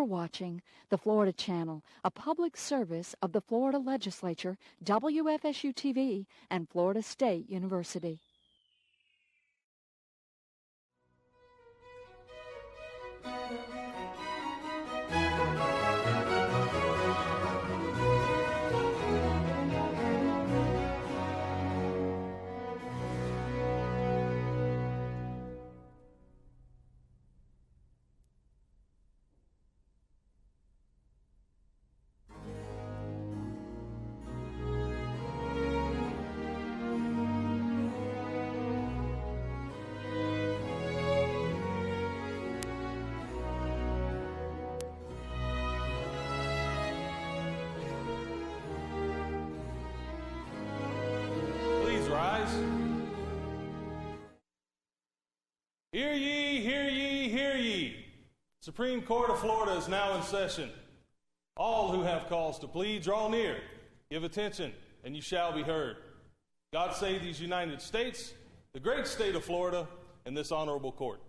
You're watching the Florida Channel, a public service of the Florida Legislature, WFSU-TV, and Florida State University. Hear ye, hear ye, hear ye. Supreme Court of Florida is now in session. All who have cause to plead, draw near, give attention, and you shall be heard. God save these United States, the great state of Florida, and this honorable court.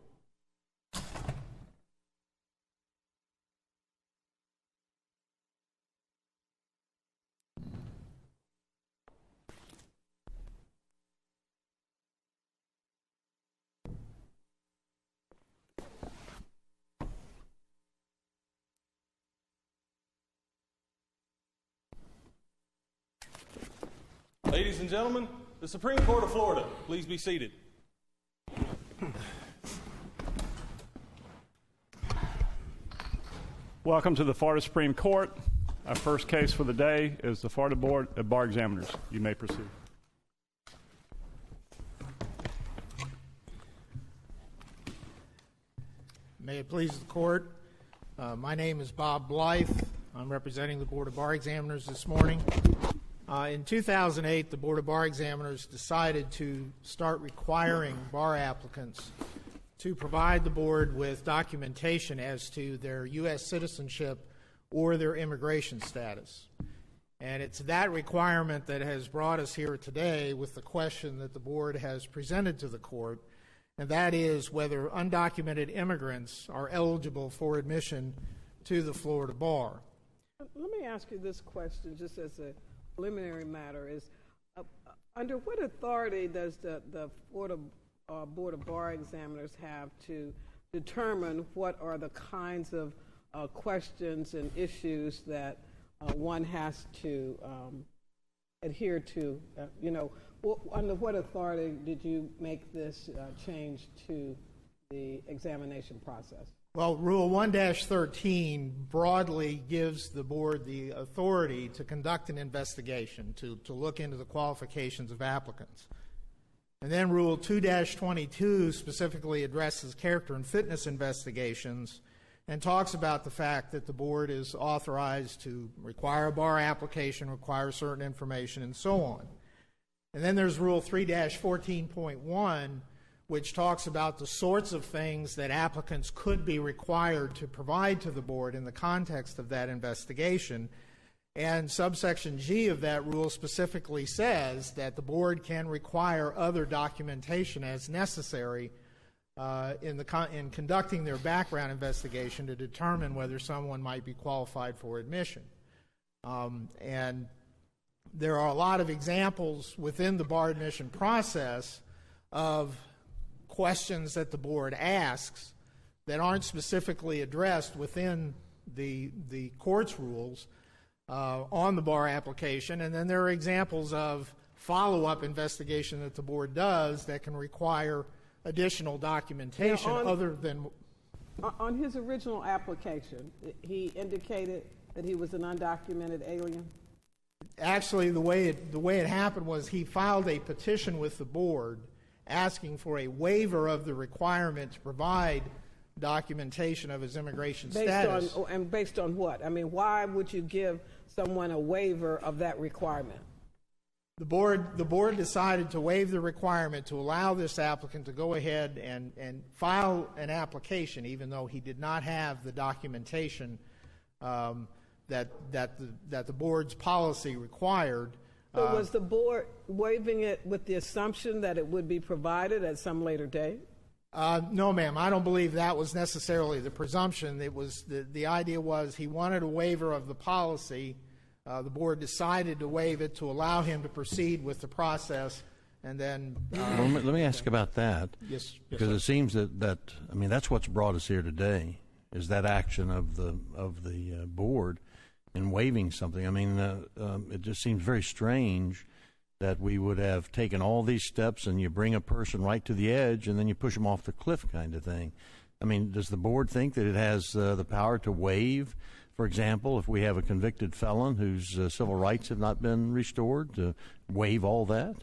Ladies and gentlemen, the Supreme Court of Florida, please be seated. Welcome to the Florida Supreme Court. Our first case for the day is the Florida Board of Bar Examiners. You may proceed. May it please the Court, my name is Bob Blle. I'm representing the Board of Bar Examiners this morning. In 2008, the Board of Bar Examiners decided to start requiring bar applicants to provide the board with documentation as to their U.S. citizenship or their immigration status. And it's that requirement that has brought us here today with the question that the board has presented to the court, and that is whether undocumented immigrants are eligible for admission to the Florida bar. Let me ask you this question just as a preliminary matter. Is under what authority does the Florida Board of Bar Examiners have to determine what are the kinds of questions and issues that one has to adhere to? Under what authority did you make this change to the examination process? Well, Rule 1-13 broadly gives the board the authority to conduct an investigation, to look into the qualifications of applicants. And then Rule 2-22 specifically addresses character and fitness investigations and talks about the fact that the board is authorized to require a bar application, require certain information, and so on. And then there's Rule 3-14.1, which talks about the sorts of things that applicants could be required to provide to the board in the context of that investigation. And subsection G of that rule specifically says that the board can require other documentation as necessary in conducting their background investigation to determine whether someone might be qualified for admission. And there are a lot of examples within the bar admission process of questions that the board asks that aren't specifically addressed within the court's rules on the bar application, and then there are examples of follow-up investigation that the board does that can require additional documentation other than... On his original application, he indicated that he was an undocumented alien? Actually, the way it happened was he filed a petition with the board asking for a waiver of the requirement to provide documentation of his immigration status. And based on what? I mean, why would you give someone a waiver of that requirement? The board decided to waive the requirement to allow this applicant to go ahead and file an application, even though he did not have the documentation that the board's policy required. So was the board waiving it with the assumption that it would be provided at some later date? No, ma'am. I don't believe that was necessarily the presumption. It was the idea was he wanted a waiver of the policy. The board decided to waive it to allow him to proceed with the process, and then. Well, let me ask about that. Yes, because sir. it seems that I mean that's what's brought us here today is that action of the board in waiving something. I mean, it just seems very strange that we would have taken all these steps and you bring a person right to the edge and then you push them off the cliff kind of thing. I mean, does the board think that it has the power to waive, for example, if we have a convicted felon whose civil rights have not been restored, to waive all that?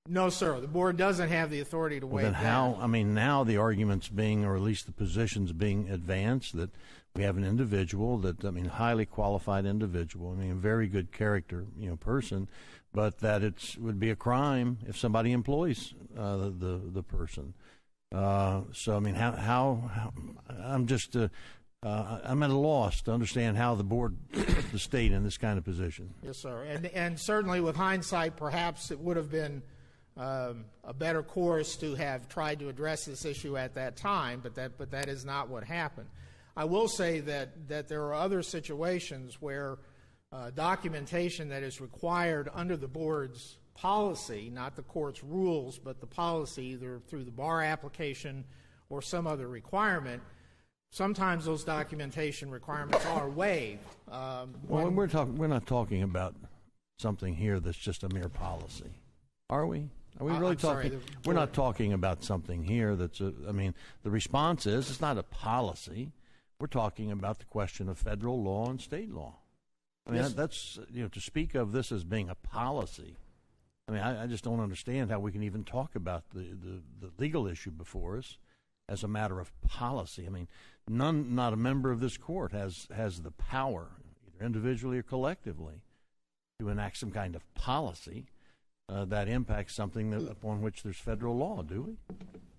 No, sir. The board doesn't have the authority to waive then that. how, I mean, now the argument's being, or at least the position's being advanced that we have an individual that, I mean, highly qualified individual, I mean, a very good character, person, but that it would be a crime if somebody employs the person. So, I mean, how I'm just, I'm at a loss to understand how the board put the state in this kind of position. Yes, sir. And certainly with hindsight, perhaps it would have been a better course to have tried to address this issue at that time, but that is not what happened. I will say that there are other situations where documentation that is required under the board's policy, not the court's rules, but the policy, either through the bar application or some other requirement, sometimes those documentation requirements are waived. Well, we're not talking about something here that's just a mere policy, are we? Are we really talking? We're not talking about something here that's I mean, the response is it's not a policy. We're talking about the question of federal law and state law. I mean, that's, to speak of this as being a policy, I mean, I just don't understand how we can even talk about the legal issue before us as a matter of policy. I mean, not a member of this court has the power, either individually or collectively, to enact some kind of policy that impacts something upon which there's federal law, do we?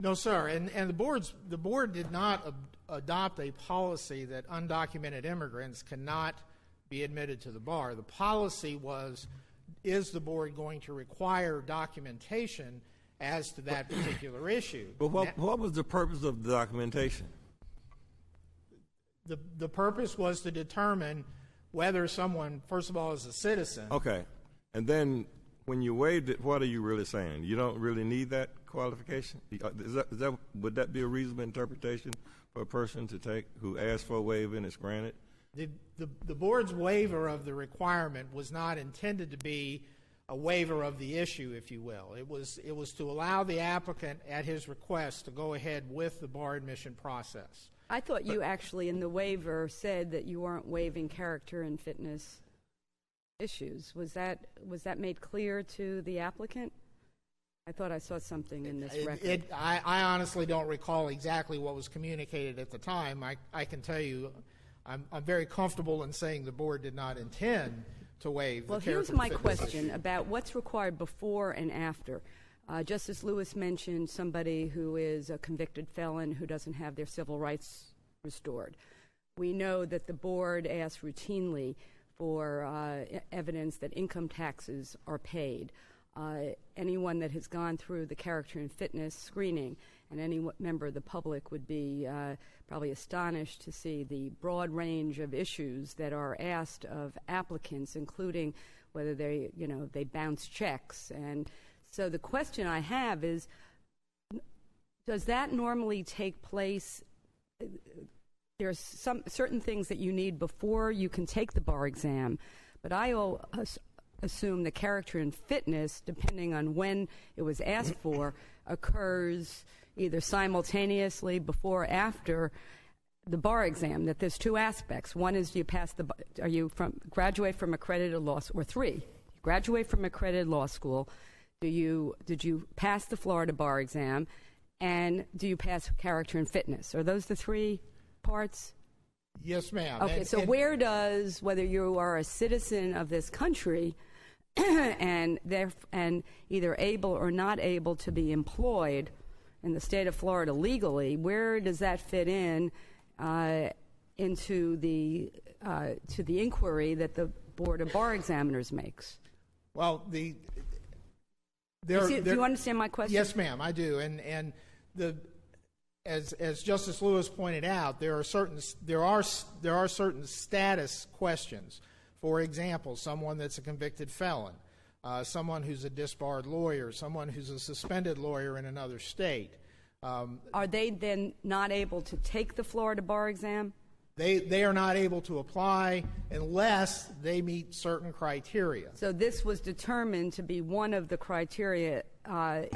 No, sir. And the board did not adopt a policy that undocumented immigrants cannot be admitted to the bar. The policy was, is the board going to require documentation as to that particular issue? But what was the purpose of the documentation? The purpose was to determine whether someone, first of all, is a citizen. Okay. And then when you waived it, what are you really saying? You don't really need that qualification? Would that be a reasonable interpretation for a person to take who asks for a waiver and it's granted? The board's waiver of the requirement was not intended to be a waiver of the issue, if you will. It was to allow the applicant, at his request, to go ahead with the bar admission process. I thought you actually, in the waiver, said that you weren't waiving character and fitness issues. Was that made clear to the applicant? I thought I saw something in this record. I honestly don't recall exactly what was communicated at the time. I can tell you I'm very comfortable in saying the board did not intend to waive the character and fitness issue. Well, here's my question about what's required before and after. Justice Lewis mentioned somebody who is a convicted felon who doesn't have their civil rights restored. We know that the board asks routinely for evidence that income taxes are paid. Anyone that has gone through the character and fitness screening, and any member of the public would be probably astonished to see the broad range of issues that are asked of applicants, including whether they bounce checks. And so the question I have is, does that normally take place? There's some certain things that you need before you can take the bar exam, but I assume the character and fitness, depending on when it was asked for, occurs either simultaneously before or after the bar exam. That there's two aspects. One is graduate from accredited law school, or three, you graduate from accredited law school. Did you pass the Florida bar exam, and do you pass character and fitness? Are those the three parts? Yes, ma'am. Okay, so where does, whether you are a citizen of this country and either able or not able to be employed in the state of Florida legally, where does that fit in into the inquiry that the Board of Bar Examiners makes? Well, do you understand my question? Yes, ma'am, I do. And as Justice Lewis pointed out, there are certain status questions. For example, someone that's a convicted felon, someone who's a disbarred lawyer, someone who's a suspended lawyer in another state. Are they then not able to take the Florida bar exam? They are not able to apply unless they meet certain criteria. So this was determined to be one of the criteria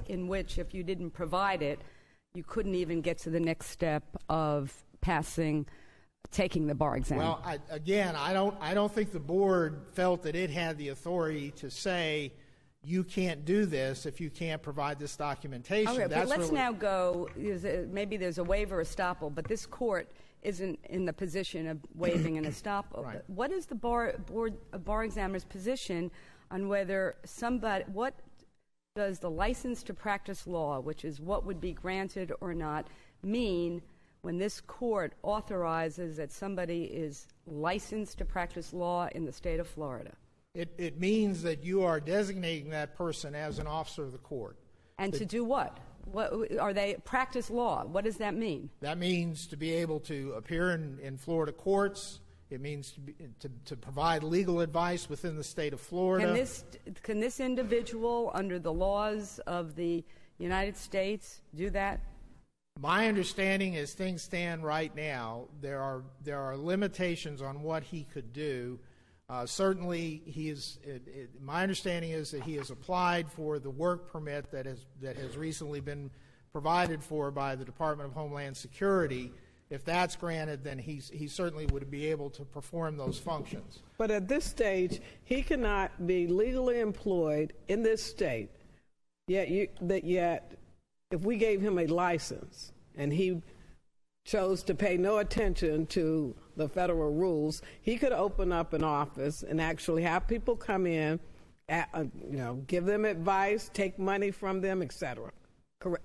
in which, if you didn't provide it, you couldn't even get to the next step of taking the bar exam. Well, I don't think the board felt that it had the authority to say you can't do this if you can't provide this documentation. Okay, but let's now go. Maybe there's a waiver estoppel, but this court isn't in the position of waiving an estoppel. Right. What is the bar examiner's position on whether what does the license to practice law, which is what would be granted or not, mean when this court authorizes that somebody is licensed to practice law in the state of Florida? It means that you are designating that person as an officer of the court. And to do what? What are they practice law? What does that mean? That means to be able to appear in Florida courts. It means to provide legal advice within the state of Florida. Can this individual, under the laws of the United States, do that? My understanding, as things stand right now, there are limitations on what he could do. Certainly, my understanding is that he has applied for the work permit that has recently been provided for by the Department of Homeland Security. If that's granted, then he certainly would be able to perform those functions. But at this stage, he cannot be legally employed in this state. Yet if we gave him a license and he chose to pay no attention to the federal rules, he could open up an office and actually have people come in, give them advice, take money from them, etc.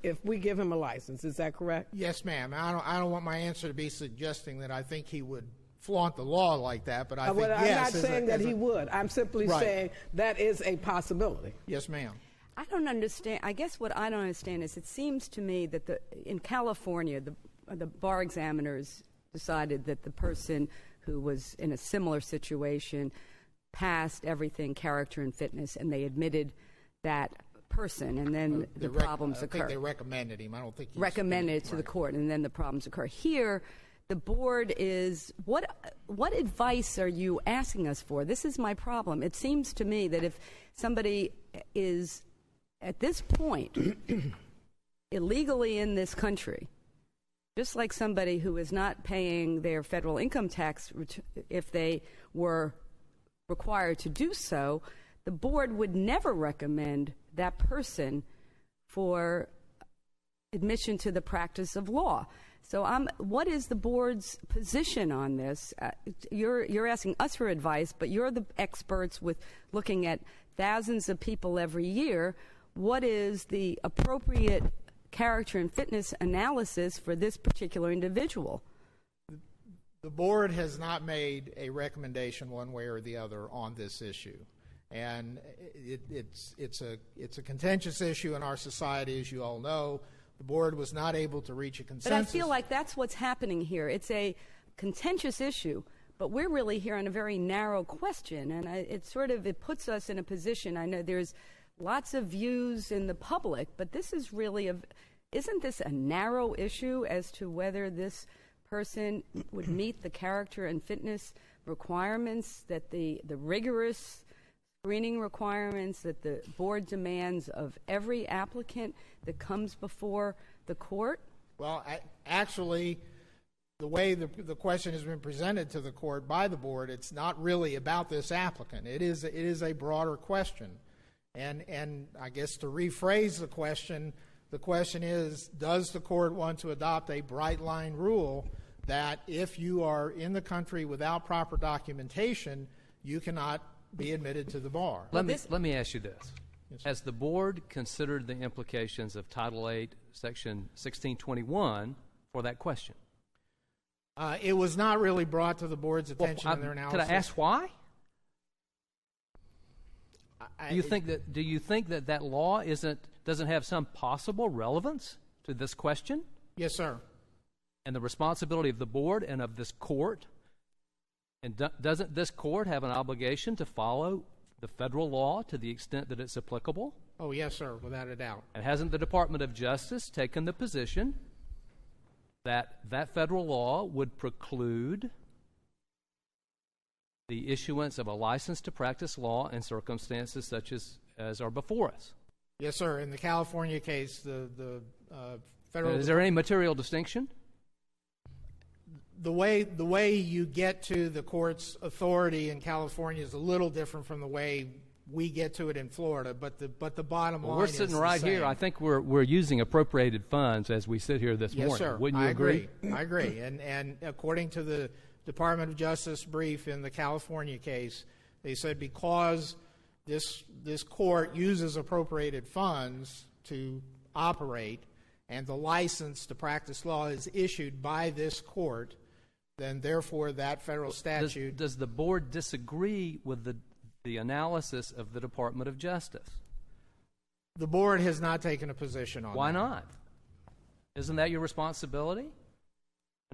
If we give him a license, is that correct? Yes, ma'am. I don't want my answer to be suggesting that I think he would flaunt the law like that, but I think yes. I'm not saying that he would. I'm simply saying that is a possibility. Yes, ma'am. I don't understand. I guess what I don't understand is it seems to me that in California, the bar examiners decided that the person who was in a similar situation passed everything, character and fitness, and they admitted that person, and then the problems occur. I think they recommended him. I don't think he recommended it to the court, and then the problems occur. Here, the board is what advice are you asking us for? This is my problem. It seems to me that if somebody is at this point illegally in this country, just like somebody who is not paying their federal income tax if they were required to do so, the board would never recommend that person for admission to the practice of law. So what is the board's position on this? You're asking us for advice, but you're the experts with looking at thousands of people every year. What is the appropriate character and fitness analysis for this particular individual? The board has not made a recommendation one way or the other on this issue. And it's a contentious issue in our society, as you all know. The board was not able to reach a consensus. But I feel like that's what's happening here. It's a contentious issue, but we're really here on a very narrow question, and it puts us in a position. I know there's lots of views in the public, but this is really isn't this a narrow issue as to whether this person would meet the character and fitness requirements, that the rigorous screening requirements that the board demands of every applicant that comes before the court? Well, actually, the way the question has been presented to the court by the board, it's not really about this applicant. It is a broader question. And I guess to rephrase the question is, does the court want to adopt a bright line rule that if you are in the country without proper documentation, you cannot be admitted to the bar? Let me ask you this. Yes, has the board considered the implications of Title VIII, Section 1621 for that question? It was not really brought to the board's attention in their analysis. Could I ask why? Do you think that law doesn't have some possible relevance to this question? Yes, sir. and the responsibility of the board and of this court. And doesn't this court have an obligation to follow the federal law to the extent that it's applicable? Oh, yes, sir, without a doubt. And hasn't the Department of Justice taken the position that that federal law would preclude the issuance of a license to practice law in circumstances such as are before us? Yes, sir. In the California case, the federal... Is there any material distinction? The way you get to the court's authority in California is a little different from the way we get to it in Florida, but the bottom line is we're sitting right the same. here. I think we're using appropriated funds as we sit here this morning. Yes, sir. Wouldn't you agree? I agree. And according to the Department of Justice brief in the California case, they said because this court uses appropriated funds to operate, and the license to practice law is issued by this court, then therefore that federal statute... Does the board disagree with the analysis of the Department of Justice? The board has not taken a position on that. Why not? Isn't that your responsibility?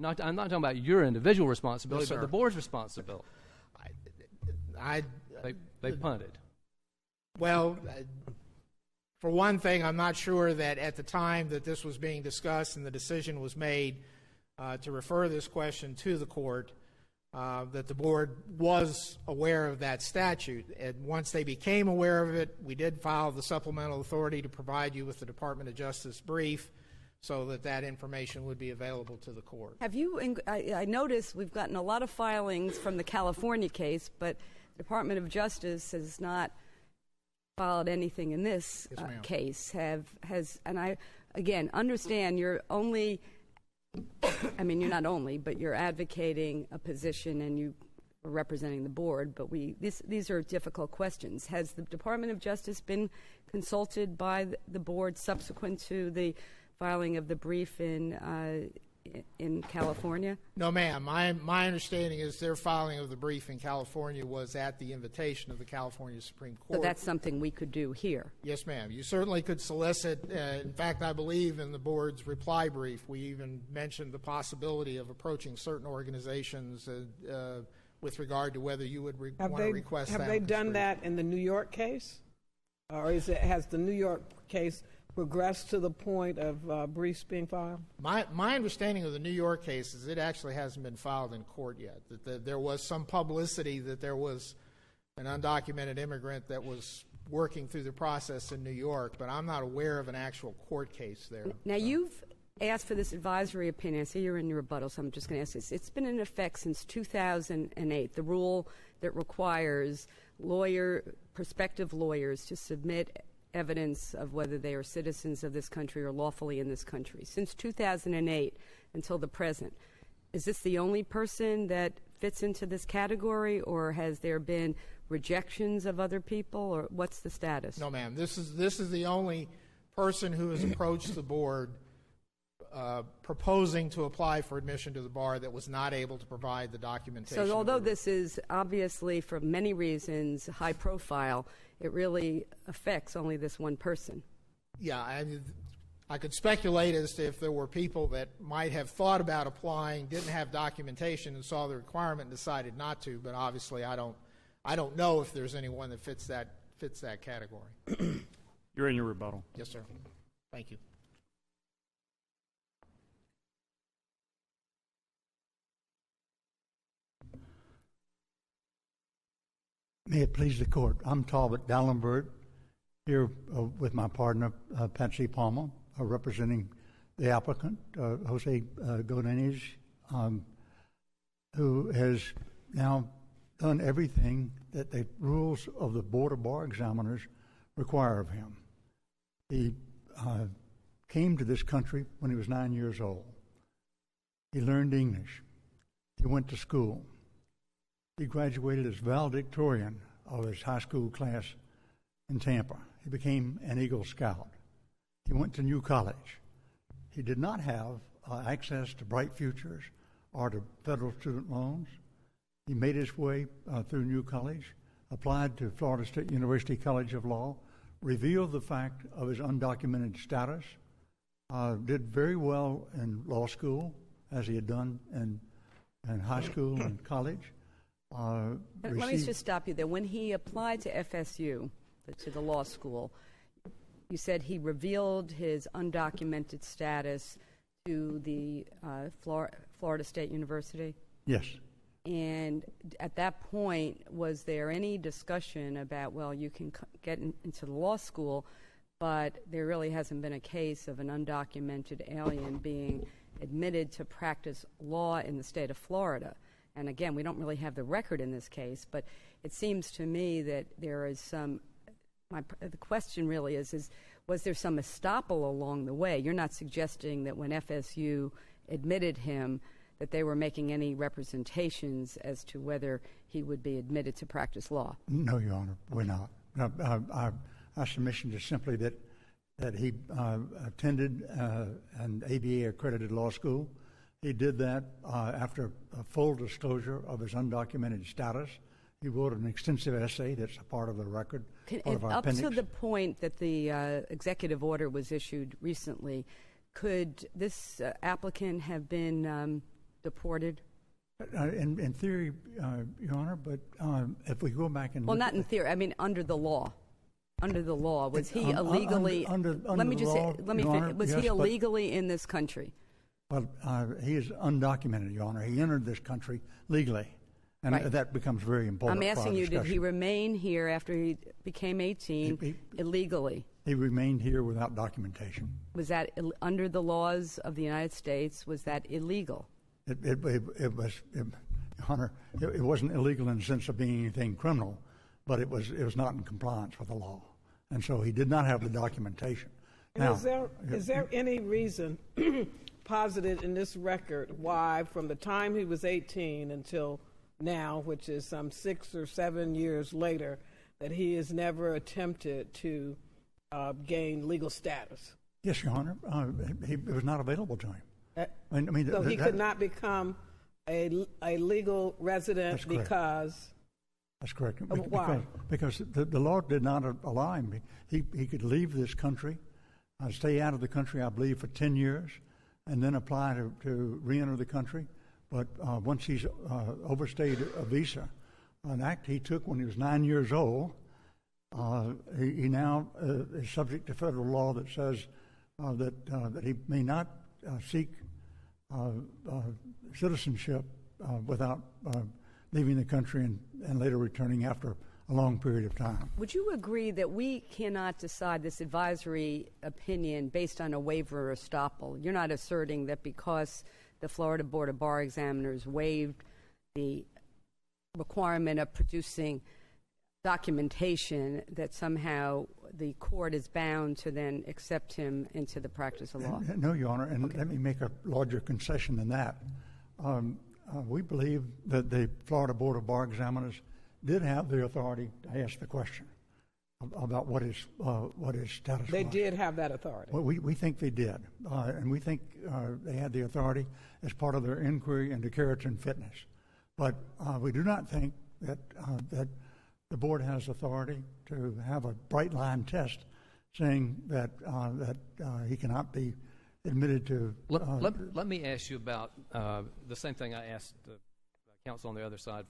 I'm not talking about your individual responsibility, Yes, sir. but the board's responsibility. They punted. Well, for one thing, I'm not sure that at the time that this was being discussed and the decision was made to refer this question to the court, that the board was aware of that statute. And once they became aware of it, we did file the supplemental authority to provide you with the Department of Justice brief so that that information would be available to the court. Have you, I notice we've gotten a lot of filings from the California case, but the Department of Justice has not filed anything in this case. And I, again, understand you're only, I mean, you're not only, but you're advocating a position and you are representing the board, but these are difficult questions. Has the Department of Justice been consulted by the board subsequent to the filing of the brief in California? No, ma'am. My understanding is their filing of the brief in California was at the invitation of the California Supreme Court. So that's something we could do here? Yes, ma'am. You certainly could solicit. In fact, I believe in the board's reply brief, we even mentioned the possibility of approaching certain organizations with regard to whether you would want to request that. Have they done that in the New York case? Or has the New York case progressed to the point of briefs being filed? My understanding of the New York case is it actually hasn't been filed in court yet. That there was some publicity that there was an undocumented immigrant that was working through the process in New York, but I'm not aware of an actual court case there. Now, you've asked for this advisory opinion. I see you're in your rebuttal, so I'm just going to ask this. It's been in effect since 2008, the rule that requires prospective lawyers to submit evidence of whether they are citizens of this country or lawfully in this country. Since 2008 until the present, is this the only person that fits into this category, or has there been rejections of other people, or what's the status? No, ma'am. This is the only person who has approached the board proposing to apply for admission to the bar that was not able to provide the documentation. So although this is obviously, for many reasons, high profile, it really affects only this one person. Yeah, I could speculate as to if there were people that might have thought about applying, didn't have documentation, and saw the requirement and decided not to. But obviously, I don't know if there's anyone that fits that category. You're in your rebuttal. Yes, sir. Thank you. May it please the court. I'm Talbot Dallenberg, here with my partner, Patsy Palmer, representing the applicant, Jose Godinez, who has now done everything that the rules of the Board of Bar Examiners require of him. He came to this country when he was 9 years old. He learned English. He went to school. He graduated as valedictorian of his high school class in Tampa. He became an Eagle Scout. He went to New College. He did not have access to Bright Futures or to federal student loans. He made his way through New College, applied to Florida State University College of Law, revealed the fact of his undocumented status, did very well in law school, as he had done in high school and college. Let me just stop you there. When he applied to FSU, to the law school, you said he revealed his undocumented status to the Florida State University? Yes. And at that point, was there any discussion about, well, you can get into the law school, but there really hasn't been a case of an undocumented alien being admitted to practice law in the state of Florida? And again, we don't really have the record in this case, but it seems to me that there is some, the question really is was there some estoppel along the way? You're not suggesting that when FSU admitted him that they were making any representations as to whether he would be admitted to practice law? No, Your Honor, we're not. Our submission is simply that he attended an ABA-accredited law school. He did that after a full disclosure of his undocumented status. He wrote an extensive essay that's a part of the record, part of our appendix. Up to the point that the executive order was issued recently, could this applicant have been deported? In theory, Your Honor, but if we go back and well, not in theory. I mean, under the law. Under the law, was he illegally? Let me just say. Let me finish. Was he illegally in this country? Well, he is undocumented, Your Honor. He entered this country legally, and that becomes very important. I'm asking you, did he remain here after he became 18 illegally? He remained here without documentation. Was that under the laws of the United States? Was that illegal? It was, Your Honor. It wasn't illegal in the sense of being anything criminal, but it was not in compliance with the law, and so he did not have the documentation. Now, is there any reason posited in this record why, from the time he was 18 until now, which is some 6 or 7 years later, that he has never attempted to gain legal status? Yes, Your Honor. It was not available to him. So he could not become a legal resident because... That's correct. Why? Because the law did not allow him. He could leave this country, stay out of the country, I believe, for 10 years, and then apply to re-enter the country. But once he's overstayed a visa, an act he took when he was 9 years old, he now is subject to federal law that says that he may not seek citizenship without leaving the country and later returning after a long period of time. Would you agree that we cannot decide this advisory opinion based on a waiver or estoppel? You're not asserting that because the Florida Board of Bar Examiners waived the requirement of producing documentation that somehow the court is bound to then accept him into the practice of law? No, Your Honor, and let me make a larger concession than that. We believe that the Florida Board of Bar Examiners did have the authority to ask the question about what his status was. They did have that authority. Well, we think they did, and we think they had the authority as part of their inquiry into character and fitness. But we do not think that the board has authority to have a bright line test saying that he cannot be admitted to. Let me ask you about the same thing I asked the counsel on the other side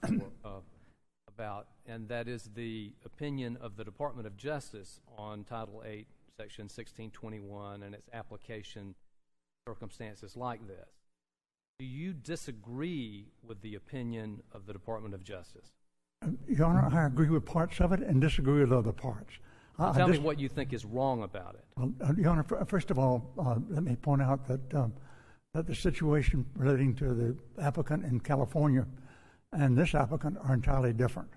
about, and that is the opinion of the Department of Justice on Title 8, Section 1621, and its application circumstances like this. Do you disagree with the opinion of the Department of Justice? Your Honor, I agree with parts of it and disagree with other parts. Tell me what you think is wrong about it. Well, Your Honor, first of all, let me point out that the situation relating to the applicant in California and this applicant are entirely different.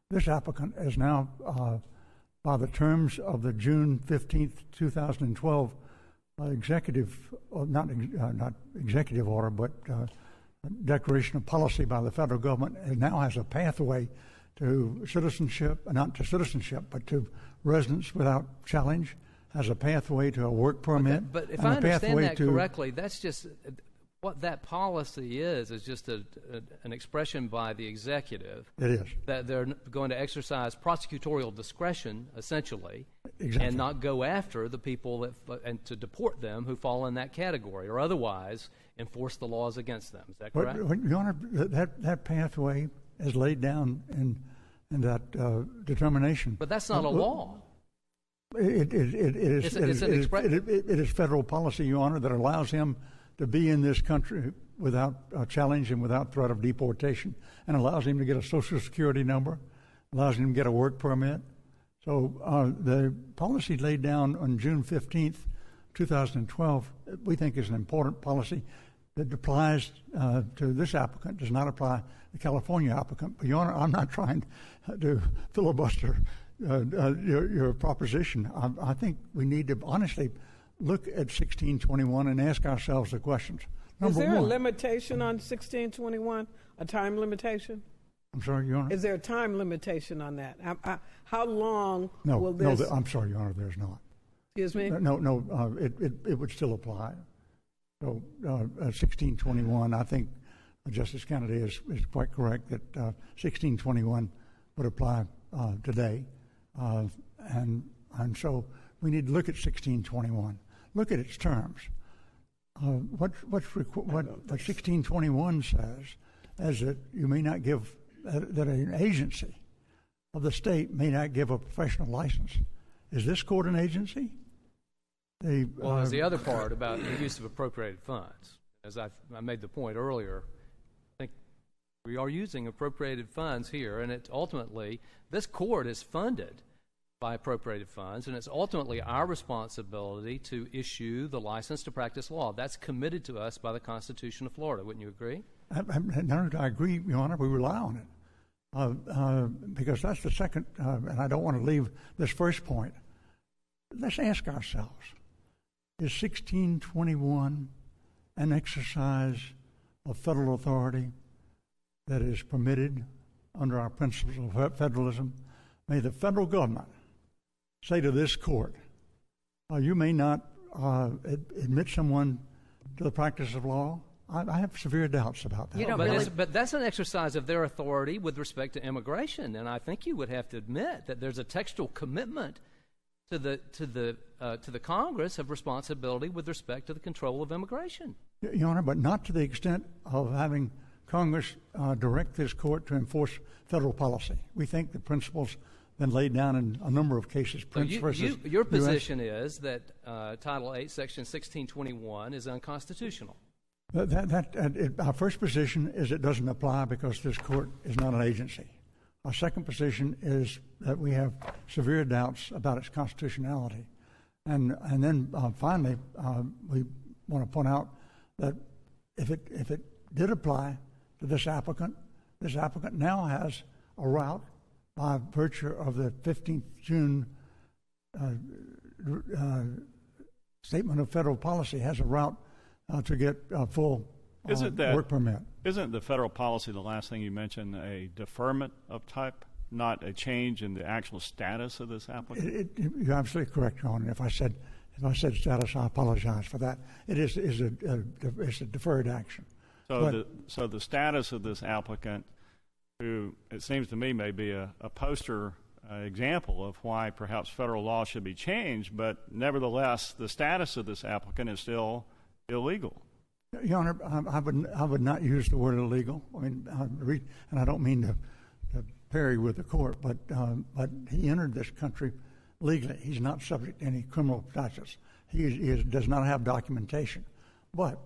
This applicant is now, by the terms of the June 15th, 2012 executive, not executive order, but declaration of policy by the federal government, and now has a pathway to citizenship, not to citizenship, but to residence without challenge, has a pathway to a work permit. But if I understand that correctly, that's just what that policy is just an expression by the executive. It is. That they're going to exercise prosecutorial discretion, essentially, Exactly. and not go after the people and to deport them who fall in that category, or otherwise enforce the laws against them. Is that correct? Your Honor, that pathway is laid down in that determination. But that's not a law. It is federal policy, Your Honor, that allows him to be in this country without challenge and without threat of deportation, and allows him to get a Social Security number, allows him to get a work permit. So the policy laid down on June 15th, 2012, we think is an important policy that applies to this applicant, does not apply to the California applicant. But, Your Honor, I'm not trying to filibuster your proposition. I think we need to honestly look at 1621 and ask ourselves the questions. Is there a limitation on 1621, a time limitation? I'm sorry, Your Honor? Is there a time limitation on that? How long will this... this... No, I'm sorry, Your Honor, there's not. Excuse me? No, it would still apply. So 1621, I think Justice Kennedy is quite correct that 1621 would apply today. And so we need to look at 1621, look at its terms. What 1621 says is that you may not give, that an agency of the state may not give a professional license. Is this court an agency? Well, there's the other part about the use of appropriated funds. As I made the point earlier, I think we are using appropriated funds here, and it ultimately, this court is funded by appropriated funds, and it's ultimately our responsibility to issue the license to practice law. That's committed to us by the Constitution of Florida. Wouldn't you agree? I agree, Your Honor. We rely on it because that's the second, and I don't want to leave this first point. Let's ask ourselves, is 1621 an exercise of federal authority that is permitted under our principles of federalism? May the federal government say to this court, you may not admit someone to the practice of law? I have severe doubts about that. But that's an exercise of their authority with respect to immigration, and I think you would have to admit that there's a textual commitment to the Congress of responsibility with respect to the control of immigration. Your Honor, but not to the extent of having Congress direct this court to enforce federal policy. We think the principles been laid down in a number of cases. Your position is that Title 8, Section 1621 is unconstitutional. Our first position is it doesn't apply because this court is not an agency. Our second position is that we have severe doubts about its constitutionality. And then finally, we want to point out that if it did apply to this applicant now has a route by virtue of the 15th June Statement of Federal Policy, has a route to get a full work permit. Isn't the federal policy, the last thing you mentioned, a deferment of type, not a change in the actual status of this applicant? You're absolutely correct, Your Honor. If I said status, I apologize for that. It's a deferred action. So the status of this applicant, who it seems to me may be a poster example of why perhaps federal law should be changed, but nevertheless, the status of this applicant is still illegal. Your Honor, I would not use the word illegal. I mean, and I don't mean to parry with the court, but he entered this country legally. He's not subject to any criminal process. He does not have documentation. But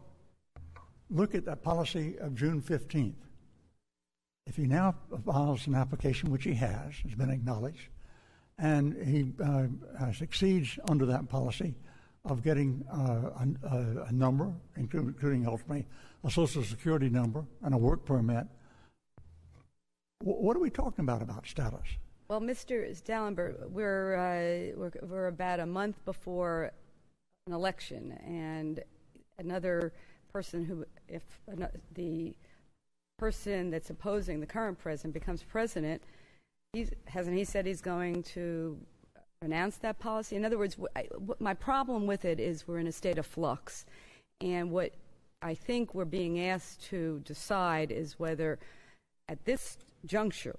look at that policy of June 15th. If he now files an application, which he has been acknowledged, and he succeeds under that policy of getting a number, including ultimately a Social Security number and a work permit, what are we talking about status? Well, Mr. Dallenberg, we're about a month before an election, and another person the person that's opposing the current president becomes president, hasn't he said he's going to announce that policy? In other words, my problem with it is we're in a state of flux, and what I think we're being asked to decide is whether at this juncture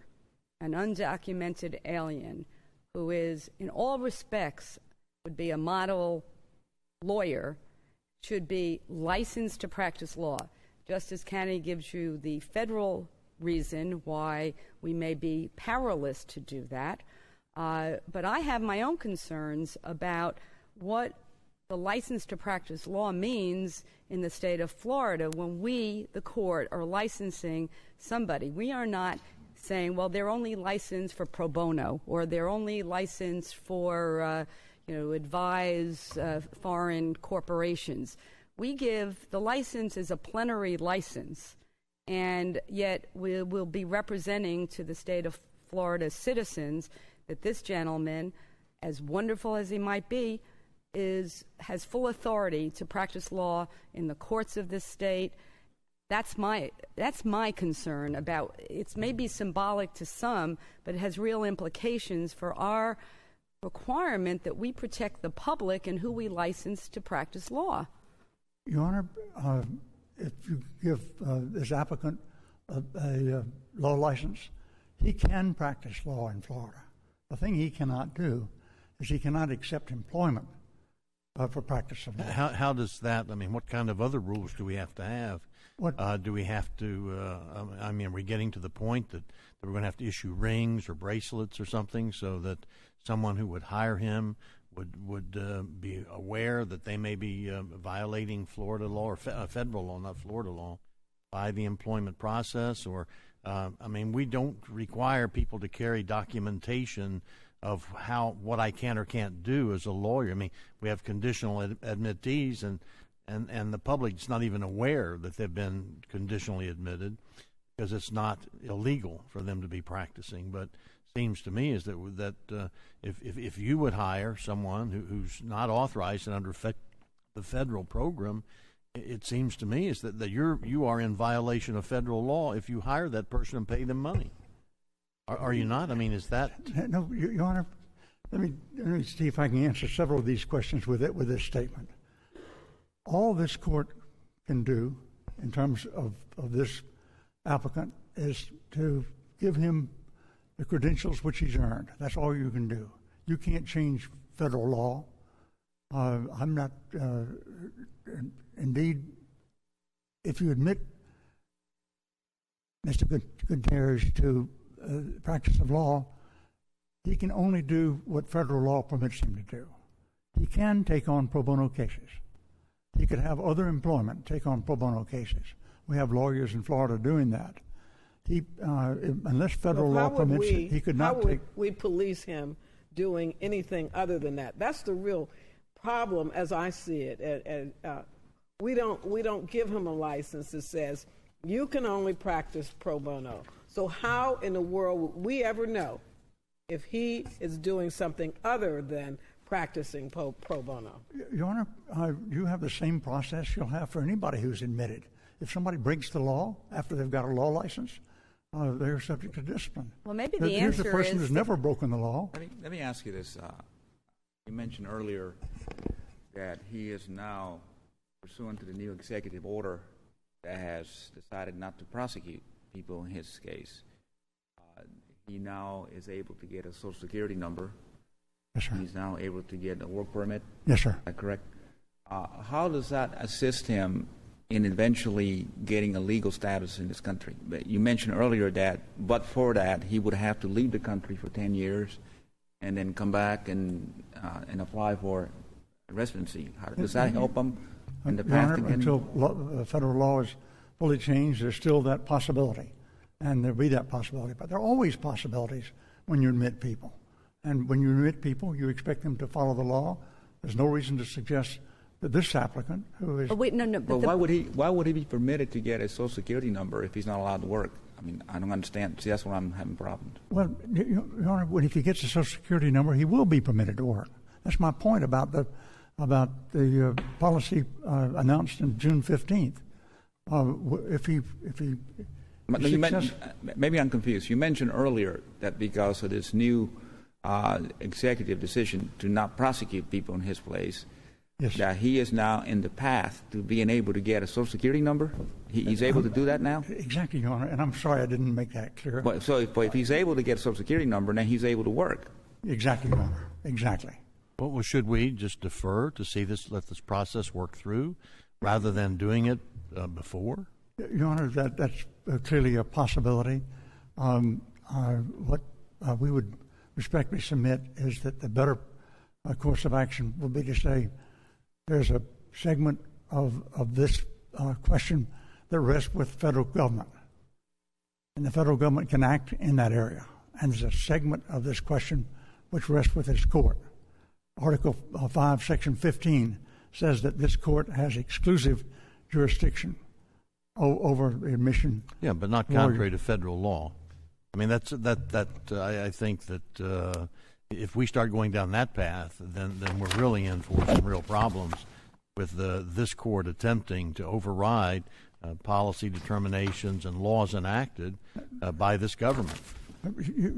an undocumented alien who is, in all respects, would be a model lawyer, should be licensed to practice law. Justice Kennedy gives you the federal reason why we may be powerless to do that. But I have my own concerns about what the license to practice law means in the state of Florida when we, the court, are licensing somebody. We are not saying, well, they're only licensed for pro bono, or they're only licensed for, advise foreign corporations. We give the license as a plenary license, and yet we will be representing to the state of Florida citizens that this gentleman, as wonderful as he might be, has full authority to practice law in the courts of this state. That's my concern about it. May be symbolic to some, but it has real implications for our requirement that we protect the public and who we license to practice law. Your Honor, if you give this applicant a law license, he can practice law in Florida. The thing he cannot do is he cannot accept employment for practice of law. How does that, what kind of other rules do we have to have? Do we have to, are we getting to the point that we're going to have to issue rings or bracelets or something so that someone who would hire him would be aware that they may be violating Florida law or federal law, not Florida law, by the employment process? Or, we don't require people to carry documentation of what I can or can't do as a lawyer. We have conditional admittees, and the public's not even aware that they've been conditionally admitted because it's not illegal for them to be practicing. But seems to me is that if you would hire someone who's not authorized and under the federal program, it seems to me is that you are in violation of federal law if you hire that person and pay them money. Are you not? Is that... No, Your Honor, let me see if I can answer several of these questions with this statement. All this court can do in terms of this applicant is to give him the credentials which he's earned. That's all you can do. You can't change federal law. I'm not... indeed, if you admit Mr. Gutierrez to practice of law, he can only do what federal law permits him to do. He can take on pro bono cases. He could have other employment, take on pro bono cases. We have lawyers in Florida doing that. Unless federal law permits it, he could not take... How would we police him doing anything other than that? That's the real problem as I see it. We don't give him a license that says you can only practice pro bono. So how in the world would we ever know if he is doing something other than practicing pro bono? Your Honor, you have the same process you'll have for anybody who's admitted. If somebody breaks the law after they've got a law license, they're subject to discipline. Well, maybe the Here's answer a person is who's never broken the law. Let me ask you this. You mentioned earlier that he is now, pursuant to the new executive order, that has decided not to prosecute people in his case. He now is able to get a Social Security number. Yes, sir. He's now able to get a work permit. Yes, sir. Is that correct? How does that assist him in eventually getting a legal status in this country? You mentioned earlier that, but for that, he would have to leave the country for 10 years and then come back and apply for residency. Does that help him in the path to getting... Until federal law is fully changed, there's still that possibility. And there'll be that possibility. But there are always possibilities when you admit people. And when you admit people, you expect them to follow the law. There's no reason to suggest that this applicant, who is... Oh, wait, no. But why would he be permitted to get a Social Security number if he's not allowed to work? I don't understand. See, that's where I'm having problems. Well, Your Honor, if he gets a Social Security number, he will be permitted to work. That's my point about the policy announced on June 15th. Maybe I'm confused. You mentioned earlier that because of this new executive decision to not prosecute people in his place, yes, that he is now in the path to being able to get a Social Security number? He's able to do that now? Exactly, Your Honor, and I'm sorry I didn't make that clear. But if he's able to get a Social Security number, then he's able to work. Exactly, Your Honor. Exactly. Well, should we just defer to see this, let this process work through, rather than doing it before? Your Honor, that's clearly a possibility. What we would respectfully submit is that the better course of action would be to say there's a segment of this question that rests with the federal government, and the federal government can act in that area. And there's a segment of this question which rests with this court. Article 5, Section 15 says that this court has exclusive jurisdiction over admission. Yeah, but not contrary to federal law. I mean, I think that if we start going down that path, then we're really in for some real problems with this court attempting to override policy determinations and laws enacted by this government,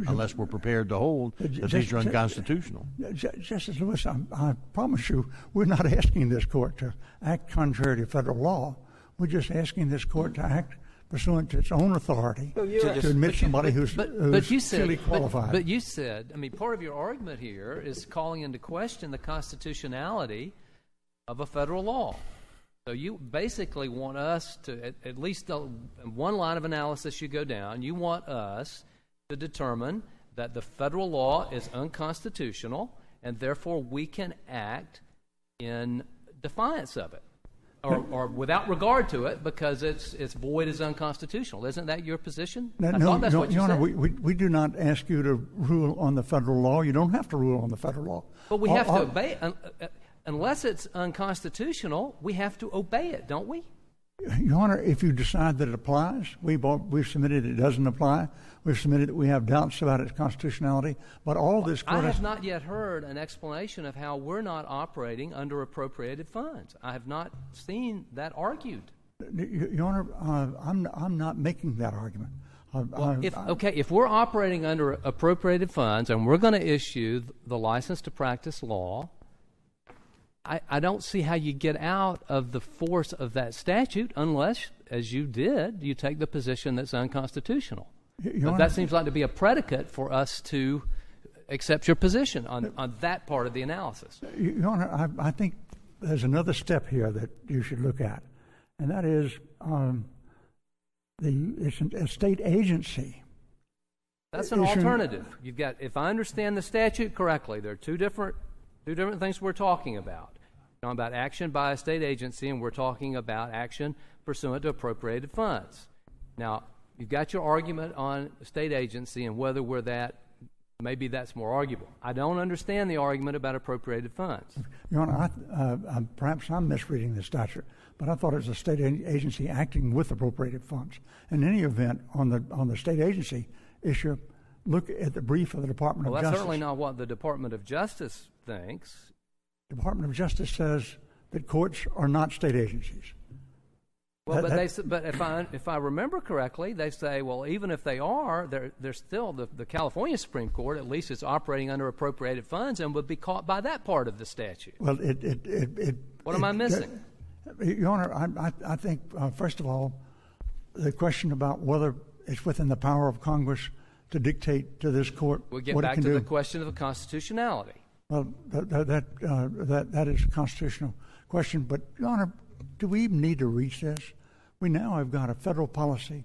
unless we're prepared to hold that these are unconstitutional. Justice Lewis, I promise you, we're not asking this court to act contrary to federal law. We're just asking this court to act pursuant to its own authority to admit somebody who's clearly qualified. But you said, I mean, part of your argument here is calling into question the constitutionality of a federal law. So you basically want us to, at least one line of analysis you go down, you want us to determine that the federal law is unconstitutional, and therefore we can act in defiance of it, or without regard to it, because it's void as unconstitutional. Isn't that your position? I thought that's what you Your said. Honor, we do not ask you to rule on the federal law. You don't have to rule on the federal law. But we have to obey it. Unless it's unconstitutional, we have to obey it, don't we? Your Honor, if you decide that it applies, we've submitted it doesn't apply. We've submitted that we have doubts about its constitutionality. But all this court I have not yet heard an explanation of how we're not operating under appropriated funds. I have not seen that argued. Your Honor, I'm not making that argument. If we're operating under appropriated funds and we're going to issue the license to practice law, I don't see how you get out of the force of that statute unless, as you did, you take the position that's unconstitutional. But that seems like to be a predicate for us to accept your position on that part of the analysis. Your Honor, I think there's another step here that you should look at, and that is it's a state agency. That's an alternative. You've got, if I understand the statute correctly, there are two different things we're talking about. We're talking about action by a state agency, and we're talking about action pursuant to appropriated funds. Now, you've got your argument on state agency and whether we're that, maybe that's more arguable. I don't understand the argument about appropriated funds. Your Honor, perhaps I'm misreading the statute, but I thought it was a state agency acting with appropriated funds. In any event, on the state agency issue, look at the brief of the Department of Justice. Well, that's certainly not what the Department of Justice thinks. The Department of Justice says that courts are not state agencies. Well, but if I remember correctly, they say, well, even if they are, they're still the California Supreme Court at least is operating under appropriated funds and would be caught by that part of the statute. Well, what am I missing? Your Honor, I think first of all, the question about whether it's within the power of Congress to dictate to this court we'll get what back it can to do. the question of the constitutionality. Well, that is a constitutional question. But, Your Honor, do we even need to reach this? We now have got a federal policy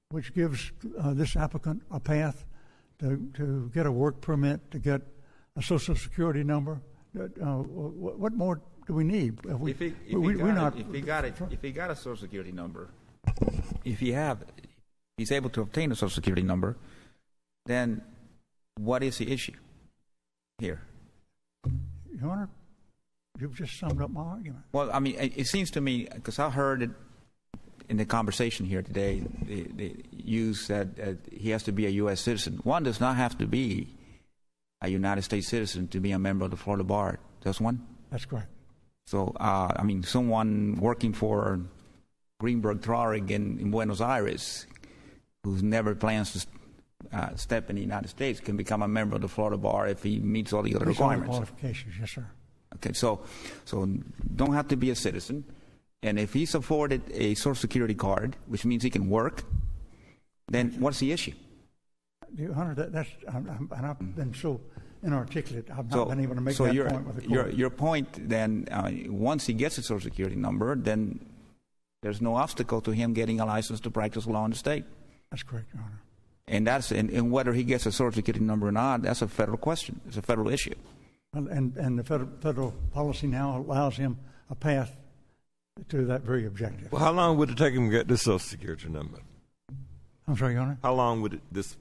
which gives this applicant a path to get a work permit, to get a Social Security number. What more do we need? If he got a Social Security number, if he's able to obtain a Social Security number, then what is the issue here? Your Honor, you've just summed up my argument. Well, I mean, it seems to me, because I heard it in the conversation here today, they use that he has to be a U.S. citizen. One does not have to be a United States citizen to be a member of the Florida Bar. Does one? That's correct. So, I mean, someone working for Greenberg Traurig in Buenos Aires who never plans to step in the United States can become a member of the Florida Bar if he meets all the other requirements. Qualifications, yes, sir. Okay, so don't have to be a citizen, and if he's afforded a Social Security card, which means he can work, then what's the issue? Your Honor, I've been so inarticulate. I've not been able to make that point with the court. Your point then, once he gets a Social Security number, then there's no obstacle to him getting a license to practice law in the state. That's correct, Your Honor. And that's and whether he gets a Social Security number or not, that's a federal question. It's a federal issue. And the federal policy now allows him a path to that very objective. Well, how long would it take him to get this Social Security number? I'm sorry, Your Honor? How long would this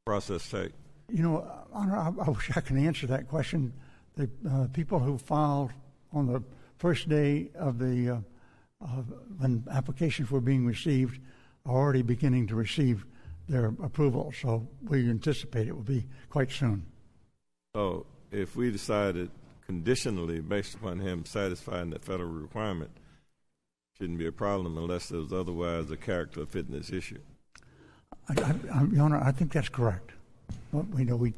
process take? You know, Honor, I wish I could answer that question. The people who filed on the first day of the when applications were being received are already beginning to receive their approval. So we anticipate it will be quite soon. So if we decided conditionally based upon him satisfying that federal requirement, shouldn't be a problem unless there was otherwise a character or fitness issue. Your Honor, I think that's correct. We don't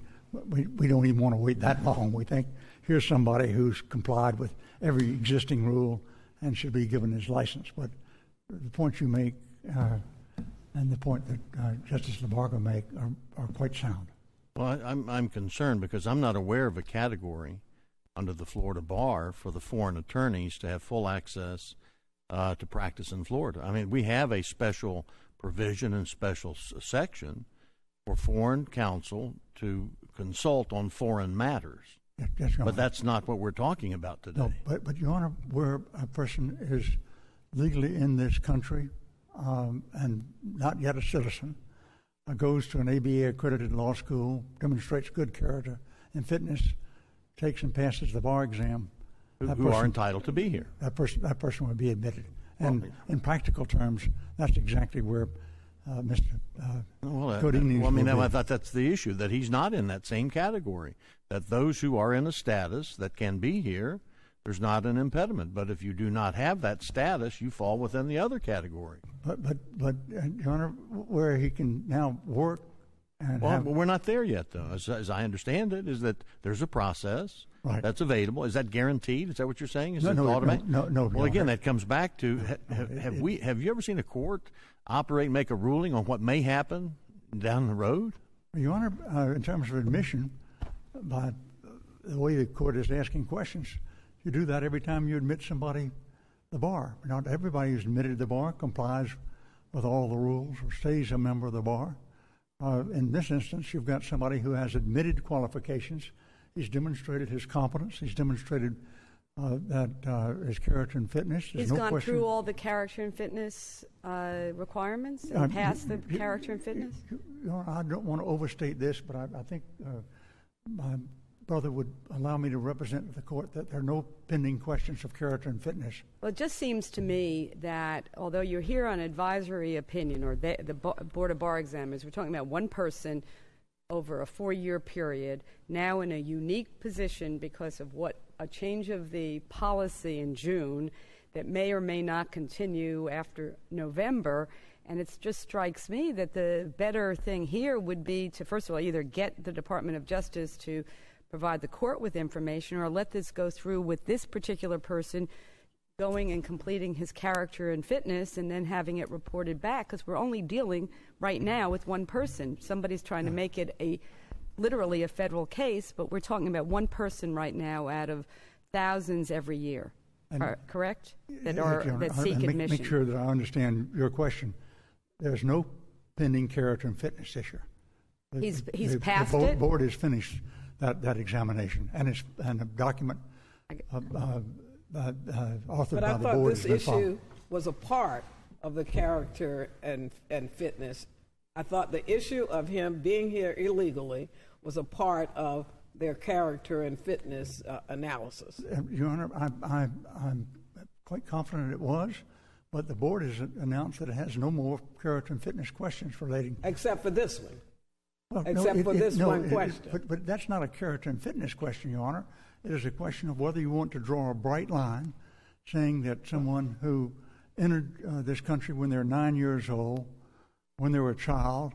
even want to wait that long. We think here's somebody who's complied with every existing rule and should be given his license. But the points you make and the point that Justice Labarga make are quite sound. Well, I'm concerned because I'm not aware of a category under the Florida bar for the foreign attorneys to have full access to practice in Florida. I mean, we have a special provision and special section for foreign counsel to consult on foreign matters. Yes, Your Honor. But that's not what we're talking about today. No, but Your Honor, where a person is legally in this country and not yet a citizen, goes to an ABA-accredited law school, demonstrates good character and fitness, takes and passes the bar exam, who are entitled to be here. That person would be admitted. And in practical terms, that's exactly where Mr. Codini I mean, I thought that's the issue, that he's not in that same category, that those who are in a status that can be here, there's not an impediment. But if you do not have that status, you fall within the other category. But Your Honor, where he can now work and well, we're not there yet, though. As I understand it, is that there's a process that's available. Is that guaranteed? Is that what you're saying? Is it automatic? No. Well, again, that comes back to have you ever seen a court operate and make a ruling on what may happen down the road? Your Honor, in terms of admission, by the way the court is asking questions, you do that every time you admit somebody the bar. Not everybody who's admitted to the bar complies with all the rules or stays a member of the bar. In this instance, you've got somebody who has admitted qualifications. He's demonstrated his competence. He's demonstrated that his character and fitness. He's gone through all the character and fitness requirements and passed the character and fitness? I don't want to overstate this, but I think my brother would allow me to represent the court that there are no pending questions of character and fitness. Well, it just seems to me that although you're here on advisory opinion or the Board of Bar Examiners, we're talking about one person over a 4-year period, now in a unique position because of a change of the policy in June that may or may not continue after November. And it just strikes me that the better thing here would be to, first of all, either get the Department of Justice to provide the court with information or let this go through with this particular person going and completing his character and fitness and then having it reported back, because we're only dealing right now with one person. Somebody's trying to make it literally a federal case, but we're talking about one person right now out of thousands every year. Correct? That seek admission. Make sure that I understand your question. There's no pending character and fitness issue. He's passed it? The board has finished that examination, and a document authored by the board. But I thought this issue was a part of the character and fitness. I thought the issue of him being here illegally was a part of their character and fitness analysis. Your Honor, I'm quite confident it was, but the board has announced that it has no more character and fitness questions relating. Except for this one. Well, Except for this one question. But that's not a character and fitness question, Your Honor. It is a question of whether you want to draw a bright line saying that someone who entered this country when they're 9 years old, when they were a child,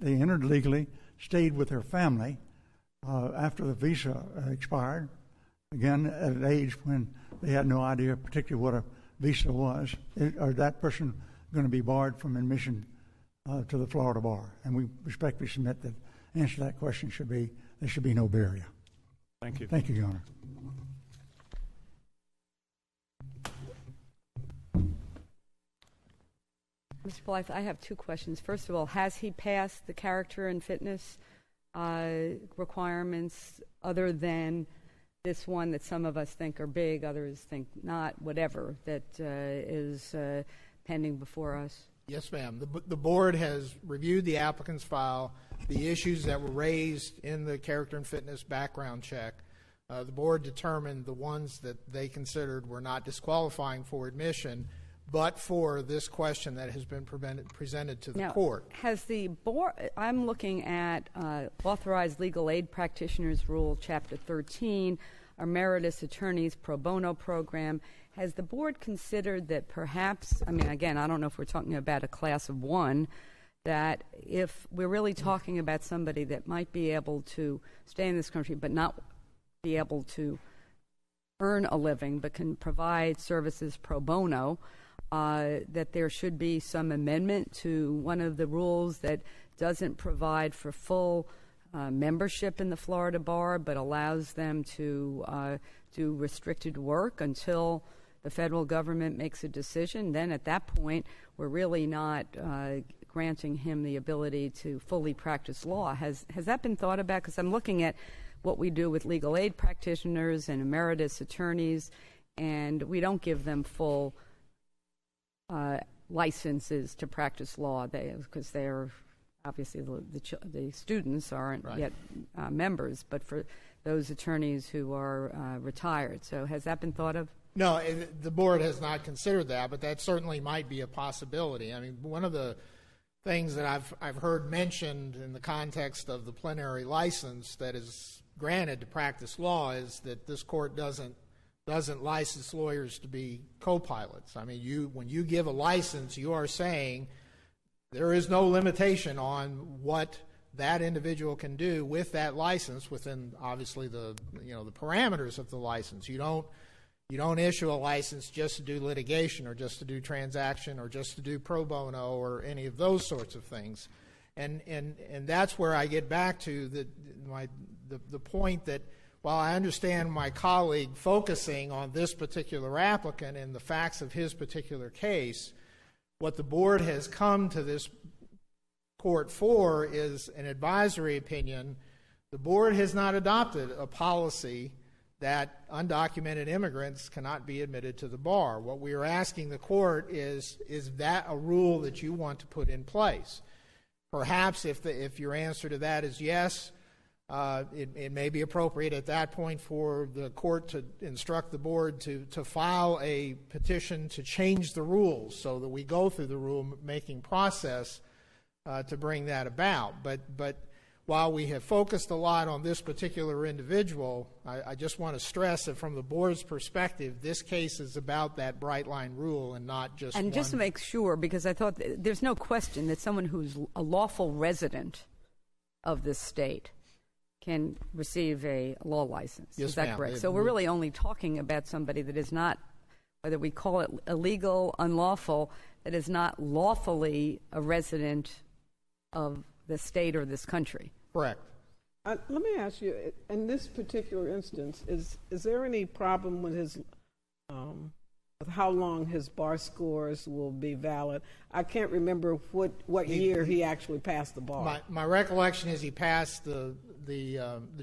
they entered legally, stayed with their family after the visa expired, again, at an age when they had no idea particularly what a visa was, are that person going to be barred from admission to the Florida bar? And we respectfully submit that the answer to that question should be there should be no barrier. Thank you. Thank you, Your Honor. Mr. Blythe, I have two questions. First of all, has he passed the character and fitness requirements other than this one that some of us think are big, others think not, whatever, that is pending before us? Yes, ma'am. The board has reviewed the applicant's file, the issues that were raised in the character and fitness background check. The board determined the ones that they considered were not disqualifying for admission, but for this question that has been presented to the court. Has the board, I'm looking at Authorized Legal Aid Practitioners Rule, Chapter 13, Emeritus Attorneys Pro Bono Program. Has the board considered that perhaps, I mean, again, I don't know if we're talking about a class of one, that if we're really talking about somebody that might be able to stay in this country but not be able to earn a living but can provide services pro bono, that there should be some amendment to one of the rules that doesn't provide for full membership in the Florida Bar but allows them to do restricted work until the federal government makes a decision. Then at that point, we're really not granting him the ability to fully practice law. Has that been thought about? Because I'm looking at what we do with legal aid practitioners and emeritus attorneys, and we don't give them full licenses to practice law because they're obviously the students aren't yet members, but for those attorneys who are retired. So has that been thought of? No, the board has not considered that, but that certainly might be a possibility. I mean, one of the things that I've heard mentioned in the context of the plenary license that is granted to practice law is that this court doesn't license lawyers to be co-pilots. I mean, when you give a license, you are saying there is no limitation on what that individual can do with that license within obviously the parameters of the license. You don't issue a license just to do litigation or just to do transaction or just to do pro bono or any of those sorts of things. And that's where I get back to the point that while I understand my colleague focusing on this particular applicant and the facts of his particular case, what the board has come to this court for is an advisory opinion. The board has not adopted a policy that undocumented immigrants cannot be admitted to the bar. What we are asking the court is that a rule that you want to put in place? Perhaps if your answer to that is yes, it may be appropriate at that point for the court to instruct the board to file a petition to change the rules so that we go through the rule-making process to bring that about. But while we have focused a lot on this particular individual, I just want to stress that from the board's perspective, this case is about that bright-line rule and not just one. And just to make sure, because I thought there's no question that someone who's a lawful resident of this state can receive a law license. Yes, is that ma'am. correct? So we're really only talking about somebody that is not, whether we call it illegal, unlawful, that is not lawfully a resident of the state or this country. Correct. Let me ask you, in this particular instance, is there any problem with his with how long his bar scores will be valid? I can't remember what year he actually passed the bar. My recollection is he passed the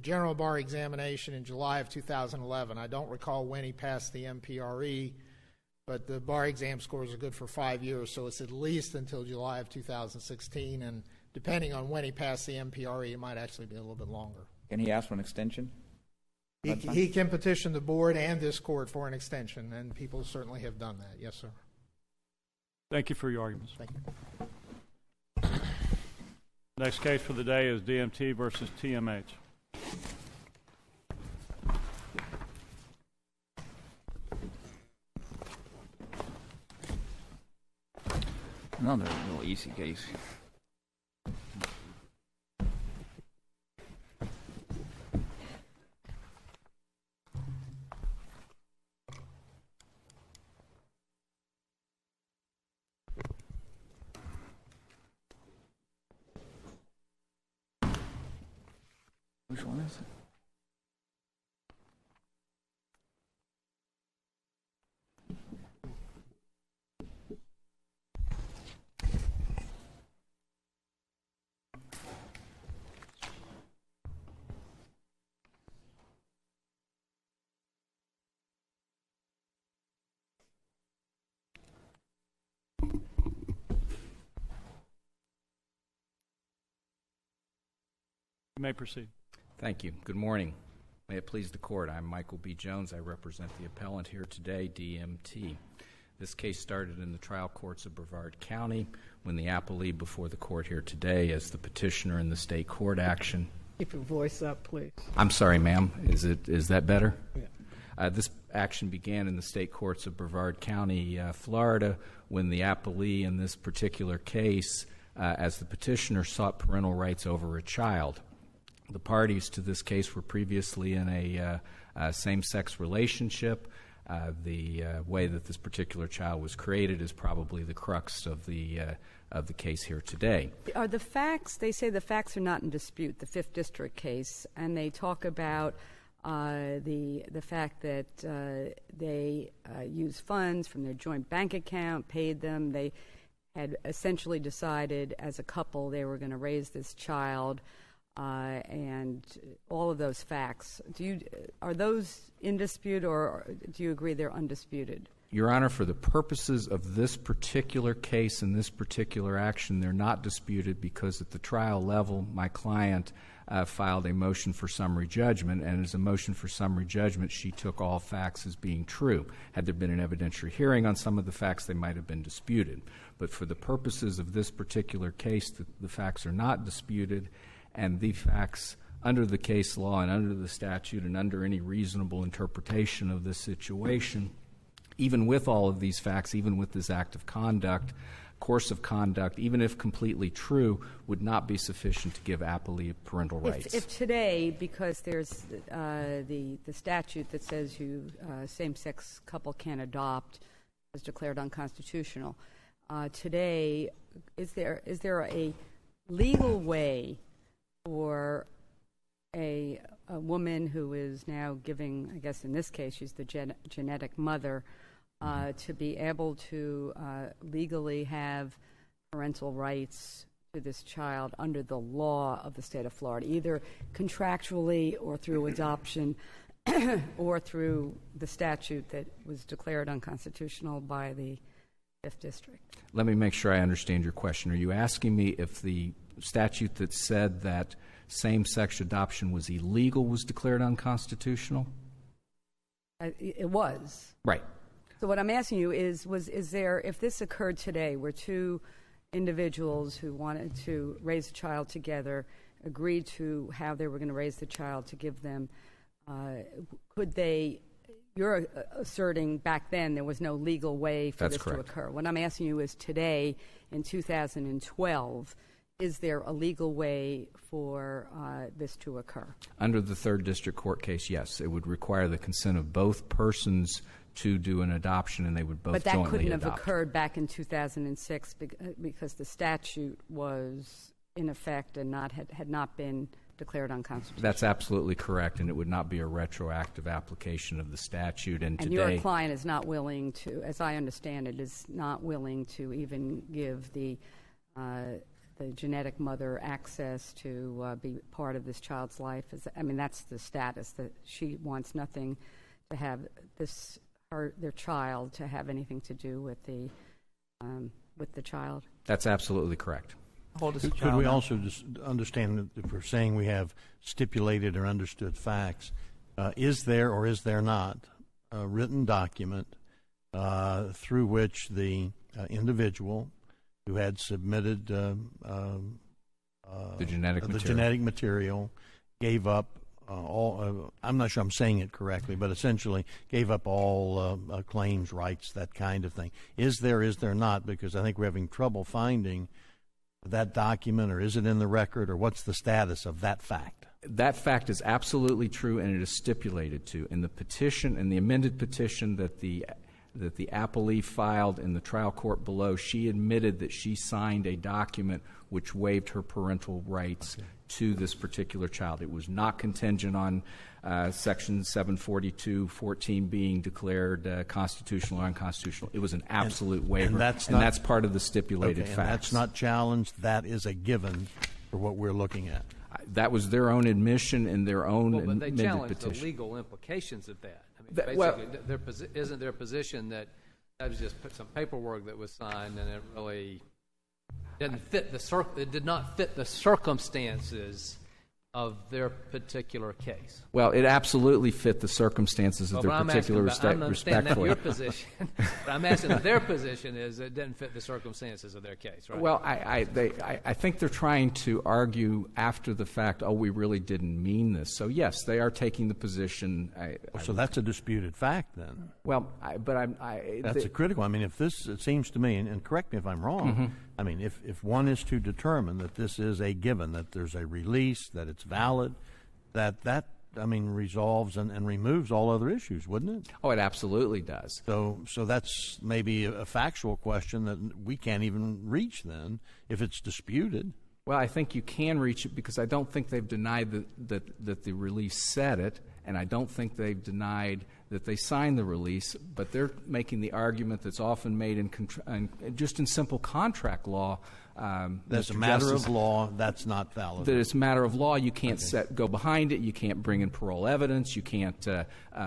general bar examination in July of 2011. I don't recall when he passed the MPRE, but the bar exam scores are good for 5 years, so it's at least until July of 2016, and depending on when he passed the MPRE, it might actually be a little bit longer. Can he ask for an extension? He can petition the board and this court for an extension, and people certainly have done that. Yes, sir. Thank you for your arguments. Thank you. Next case for the day is DMT versus TMH. Another real easy case. Which one is it? You may proceed. Thank you. Good morning. May it please the Court, I'm Michael B. Jones. I represent the appellant here today, DMT. This case started in the trial courts of Brevard County when the appellee before the Court here today as the petitioner in the state court action. Keep your voice up, please. I'm sorry, ma'am. Is that better? Yeah. This action began in the state courts of Brevard County, Florida, when the appellee in this particular case, as the petitioner, sought parental rights over a child. The parties to this case were previously in a same-sex relationship. The way that this particular child was created is probably the crux of the case here today. Are the facts? They say the facts are not in dispute. The Fifth District case, and they talk about the fact that they used funds from their joint bank account, paid them. They had essentially decided as a couple they were going to raise this child. And all of those facts, are those in dispute, or do you agree they're undisputed? Your Honor, for the purposes of this particular case and this particular action, they're not disputed because at the trial level, my client filed a motion for summary judgment, and as a motion for summary judgment, she took all facts as being true. Had there been an evidentiary hearing on some of the facts, they might have been disputed. But for the purposes of this particular case, the facts are not disputed, and the facts under the case law and under the statute and under any reasonable interpretation of this situation, even with all of these facts, even with this act of conduct, course of conduct, even if completely true, would not be sufficient to give appellee parental rights. If today, because there's the statute that says same-sex couple can't adopt, is declared unconstitutional, today, is there a legal way for a woman who is now giving, I guess in this case she's the genetic mother, to be able to legally have parental rights to this child under the law of the state of Florida, either contractually or through adoption or through the statute that was declared unconstitutional by the Fifth District? Let me make sure I understand your question. Are you asking me if the statute that said that same-sex adoption was illegal was declared unconstitutional? It was. Right. So what I'm asking you is there, if this occurred today, where two individuals who wanted to raise a child together agreed to how they were going to raise the child to give them, could they, you're asserting back then there was no legal way for this to occur. What I'm asking you is today, in 2012, is there a legal way for this to occur? Under the Third District Court case, yes. It would require the consent of both persons to do an adoption, and they would both jointly adopt. But that couldn't have occurred back in 2006 because the statute was in effect and had not been declared unconstitutional. That's absolutely correct, and it would not be a retroactive application of the statute. And today, your client is not willing to, as I understand it, is not willing to even give the genetic mother access to be part of this child's life. I mean, that's the status, that she wants nothing to have their child to have anything to do with the child. That's absolutely correct. Could we also just understand that if we're saying we have stipulated or understood facts, is there or is there not a written document through which the individual who had submitted the genetic material gave up all, I'm not sure I'm saying it correctly, but essentially gave up all claims, rights, that kind of thing. Is there not? Because I think we're having trouble finding that document, or is it in the record, or what's the status of that fact? That fact is absolutely true, and it is stipulated to. In the petition, in the amended petition that the that the appellee filed in the trial court below, she admitted that she signed a document which waived her parental rights to this particular child. It was not contingent on Section 742.14 being declared constitutional or unconstitutional. It was an absolute waiver, and that's part of the stipulated facts. And that's not challenged. That is a given for what we're looking at. That was their own admission and their own but they amended challenged petition. the legal implications of that. I mean, basically, isn't their position that was just some paperwork that was signed and it really didn't fit it did not fit the circumstances of their particular case? Well, it absolutely fit the circumstances of their particular respectfully. That your position, but I'm asking that their position is it didn't fit the circumstances of their case, right? Well, I think they're trying to argue after the fact, oh, we really didn't mean this. So, yes, they are taking the position. So that's a disputed fact then. Well, that's a critical. I mean, if this, it seems to me, and correct me if I'm wrong, I mean, if one is to determine that this is a given, that there's a release, that it's valid, that resolves and removes all other issues, wouldn't it? Oh, it absolutely does. So that's maybe a factual question that we can't even reach then if it's disputed. Well, I think you can reach it because I don't think they've denied that the release said it, and I don't think they've denied that they signed the release, but they're making the argument that's often made just in simple contract law. That's a matter of law. That's not valid. That it's a matter of law. You can't go behind it. You can't bring in parole evidence. You can't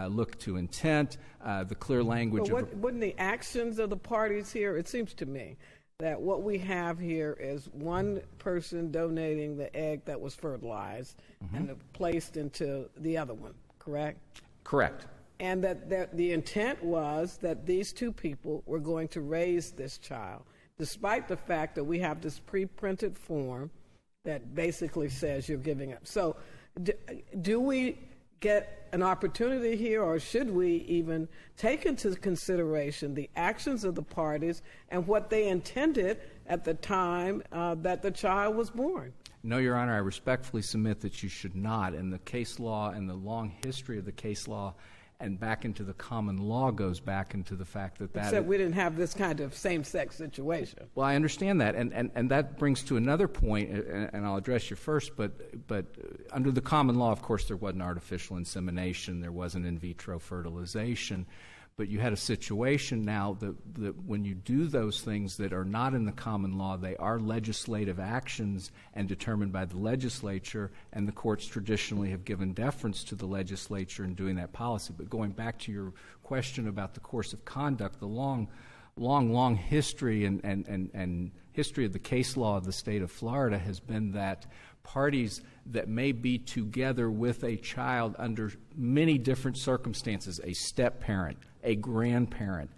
look to intent. The clear language. Wouldn't the actions of the parties here? It seems to me that what we have here is one person donating the egg that was fertilized and placed into the other one. Correct. Correct. And that the intent was that these two people were going to raise this child, despite the fact that we have this pre-printed form that basically says you're giving up. So do we get an opportunity here, or should we even take into consideration the actions of the parties and what they intended at the time that the child was born? No, Your Honor, I respectfully submit that you should not. And the case law and the long history of the case law and back into the common law goes back into the fact that Except we didn't have this kind of same-sex situation. Well, I understand that, and that brings to another point, and I'll address you first, but under the common law, of course, there wasn't artificial insemination, there wasn't in vitro fertilization, but you had a situation now that when you do those things that are not in the common law, they are legislative actions and determined by the legislature, and the courts traditionally have given deference to the legislature in doing that policy. But going back to your question about the course of conduct, the long history and history of the case law of the state of Florida has been that parties that may be together with a child under many different circumstances, a step-parent, a grandparent,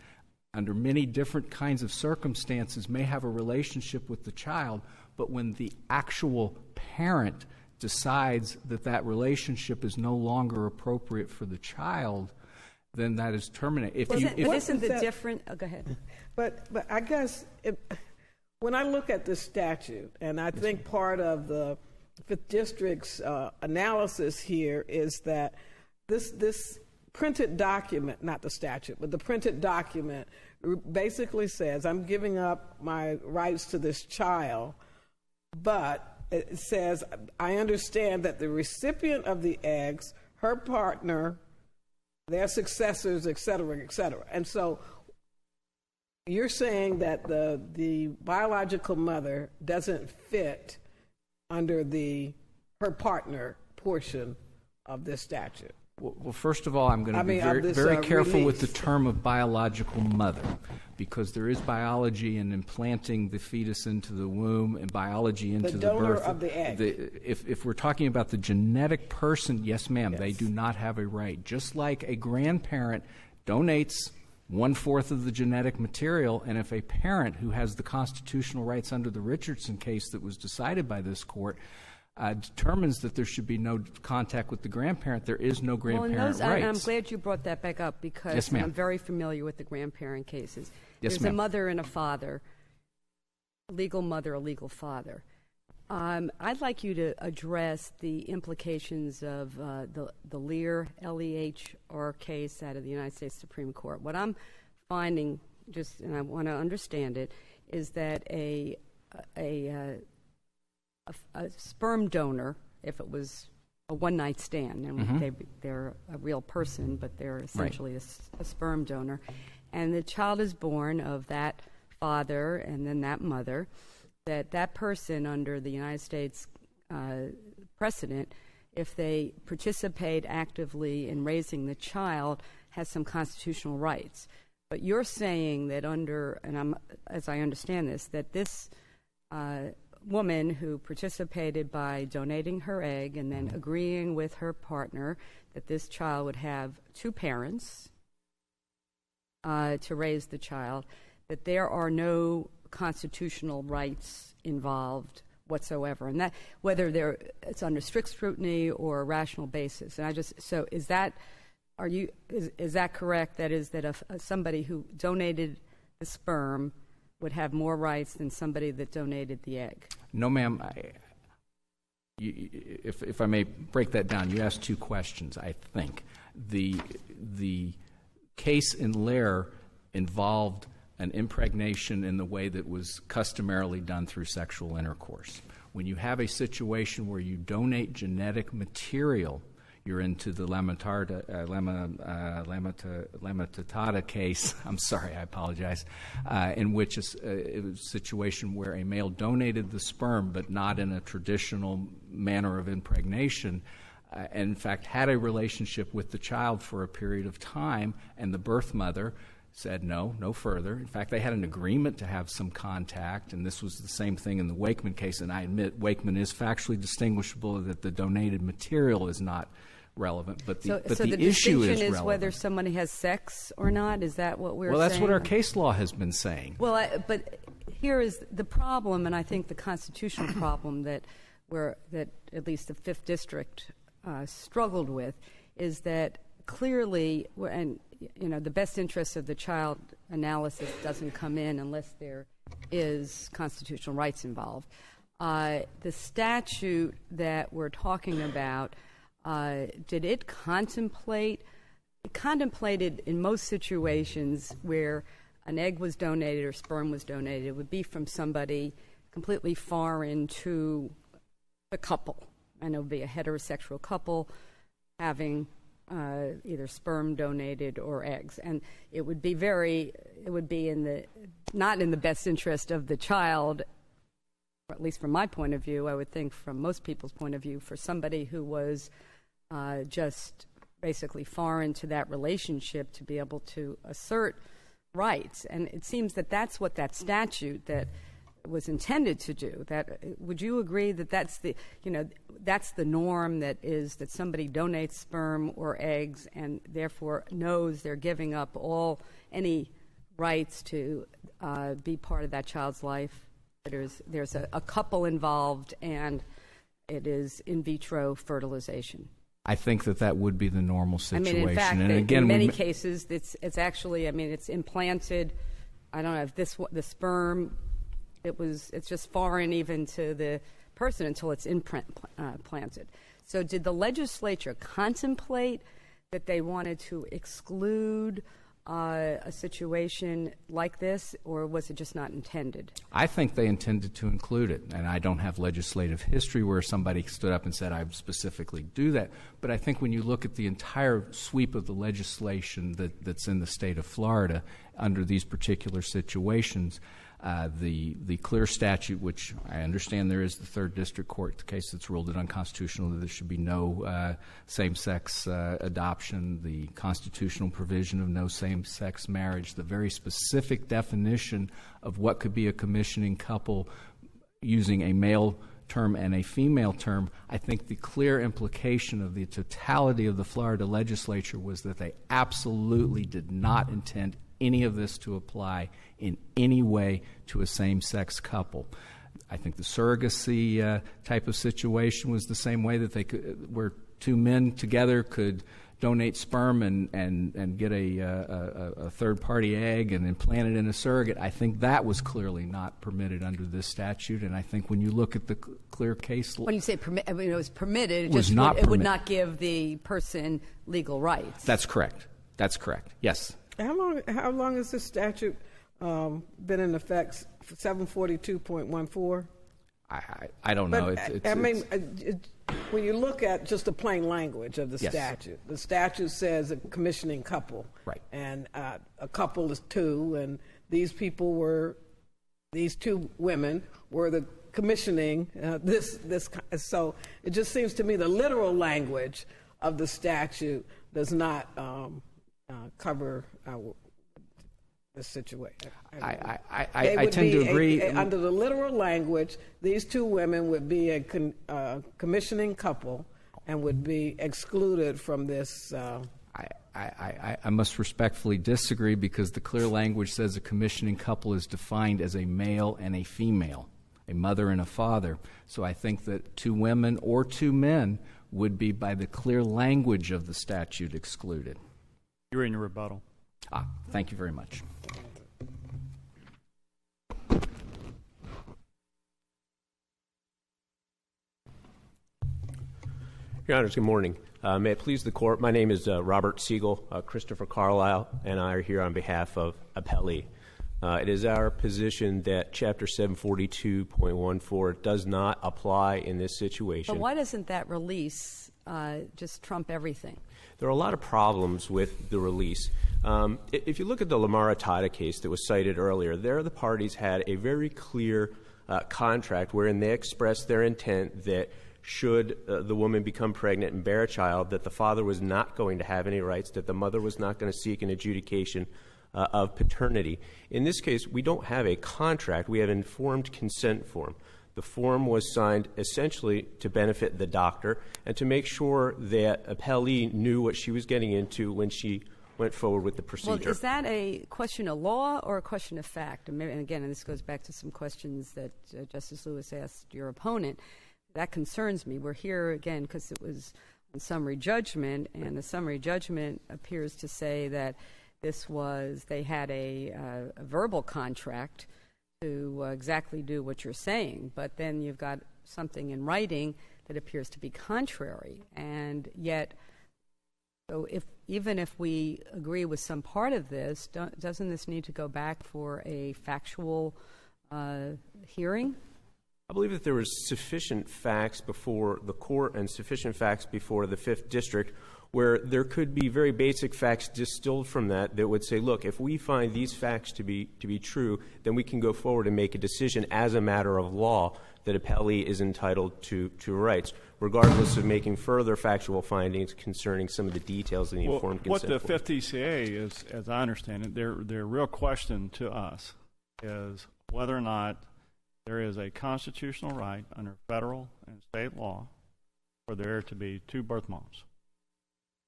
under many different kinds of circumstances may have a relationship with the child, but when the actual parent decides that relationship is no longer appropriate for the child, then that is terminated. Go ahead. But I guess when I look at this statute, and I think part of the Fifth District's analysis here is that this printed document, not the statute, but the printed document basically says, I'm giving up my rights to this child, but it says, I understand that the recipient of the eggs, her partner, their successors, et cetera, et cetera. And so you're saying that the biological mother doesn't fit under her partner portion of this statute. Well, first of all, I'm going to be very careful with the term of biological mother, because there is biology in implanting the fetus into the womb and biology into the birth. The donor of the egg. If we're talking about the genetic person, yes, ma'am, they do not have a right. Just like a grandparent donates 1/4 of the genetic material, and if a parent who has the constitutional rights under the Richardson case that was decided by this court determines that there should be no contact with the grandparent, there is no grandparent rights. I'm glad you brought that back up, because I'm very familiar with the grandparent cases. There's a mother and a father, a legal mother, a legal father. I'd like you to address the implications of the Lear, L-E-H-R case out of the United States Supreme Court. What I'm finding, just, and I want to understand it, is that a sperm donor, if it was a one-night stand, and they're a real person, but they're essentially a sperm donor, and the child is born of that father and then that mother, that person under the United States precedent, if they participate actively in raising the child, has some constitutional rights. But you're saying that as I understand this, that this woman who participated by donating her egg and then agreeing with her partner that this child would have two parents to raise the child, that there are no constitutional rights involved whatsoever, and that whether it's under strict scrutiny or a rational basis. And so is that correct? That is that somebody who donated the sperm would have more rights than somebody that donated the egg? No, ma'am. If I may break that down, you asked two questions, I think. The case in Lair involved an impregnation in the way that was customarily done through sexual intercourse. When you have a situation where you donate genetic material, you're into the Lamatada case. I'm sorry, I apologize. In which it was a situation where a male donated the sperm, but not in a traditional manner of impregnation, and in fact had a relationship with the child for a period of time, and the birth mother said no further. In fact, they had an agreement to have some contact, and this was the same thing in the Wakeman case, and I admit Wakeman is factually distinguishable, that the donated material is not relevant, but the issue is relevant. So the distinction is whether somebody has sex or not? Is that what we're saying? Well, that's what our case law has been saying. Well, but here is the problem, and I think the constitutional problem that at least the 5th District struggled with, is that clearly, and the best interest of the child analysis doesn't come in unless there is constitutional rights involved. The statute that we're talking about, did it contemplate? It contemplated in most situations where an egg was donated or sperm was donated, it would be from somebody completely foreign to the couple, and it would be a heterosexual couple having either sperm donated or eggs, and it would be not in the best interest of the child, or at least from my point of view, I would think from most people's point of view, for somebody who was just basically foreign to that relationship to be able to assert rights. And it seems that that's what that statute that was intended to do. Would you agree that that's the norm, that somebody donates sperm or eggs and therefore knows they're giving up any rights to be part of that child's life? There's a couple involved, and it is in vitro fertilization. I think that would be the normal situation. I mean, in fact, and again, in many cases, it's actually, it's implanted. I don't know if the sperm, it's just foreign even to the person until it's implanted. So did the legislature contemplate that they wanted to exclude a situation like this, or was it just not intended? I think they intended to include it, and I don't have legislative history where somebody stood up and said, I would specifically do that. But I think when you look at the entire sweep of the legislation that's in the state of Florida under these particular situations, the clear statute, which I understand there is the 3rd District Court case that's ruled it unconstitutional, that there should be no same-sex adoption, the constitutional provision of no same-sex marriage, the very specific definition of what could be a commissioning couple using a male term and a female term. I think the clear implication of the totality of the Florida legislature was that they absolutely did not intend any of this to apply in any way to a same-sex couple. I think the surrogacy type of situation was the same way, that where two men together could donate sperm and get a third-party egg and implant it in a surrogate. I think that was clearly not permitted under this statute, and I think when you look at the clear case law... When you say it was permitted, it would not give the person legal rights. That's correct. Yes. How long has this statute been in effect? 742.14. I don't know. When you look at just the plain language of the statute, the statute says a commissioning couple, right? And a couple is two, and these two women were the commissioning So it just seems to me the literal language of the statute does not cover this situation. I tend to agree. Under the literal language, these two women would be a commissioning couple and would be excluded from this. I must respectfully disagree, because the clear language says a commissioning couple is defined as a male and a female, a mother and a father. So I think that two women or two men would be, by the clear language of the statute, excluded. You're in your rebuttal. Thank you very much. Your Honors, good morning. May it please the Court, my name is Robert Siegel. Christopher Carlisle and I are here on behalf of Appellee. It is our position that Chapter 742.14 does not apply in this situation. But why doesn't that release just trump everything? There are a lot of problems with the release. If you look at the Lamar-Atata case that was cited earlier, there the parties had a very clear contract wherein they expressed their intent that should the woman become pregnant and bear a child, that the father was not going to have any rights, that the mother was not going to seek an adjudication of paternity. In this case, we don't have a contract. We have an informed consent form. The form was signed essentially to benefit the doctor and to make sure that Appellee knew what she was getting into when she went forward with the procedure. Well, is that a question of law or a question of fact? And again, this goes back to some questions that Justice Lewis asked your opponent. That concerns me. We're here again because it was a summary judgment, and the summary judgment appears to say that they had a verbal contract to exactly do what you're saying, but then you've got something in writing that appears to be contrary. And yet, so even if we agree with some part of this, doesn't this need to go back for a factual hearing? I believe that there was sufficient facts before the court and sufficient facts before the 5th District where there could be very basic facts distilled from that would say, look, if we find these facts to be true, then we can go forward and make a decision as a matter of law that Appellee is entitled to rights, regardless of making further factual findings concerning some of the details in the informed consent form. What the 5th DCA is, as I understand it, their real question to us is whether or not there is a constitutional right under federal and state law for there to be two birth moms.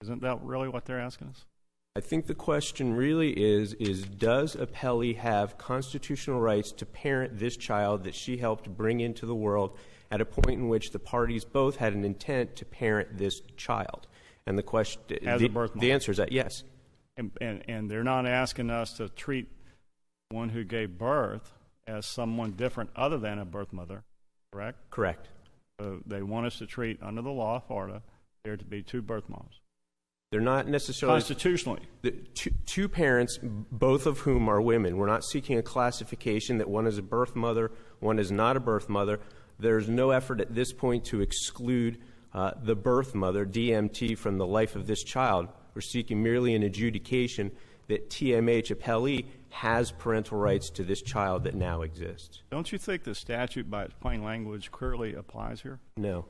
Isn't that really what they're asking us? I think the question really is does Appellee have constitutional rights to parent this child that she helped bring into the world at a point in which the parties both had an intent to parent this child? And the question, the answer is that yes. And they're not asking us to treat one who gave birth as someone different other than a birth mother, correct? Correct. So they want us to treat, under the law of Florida, there to be two birth moms. They're not necessarily... Constitutionally. Two parents, both of whom are women. We're not seeking a classification that one is a birth mother, one is not a birth mother. There's no effort at this point to exclude the birth mother, DMT, from the life of this child. We're seeking merely an adjudication that TMH Appellee has parental rights to this child that now exists. Don't you think the statute, by its plain language, clearly applies here? No.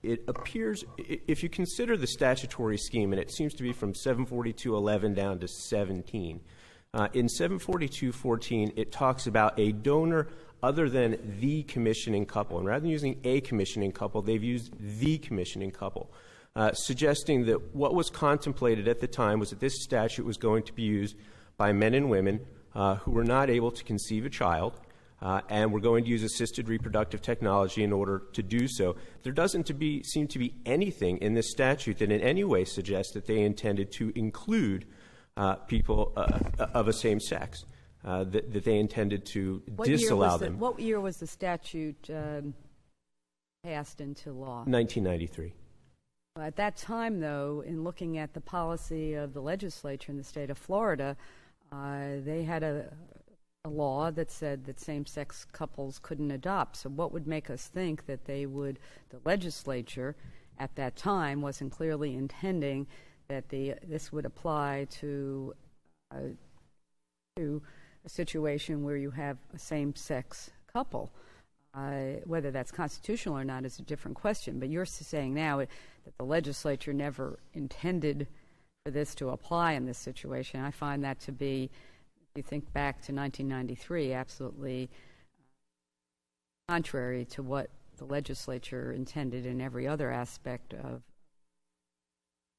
It appears, if you consider the statutory scheme, and it seems to be from 742.11 down to 17, in 742.14 it talks about a donor other than the commissioning couple. And rather than using a commissioning couple, they've used the commissioning couple, suggesting that what was contemplated at the time was that this statute was going to be used by men and women who were not able to conceive a child, and we're going to use assisted reproductive technology in order to do so. There doesn't seem to be anything in this statute that in any way suggests that they intended to include people of a same sex, that they intended to disallow them. What year was the statute passed into law? 1993. At that time, though, in looking at the policy of the legislature in the state of Florida, they had a law that said that same-sex couples couldn't adopt. So what would make us think that the legislature at that time wasn't clearly intending that this would apply to a situation where you have a same-sex couple? Whether that's constitutional or not is a different question. But you're saying now that the legislature never intended for this to apply in this situation. I find that to be, if you think back to 1993, absolutely contrary to what the legislature intended in every other aspect of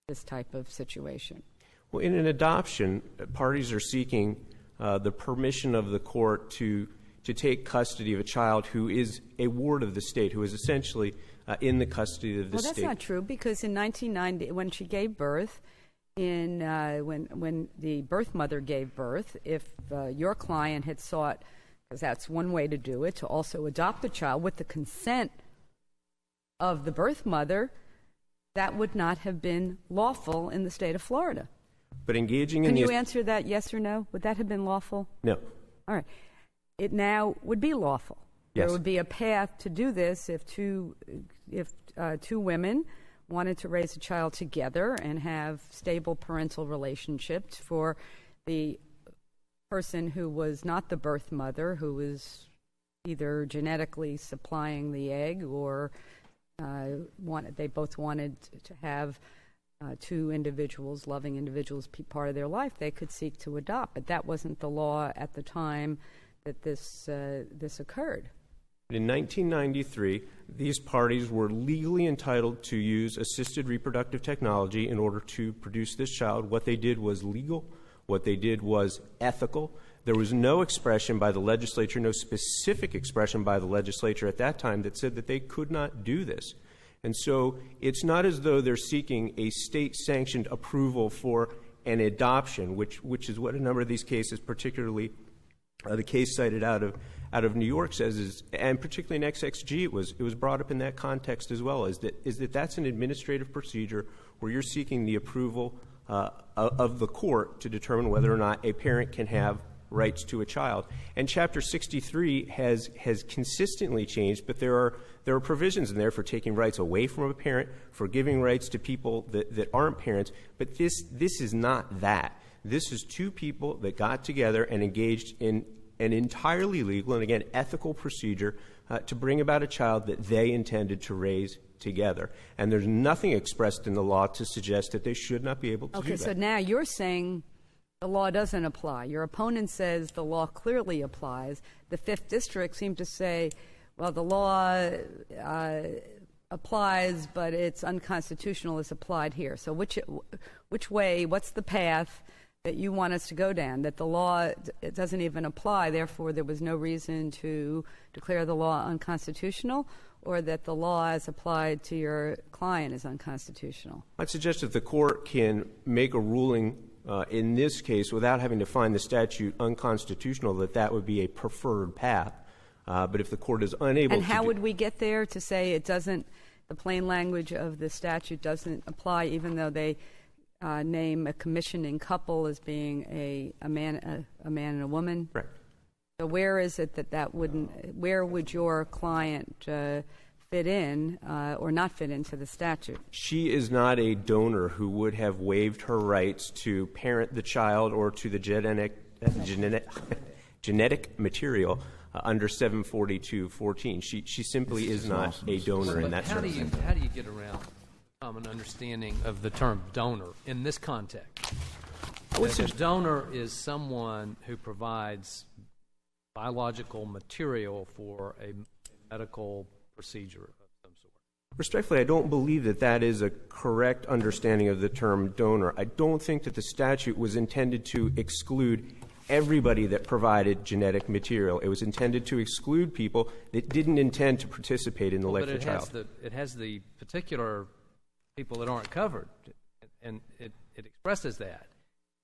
this type of situation. Well, in an adoption, parties are seeking the permission of the court to take custody of a child who is a ward of the state, who is essentially in the custody of the state. Well, that's not true, because in 1990, when she gave birth, when the birth mother gave birth, if your client had sought, because that's one way to do it, to also adopt the child with the consent of the birth mother, that would not have been lawful in the state of Florida. But engaging in Can you answer that yes or no? Would that have been lawful? No. All right. It now would be lawful. Yes. There would be a path to do this if two women wanted to raise a child together and have stable parental relationships. For the person who was not the birth mother, who was either genetically supplying the egg or they both wanted to have two individuals, loving individuals, be part of their life, they could seek to adopt. But that wasn't the law at the time that this occurred. In 1993, these parties were legally entitled to use assisted reproductive technology in order to produce this child. What they did was legal. What they did was ethical. There was no expression by the legislature, no specific expression by the legislature at that time that said that they could not do this. And so it's not as though they're seeking a state-sanctioned approval for an adoption, which is what a number of these cases, particularly the case cited out of New York says, and particularly in XXG, it was brought up in that context as well, is that that's an administrative procedure where you're seeking the approval of the court to determine whether or not a parent can have rights to a child. And Chapter 63 has consistently changed, but there are provisions in there for taking rights away from a parent, for giving rights to people that aren't parents. But this is not that. This is two people that got together and engaged in an entirely legal and, again, ethical procedure to bring about a child that they intended to raise together. And there's nothing expressed in the law to suggest that they should not be able to do that. Okay, so now you're saying the law doesn't apply. Your opponent says the law clearly applies. The Fifth District seemed to say, well, the law applies, but it's unconstitutional as applied here. So which way, what's the path that you want us to go down, that the law it doesn't even apply, therefore there was no reason to declare the law unconstitutional, or that the law as applied to your client is unconstitutional? I'd suggest that the court can make a ruling in this case without having to find the statute unconstitutional, that would be a preferred path. But if the court is unable to... And how would we get there to say it doesn't, the plain language of the statute doesn't apply, even though they name a commissioning couple as being a man and a woman? Right. So where is it that wouldn't, where would your client fit in or not fit into the statute? She is not a donor who would have waived her rights to parent the child or to the genetic material under 742.14. She simply is not a donor in that sort of sense. How do you get around common understanding of the term donor in this context? A donor is someone who provides biological material for a medical procedure of some sort. Respectfully, I don't believe that is a correct understanding of the term donor. I don't think that the statute was intended to exclude everybody that provided genetic material. It was intended to exclude people that didn't intend to participate in the life of the child. But it has the particular people that aren't covered, and it expresses that.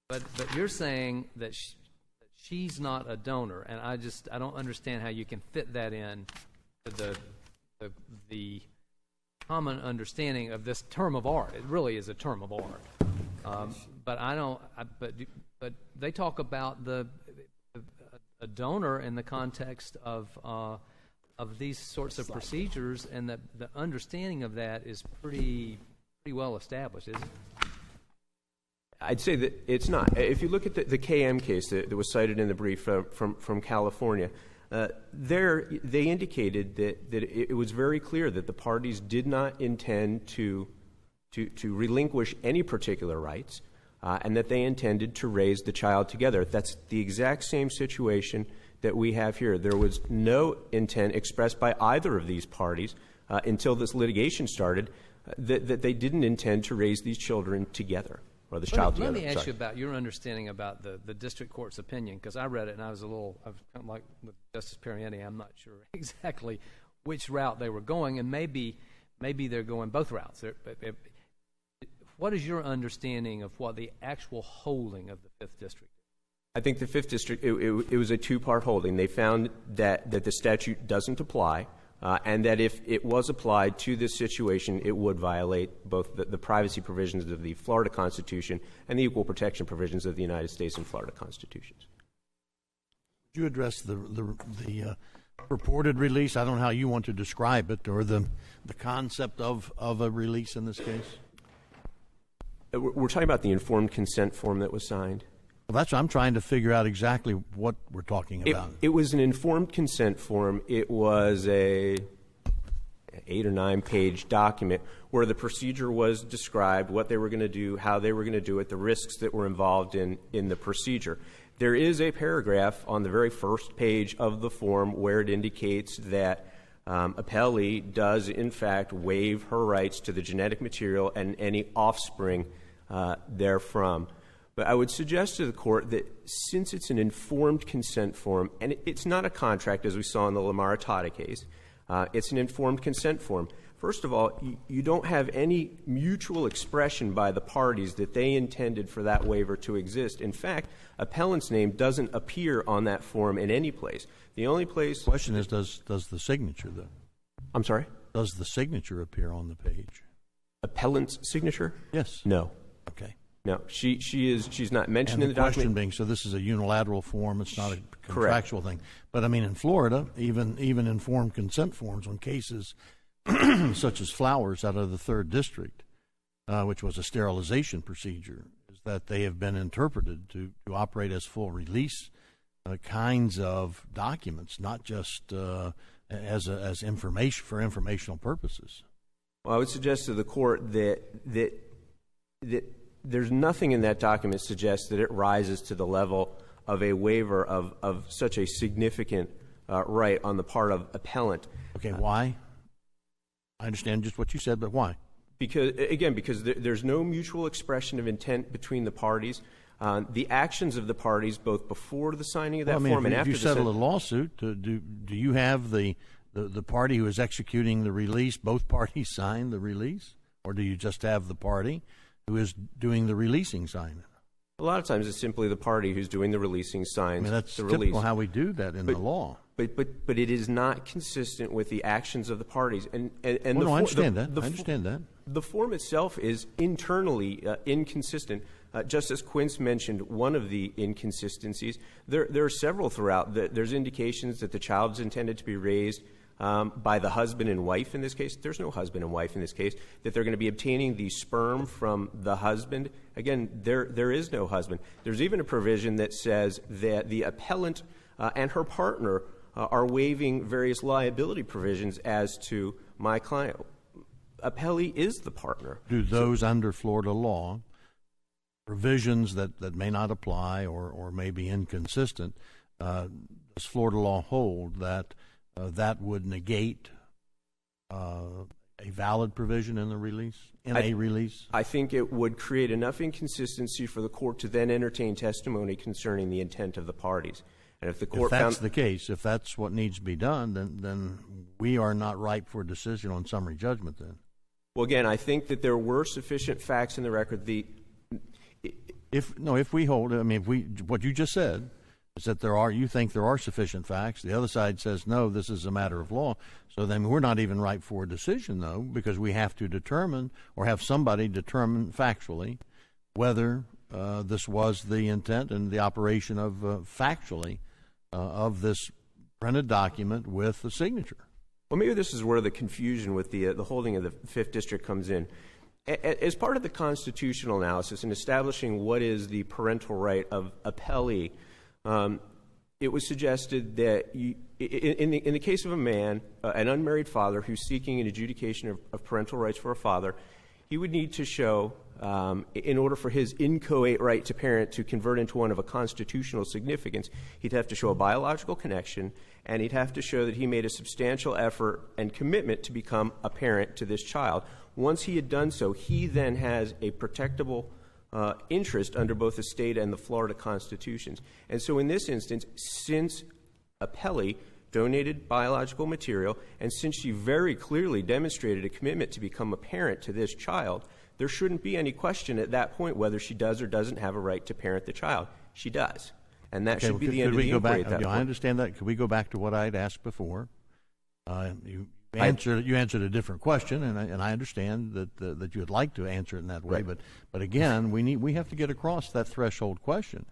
But you're saying that she's not a donor, and I don't understand how you can fit that in to the common understanding of this term of art. It really is a term of art. But I don't. But they talk about a donor in the context of these sorts of procedures, and the understanding of that is pretty well established, isn't it? I'd say that it's not. If you look at the KM case that was cited in the brief from California, there they indicated that it was very clear that the parties did not intend to relinquish any particular rights, and that they intended to raise the child together. That's the exact same situation that we have here. There was no intent expressed by either of these parties until this litigation started that they didn't intend to raise these children together. Or this child together. Let me ask you about your understanding about the district court's opinion, because I read it and I was kind of like with Justice Perrinetti, I'm not sure exactly which route they were going, and maybe they're going both routes. What is your understanding of what the actual holding of the 5th District is? I think the 5th District, it was a two-part holding. They found that the statute doesn't apply, and that if it was applied to this situation, it would violate both the privacy provisions of the Florida Constitution and the equal protection provisions of the United States and Florida Constitutions. Would you address the purported release? I don't know how you want to describe it, or the concept of a release in this case. We're talking about the informed consent form that was signed. Well, that's what I'm trying to figure out exactly what we're talking about. It was an informed consent form. It was a 8 or 9 page document where the procedure was described, what they were going to do, how they were going to do it, the risks that were involved in the procedure. There is a paragraph on the very first page of the form where it indicates that appellee does, in fact, waive her rights to the genetic material and any offspring therefrom. But I would suggest to the court that since it's an informed consent form, and it's not a contract as we saw in the Lamar Tata case, it's an informed consent form. First of all, you don't have any mutual expression by the parties that they intended for that waiver to exist. In fact, appellant's name doesn't appear on that form in any place. The only place... The question is, does the signature, though? I'm sorry? Does the signature appear on the page? Appellant's signature? Yes. No. Okay. No, she's not mentioned in the document. And the question being, so this is a unilateral form, it's not a contractual thing. But, I mean, in Florida, even informed consent forms on cases such as Flowers out of the 3rd District, which was a sterilization procedure, is that they have been interpreted to operate as full release kinds of documents, not just as information for informational purposes. Well, I would suggest to the court that there's nothing in that document suggests that it rises to the level of a waiver of such a significant right on the part of appellant. Okay, why? I understand just what you said, but why? Because there's no mutual expression of intent between the parties. The actions of the parties, both before the signing of that form and after the... If you settle a lawsuit, do you have the party who is executing the release, both parties sign the release? Or do you just have the party who is doing the releasing sign? A lot of times it's simply the party who's doing the releasing signs. I mean, that's the typical release. How we do that in the law. But it is not consistent with the actions of the parties. And I understand that. I understand that. The form itself is internally inconsistent. Justice Quince mentioned one of the inconsistencies. There are several throughout. There's indications that the child is intended to be raised by the husband and wife in this case. There's no husband and wife in this case. That they're going to be obtaining the sperm from the husband. Again, there is no husband. There's even a provision that says that the appellant and her partner are waiving various liability provisions as to my client. Appellee is the partner. Do those under Florida law, provisions that may not apply or may be inconsistent, does Florida law hold that that would negate a valid provision in the release, a release? I think it would create enough inconsistency for the court to then entertain testimony concerning the intent of the parties. And if the court if that's the case, if that's what needs to be done, then we are not ripe for a decision on summary judgment then. Well, again, I think that there were sufficient facts in the record. If we hold, I mean, what you just said is that you think there are sufficient facts. The other side says, no, this is a matter of law. So then we're not even ripe for a decision, though, because we have to determine or have somebody determine factually whether this was the intent and the operation of factually of this printed document with the signature. Well, maybe this is where the confusion with the holding of the 5th District comes in. As part of the constitutional analysis in establishing what is the parental right of appellee, it was suggested that in the case of a man, an unmarried father who's seeking an adjudication of parental rights for a father, he would need to show, in order for his inchoate right to parent to convert into one of a constitutional significance, he'd have to show a biological connection, and he'd have to show that he made a substantial effort and commitment to become a parent to this child. Once he had done so, he then has a protectable interest under both the state and the Florida constitutions. And so in this instance, since appellee donated biological material, and since she very clearly demonstrated a commitment to become a parent to this child, there shouldn't be any question at that point whether she does or doesn't have a right to parent the child. She does. And that should be the end of the inquiry at that point. I understand that. Could we go back to what I'd asked before? You answered a different question, and I understand that you would like to answer it in that way. Right. But again, we have to get across that threshold question.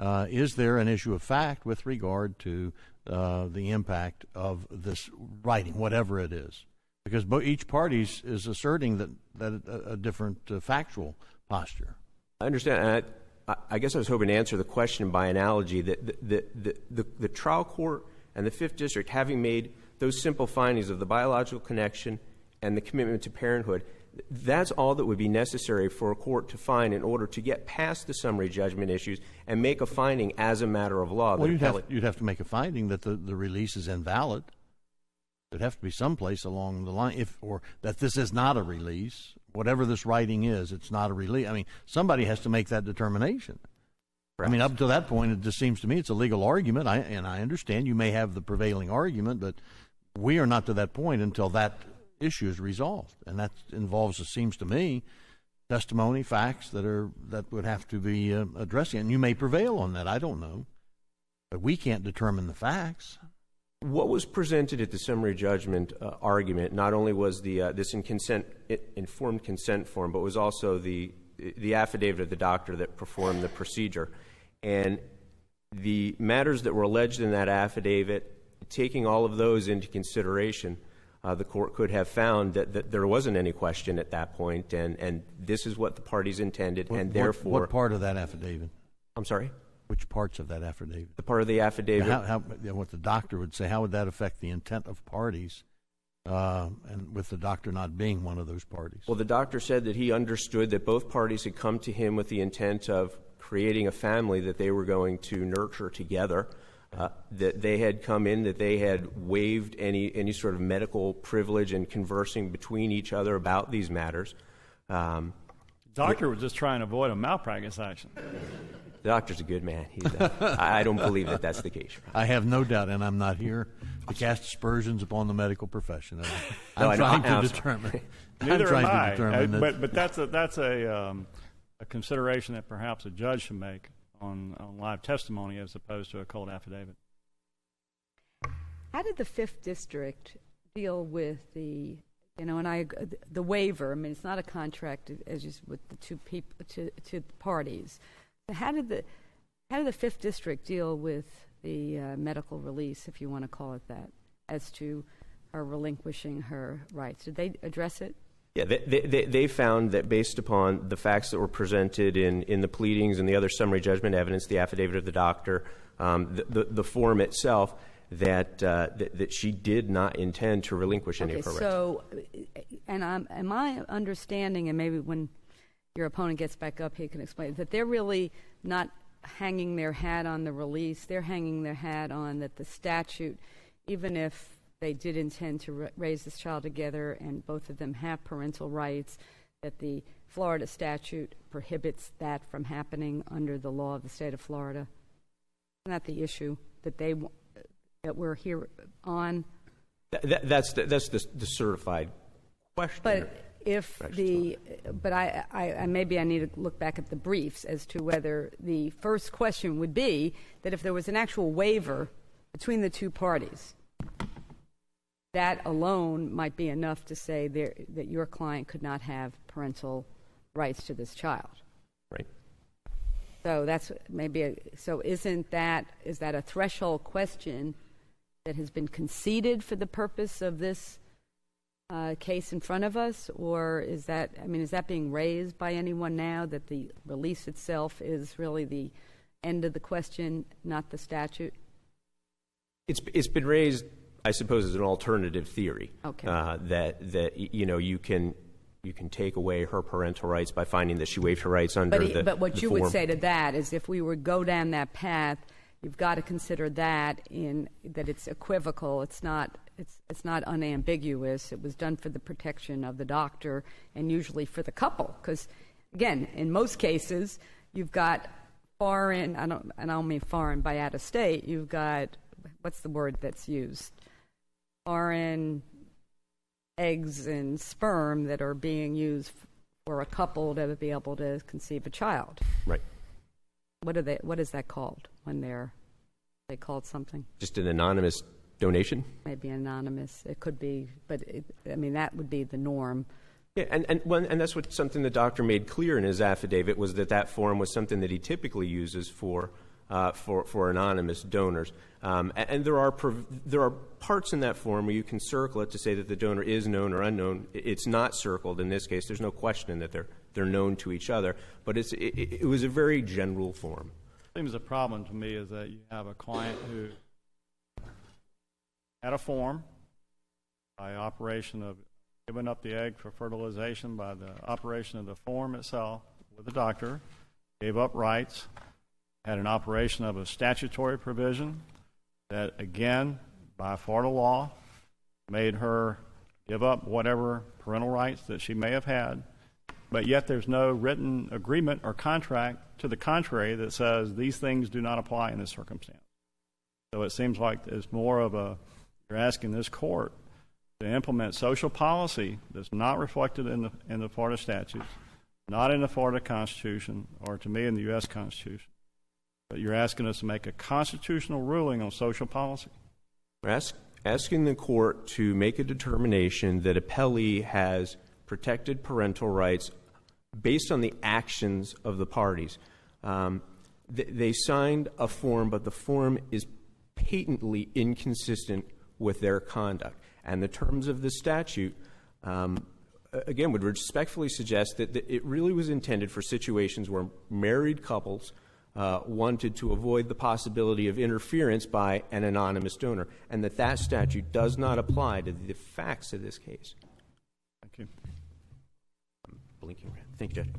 Is there an issue of fact with regard to the impact of this writing, whatever it is? Because each party is asserting that a different factual posture. I understand. I guess I was hoping to answer the question by analogy that the trial court and the 5th District, having made those simple findings of the biological connection and the commitment to parenthood, that's all that would be necessary for a court to find in order to get past the summary judgment issues and make a finding as a matter of law. Well, you'd have to make a finding that the release is invalid. There'd have to be someplace along the line, or that this is not a release. Whatever this writing is, it's not a release. I mean, somebody has to make that determination. Perhaps. I mean, up to that point, it just seems to me it's a legal argument, and I understand you may have the prevailing argument, but we are not to that point until that issue is resolved, and that involves, it seems to me, testimony, facts that would have to be addressed, and you may prevail on that. I don't know, but we can't determine the facts. What was presented at the summary judgment argument not only was this informed consent form, but was also the affidavit of the doctor that performed the procedure. And the matters that were alleged in that affidavit, taking all of those into consideration, the court could have found that there wasn't any question at that point, and this is what the parties intended, and therefore... What part of that affidavit? I'm sorry? Which parts of that affidavit? The part of the affidavit... what the doctor would say, how would that affect the intent of parties, and with the doctor not being one of those parties? Well, the doctor said that he understood that both parties had come to him with the intent of creating a family that they were going to nurture together, that they had come in, that they had waived any sort of medical privilege in conversing between each other about these matters. The doctor was just trying to avoid a malpractice action. The doctor's a good man. I don't believe that that's the case. I have no doubt, and I'm not here to cast aspersions upon the medical profession. I'm trying to determine. Neither am I. But that's a consideration that perhaps a judge should make on live testimony as opposed to a cold affidavit. How did the 5th District deal with the waiver? I mean, it's not a contract as just with the two parties. So how did the 5th District deal with the medical release, if you want to call it that, as to her relinquishing her rights? Did they address it? Yeah, they found that based upon the facts that were presented in the pleadings and the other summary judgment evidence, the affidavit of the doctor, the form itself, that she did not intend to relinquish any of her rights. So, and my understanding, and maybe when your opponent gets back up, he can explain, that they're really not hanging their hat on the release. They're hanging their hat on that the statute, even if they did intend to raise this child together and both of them have parental rights, that the Florida statute prohibits that from happening under the law of the state of Florida. Isn't that the issue that we're here on? That's the certified question. But if the, but I maybe I need to look back at the briefs as to whether the first question would be that if there was an actual waiver between the two parties, that alone might be enough to say that your client could not have parental rights to this child. Right. So that's maybe so is that a threshold question that has been conceded for the purpose of this case in front of us, or is that being raised by anyone now that the release itself is really the end of the question, not the statute? It's been raised, I suppose, as an alternative theory. Okay. That you can take away her parental rights by finding that she waived her rights under the But what the you form. would say to that is, if we were to go down that path, you've got to consider that it's equivocal. It's not unambiguous. It was done for the protection of the doctor and usually for the couple. Because, again, in most cases, you've got foreign. I don't mean foreign by out of state. You've got, what's the word that's used? Foreign eggs and sperm that are being used for a couple to be able to conceive a child. Right. What is that called when they called something? Just an anonymous donation? Maybe anonymous. It could be, but that would be the norm. Yeah, and that's something the doctor made clear in his affidavit, was that form was something that he typically uses for anonymous donors. And there are parts in that form where you can circle it to say that the donor is known or unknown. It's not circled in this case. There's no question that they're known to each other, but it was a very general form. Seems a problem to me is that you have a client who had a form by operation of giving up the egg for fertilization, by the operation of the form itself with the doctor, gave up rights, had an operation of a statutory provision that, again, by Florida law, made her give up whatever parental rights that she may have had, but yet there's no written agreement or contract to the contrary that says these things do not apply in this circumstance. So it seems like it's more of you're asking this court to implement social policy that's not reflected in the Florida statutes, not in the Florida Constitution, or to me in the U.S. Constitution. But you're asking us to make a constitutional ruling on social policy. We're asking the court to make a determination that appellee has protected parental rights based on the actions of the parties. They signed a form, but the form is patently inconsistent with their conduct. And the terms of the statute, again, would respectfully suggest that it really was intended for situations where married couples wanted to avoid the possibility of interference by an anonymous donor, and that statute does not apply to the facts of this case. Thank you. I'm blinking red. Thank you, Judge.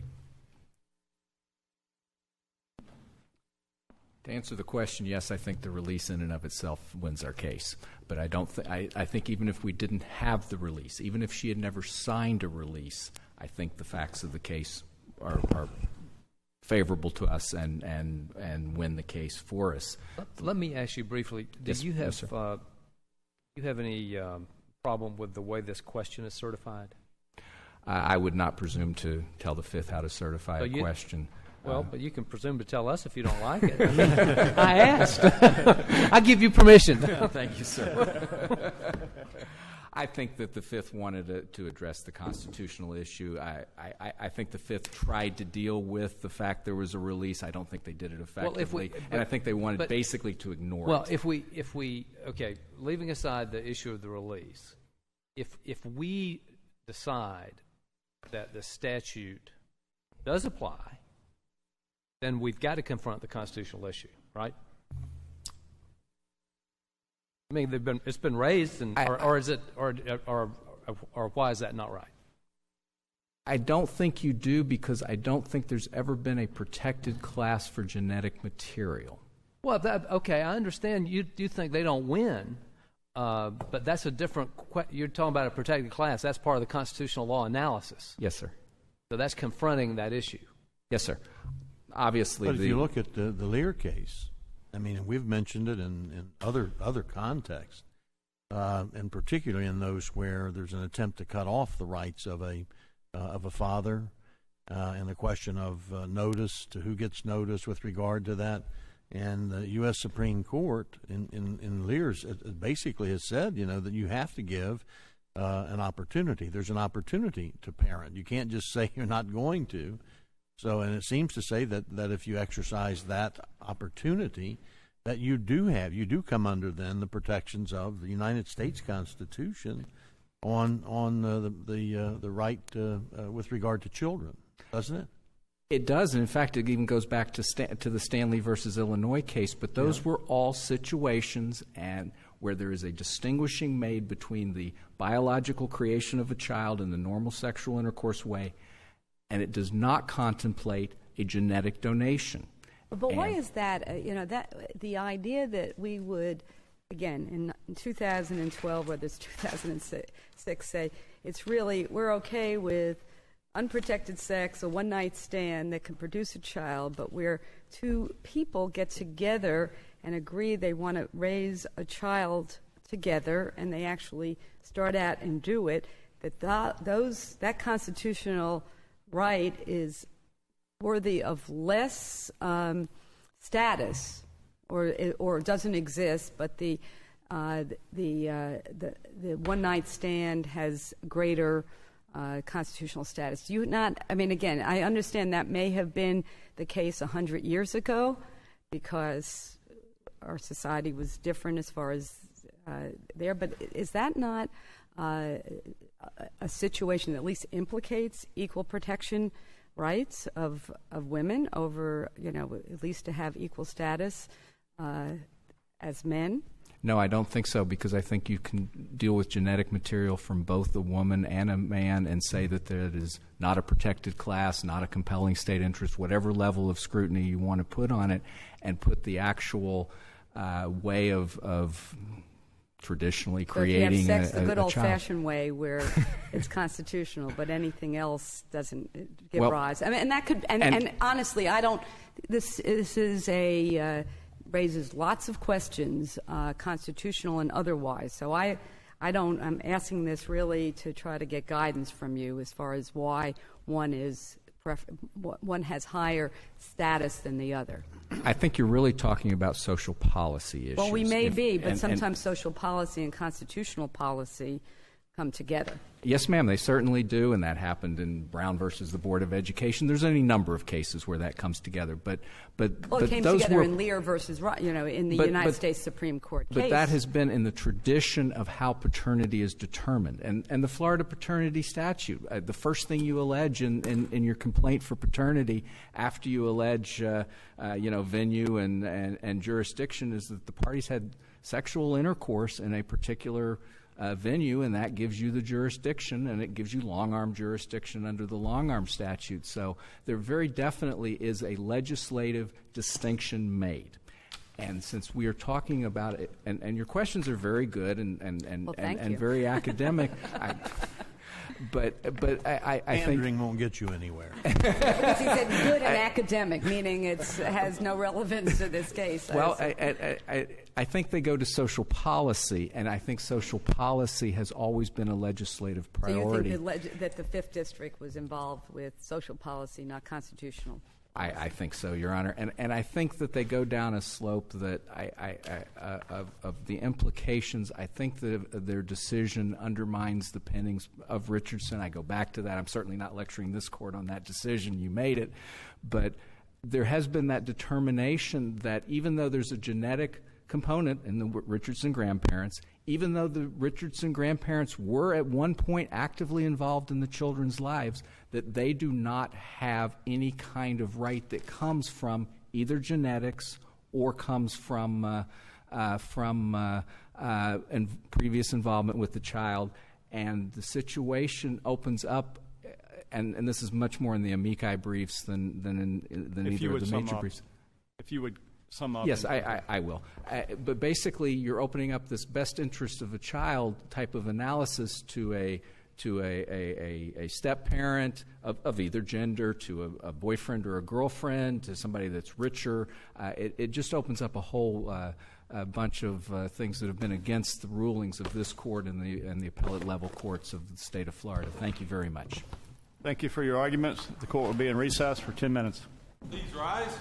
To answer the question, yes, I think the release in and of itself wins our case. But I don't. I think even if we didn't have the release, even if she had never signed a release, I think the facts of the case are favorable to us and win the case for us. Let me ask you briefly: Did you have any problem with the way this question is certified? I would not presume to tell the Fifth how to certify a question. Well, but you can presume to tell us if you don't like it. I asked. I give you permission. Thank you, sir. I think that the Fifth wanted to address the constitutional issue. I think the Fifth tried to deal with the fact there was a release. I don't think they did it effectively, and I think they wanted basically to ignore it. Well, if we okay, leaving aside the issue of the release, if we decide that the statute does apply, then we've got to confront the constitutional issue, right? I mean, it's been raised, or why is that not right? I don't think you do, because I don't think there's ever been a protected class for genetic material. Well, okay, I understand you think they don't win, but that's a different. You're talking about a protected class. That's part of the constitutional law analysis. Yes, sir. So that's confronting that issue. Yes, sir. Obviously, but if you look at the Lear case, I mean, we've mentioned it in other contexts, and particularly in those where there's an attempt to cut off the rights of a of a father, and the question of notice to who gets notice with regard to that. And the U.S. Supreme Court in Lears basically has said, that you have to give an opportunity. There's an opportunity to parent. You can't just say you're not going to. So, and it seems to say that if you exercise that opportunity, that you do come under then the protections of the United States Constitution on the right with regard to children, doesn't it? It does, and in fact, it even goes back to the Stanley versus Illinois case. But those were all situations and where there is a distinguishing made between the biological creation of a child in the normal sexual intercourse way, and it does not contemplate a genetic donation. But why is that? That the idea that we would, again, in 2012, whether it's 2006, say it's really we're okay with unprotected sex, a one-night stand that can produce a child, but where two people get together and agree they want to raise a child together, and they actually start out and do it, that constitutional right is worthy of less status, or doesn't exist, but the one-night stand has greater constitutional status. Do you not? I mean, again, I understand that may have been the case 100 years ago because our society was different as far as there. But is that not a situation that at least implicates equal protection rights of women over, at least to have equal status as men? No, I don't think so, because I think you can deal with genetic material from both a woman and a man and say that it is not a protected class, not a compelling state interest, whatever level of scrutiny you want to put on it, and put the actual way of traditionally creating if you have sex the good a old-fashioned child. way where it's constitutional, but anything else doesn't give rise. I mean, and that could, and honestly, I don't. This is raises lots of questions, constitutional and otherwise. So I'm asking this really to try to get guidance from you as far as why one has higher status than the other. I think you're really talking about social policy issues. Well, we may be, but sometimes social policy and constitutional policy come together. Yes, ma'am, they certainly do, and that happened in Brown versus the Board of Education. There's any number of cases where that comes together, but it came together in Lear versus in the United States Supreme Court case. But that has been in the tradition of how paternity is determined, and the Florida paternity statute. The first thing you allege in your complaint for paternity, after you allege venue and jurisdiction, is that the parties had sexual intercourse in a particular venue, and that gives you the jurisdiction, and it gives you long-arm jurisdiction under the long-arm statute. So there very definitely is a legislative distinction made. And since we are talking about it, and your questions are very good and very academic, But I think pandering won't get you anywhere. Because he said good and academic, meaning it has no relevance to this case. Well, I think they go to social policy, and I think social policy has always been a legislative priority. So you think that the 5th District was involved with social policy, not constitutional? I think so, Your Honor, and I think that they go down a slope that of the implications. I think that their decision undermines the pendings of Richardson. I go back to that. I'm certainly not lecturing this court on that decision. You made it, but there has been that determination that even though there's a genetic component in the Richardson grandparents, even though the Richardson grandparents were at one point actively involved in the children's lives, that they do not have any kind of right that comes from either genetics or comes from previous involvement with the child. And the situation opens up, and this is much more in the amici briefs than either of the major briefs. If you would sum up. Yes, I will. But basically, you're opening up this best interest of a child type of analysis to a step parent of either gender, to a boyfriend or a girlfriend, to somebody that's richer. It just opens up a whole bunch of things that have been against the rulings of this court and the appellate level courts of the state of Florida. Thank you very much. Thank you for your arguments. The court will be in recess for 10 minutes. Please rise.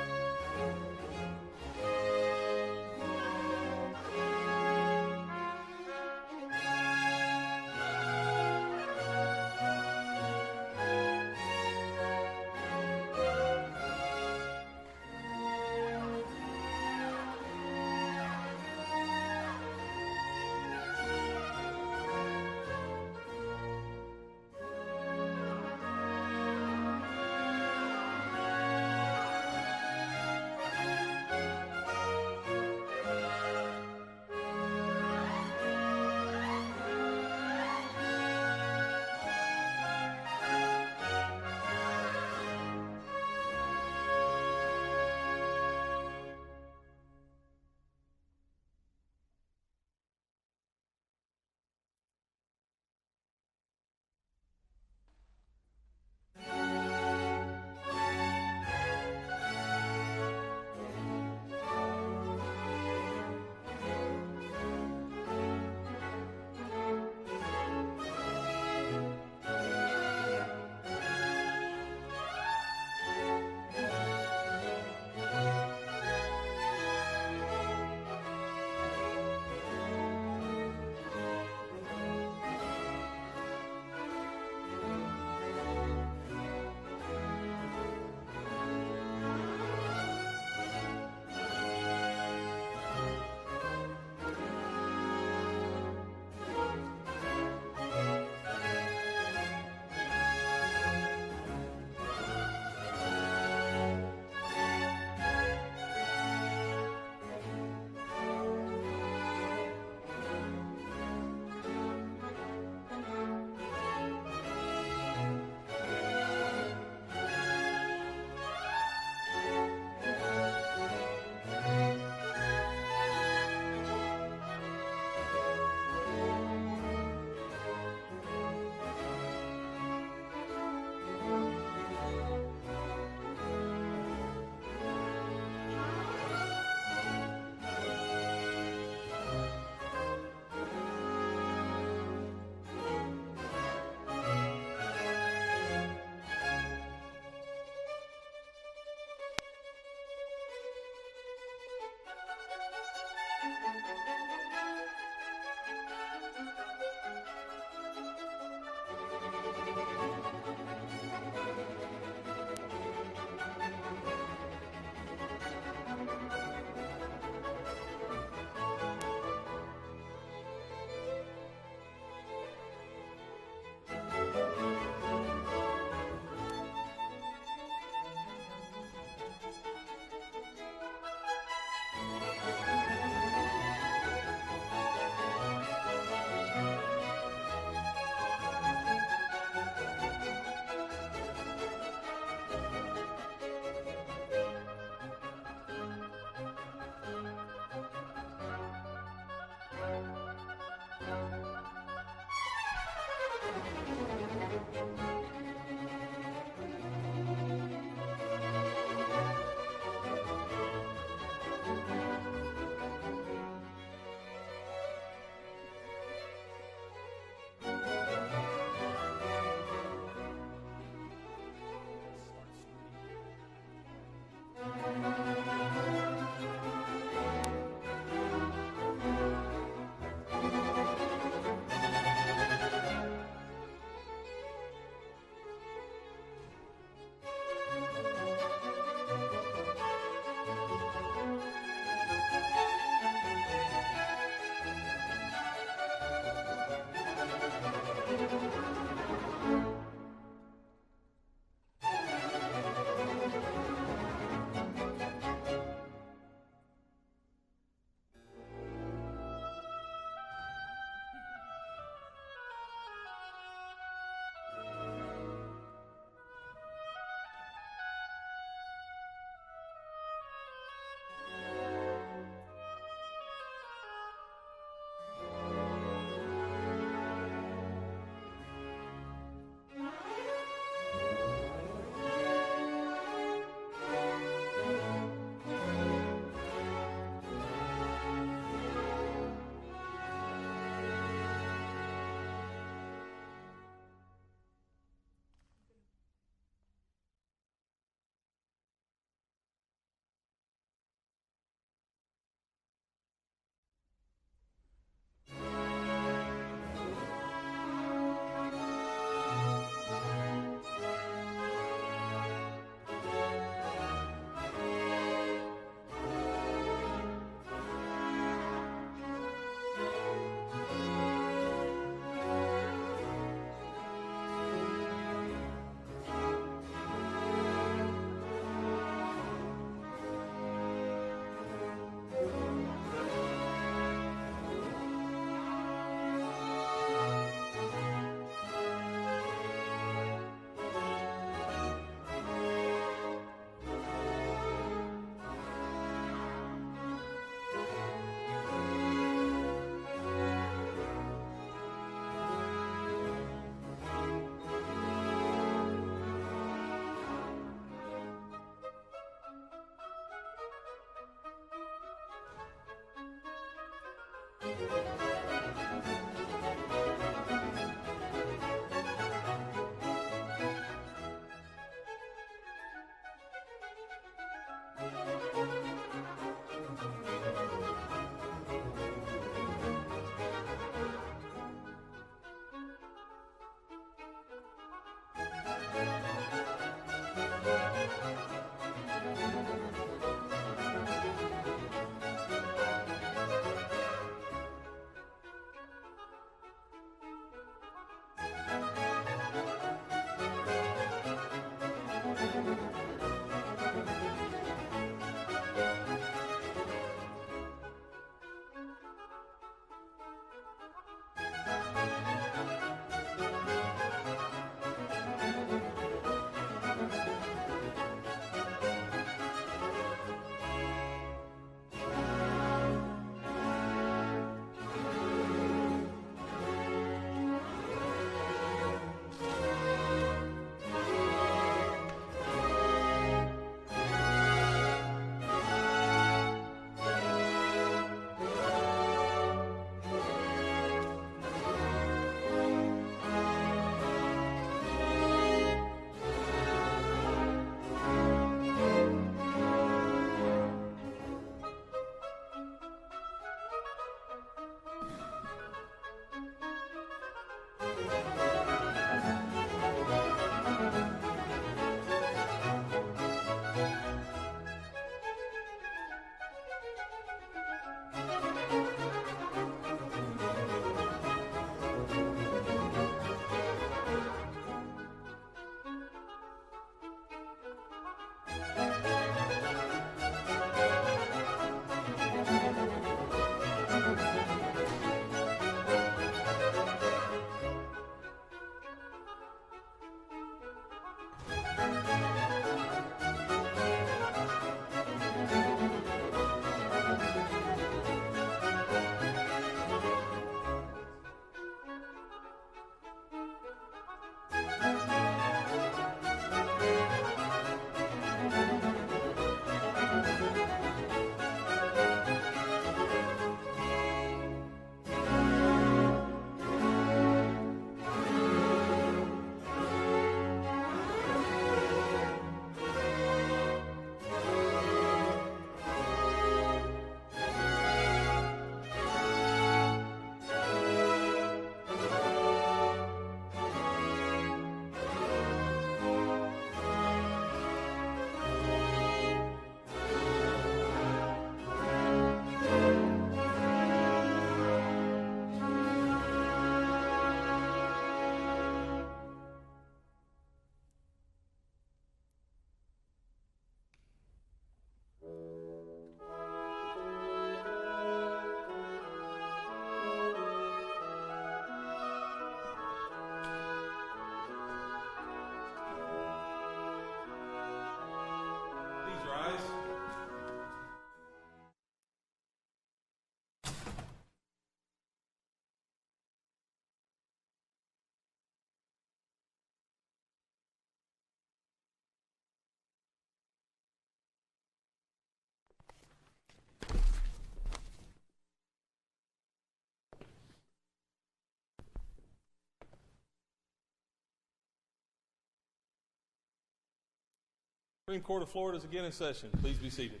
Supreme Court of Florida is again in session. Please be seated.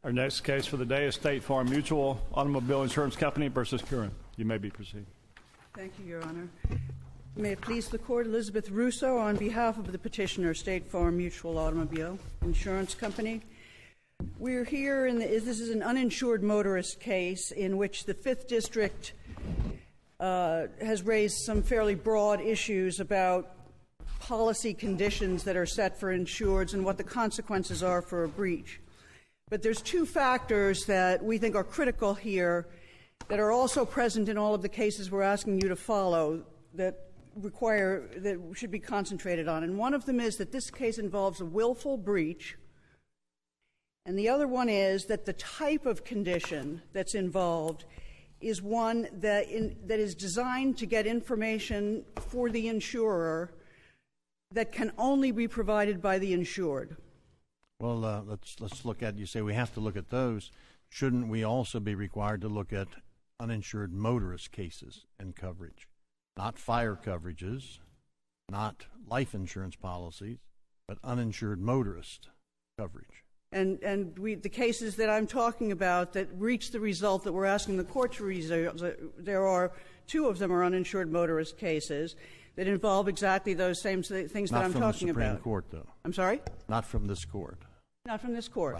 Our next case for the day is State Farm Mutual Automobile Insurance Company versus Curran. You may be proceeding. Thank you, Your Honor. May it please the Court, Elizabeth Russo on behalf of the petitioner, State Farm Mutual Automobile Insurance Company. We're here, this is an uninsured motorist case in which the 5th District has raised some fairly broad issues about policy conditions that are set for insureds and what the consequences are for a breach. But there's two factors that we think are critical here that are also present in all of the cases we're asking you to follow that should be concentrated on. And one of them is that this case involves a willful breach, and the other one is that the type of condition that's involved is one that is designed to get information for the insurer that can only be provided by the insured. Well, let's look at, you say we have to look at those. Shouldn't we also be required to look at uninsured motorist cases and coverage? Not fire coverages, not life insurance policies, but uninsured motorist coverage. And the cases that I'm talking about that reach the result that we're asking the court to resolve, there are two of them are uninsured motorist cases that involve exactly those same things that I'm talking about. Not from the Supreme Court, though. I'm sorry? Not from this court. Not from this court.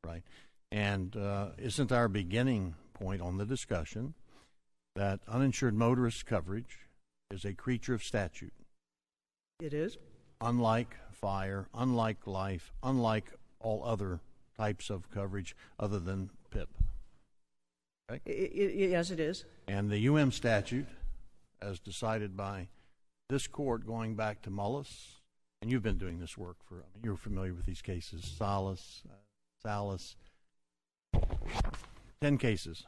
Right. And isn't our beginning point on the discussion that uninsured motorist coverage is a creature of statute? It is. Unlike fire, unlike life, unlike all other types of coverage other than PIP. Okay? Yes, it is. And the UM statute, as decided by this court going back to Mullis, and you've been doing this work for, you're familiar with these cases, Salas, 10 cases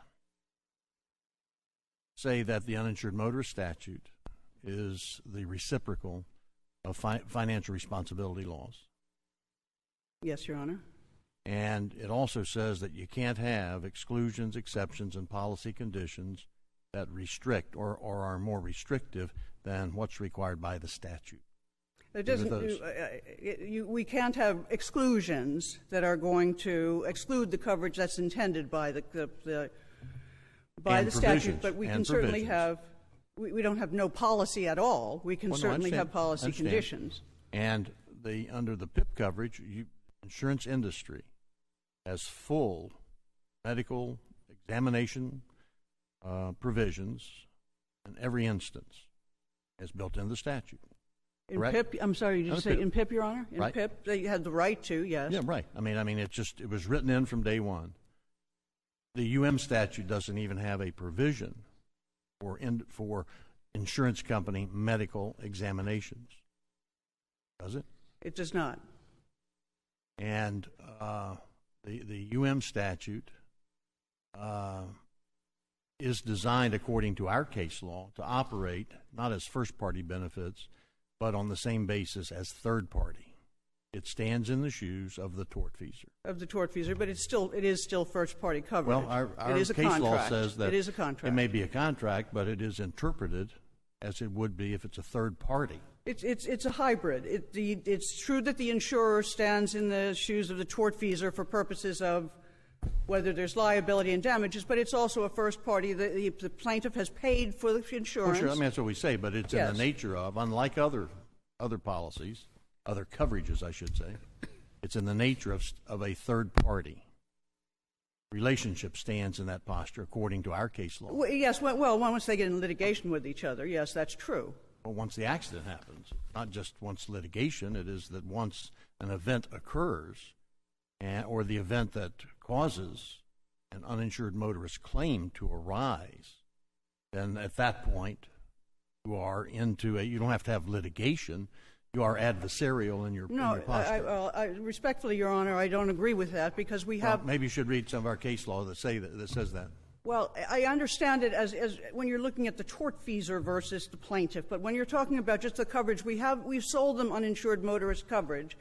say that the uninsured motorist statute is the reciprocal of financial responsibility laws. Yes, Your Honor. And it also says that you can't have exclusions, exceptions, and policy conditions that restrict or are more restrictive than what's required by the statute. It doesn't. We can't have exclusions that are going to exclude the coverage that's intended by the statute. But we can certainly have. We don't have no policy at all. We can certainly have policy conditions. And under the PIP coverage, insurance industry has full medical examination provisions in every instance as built in the statute. In PIP, I'm sorry, did you say in PIP, Your Honor? In right. PIP, they had the right to, yes. Yeah, right. I mean, it was written in from day one. The UM statute doesn't even have a provision for insurance company medical examinations, does it? It does not. And the UM statute is designed, according to our case law, to operate not as first-party benefits, but on the same basis as third-party. It stands in the shoes of the tortfeasor. Of the tortfeasor, but it is still first-party coverage. Well, our case law says that it is a contract. It may be a contract, but it is interpreted as it would be if it's a third party. It's a hybrid. It's true that the insurer stands in the shoes of the tortfeasor for purposes of whether there's liability and damages, but it's also a first party. The plaintiff has paid for the insurance. Well, sure, I mean, that's what we say, but it's in the nature of, unlike other policies, other coverages, I should say, it's in the nature of a third party. Relationship stands in that posture, according to our case law. Well, yes, well, once they get in litigation with each other, yes, that's true. Well, once the accident happens, not just once litigation, it is that once an event occurs, or the event that causes an uninsured motorist claim to arise, then at that point you are you don't have to have litigation, you are adversarial in your posture. No, respectfully, Your Honor, I don't agree with that because we have. Maybe you should read some of our case law that says that. Well, I understand it as when you're looking at the tortfeasor versus the plaintiff, but when you're talking about just the coverage, we've sold them uninsured motorist coverage,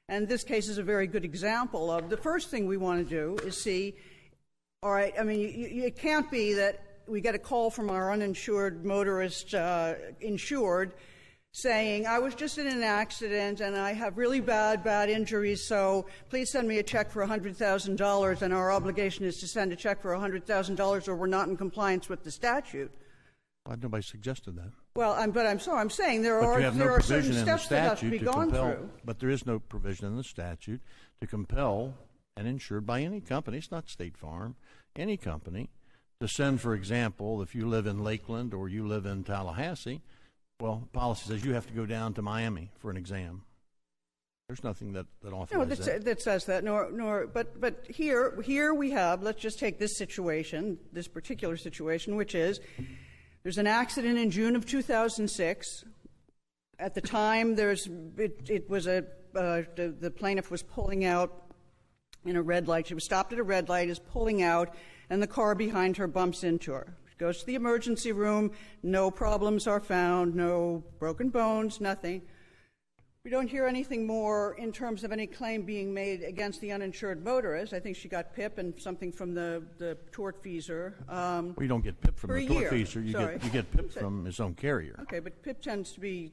and this case is a very good example of the first thing we want to do is see. All right, I mean, it can't be that we get a call from our uninsured motorist insured saying, I was just in an accident and I have really bad injuries, so please send me a check for $100,000, and our obligation is to send a check for $100,000 or we're not in compliance with the statute. Well, nobody suggested that. Well, I'm saying there are certain steps that have to be gone through. But there is no provision in the statute to compel an insured by any company, it's not State Farm, any company, to send, for example, if you live in Lakeland or you live in Tallahassee, well, policy says you have to go down to Miami for an exam. There's nothing that authorizes that says that. But here we have. Let's just take this situation, this particular situation, which is there's an accident in June of 2006. At the time, the plaintiff was pulling out in a red light. She was stopped at a red light, is pulling out, and the car behind her bumps into her. Goes to the emergency room, no problems are found, no broken bones, nothing. We don't hear anything more in terms of any claim being made against the uninsured motorist. I think she got PIP and something from the tortfeasor. Well, you don't get PIP from the tortfeasor, you get PIP from his own carrier. Okay, but PIP tends to be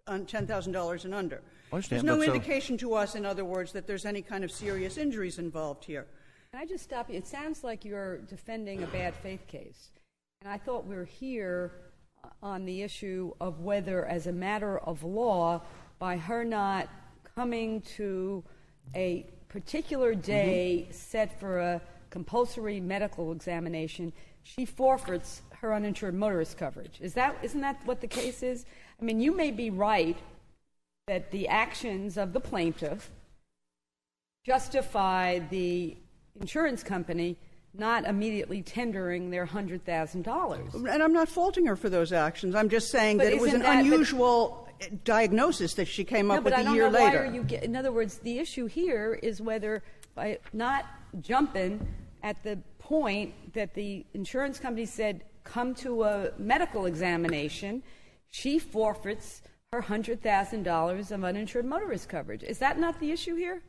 $10,000 and under. There's no indication to us, in other words, that there's any kind of serious injuries involved here. Can I just stop you? It sounds like you're defending a bad faith case. And I thought we were here on the issue of whether, as a matter of law, by her not coming to a particular day set for a compulsory medical examination, she forfeits her uninsured motorist coverage. Isn't that what the case is? I mean, you may be right that the actions of the plaintiff justify the insurance company not immediately tendering their $100,000. And I'm not faulting her for those actions. I'm just saying that it was an unusual diagnosis that she came up with a year later. In other words, the issue here is whether by not jumping at the point that the insurance company said, come to a medical examination, she forfeits her $100,000 of uninsured motorist coverage. Is that not the issue here?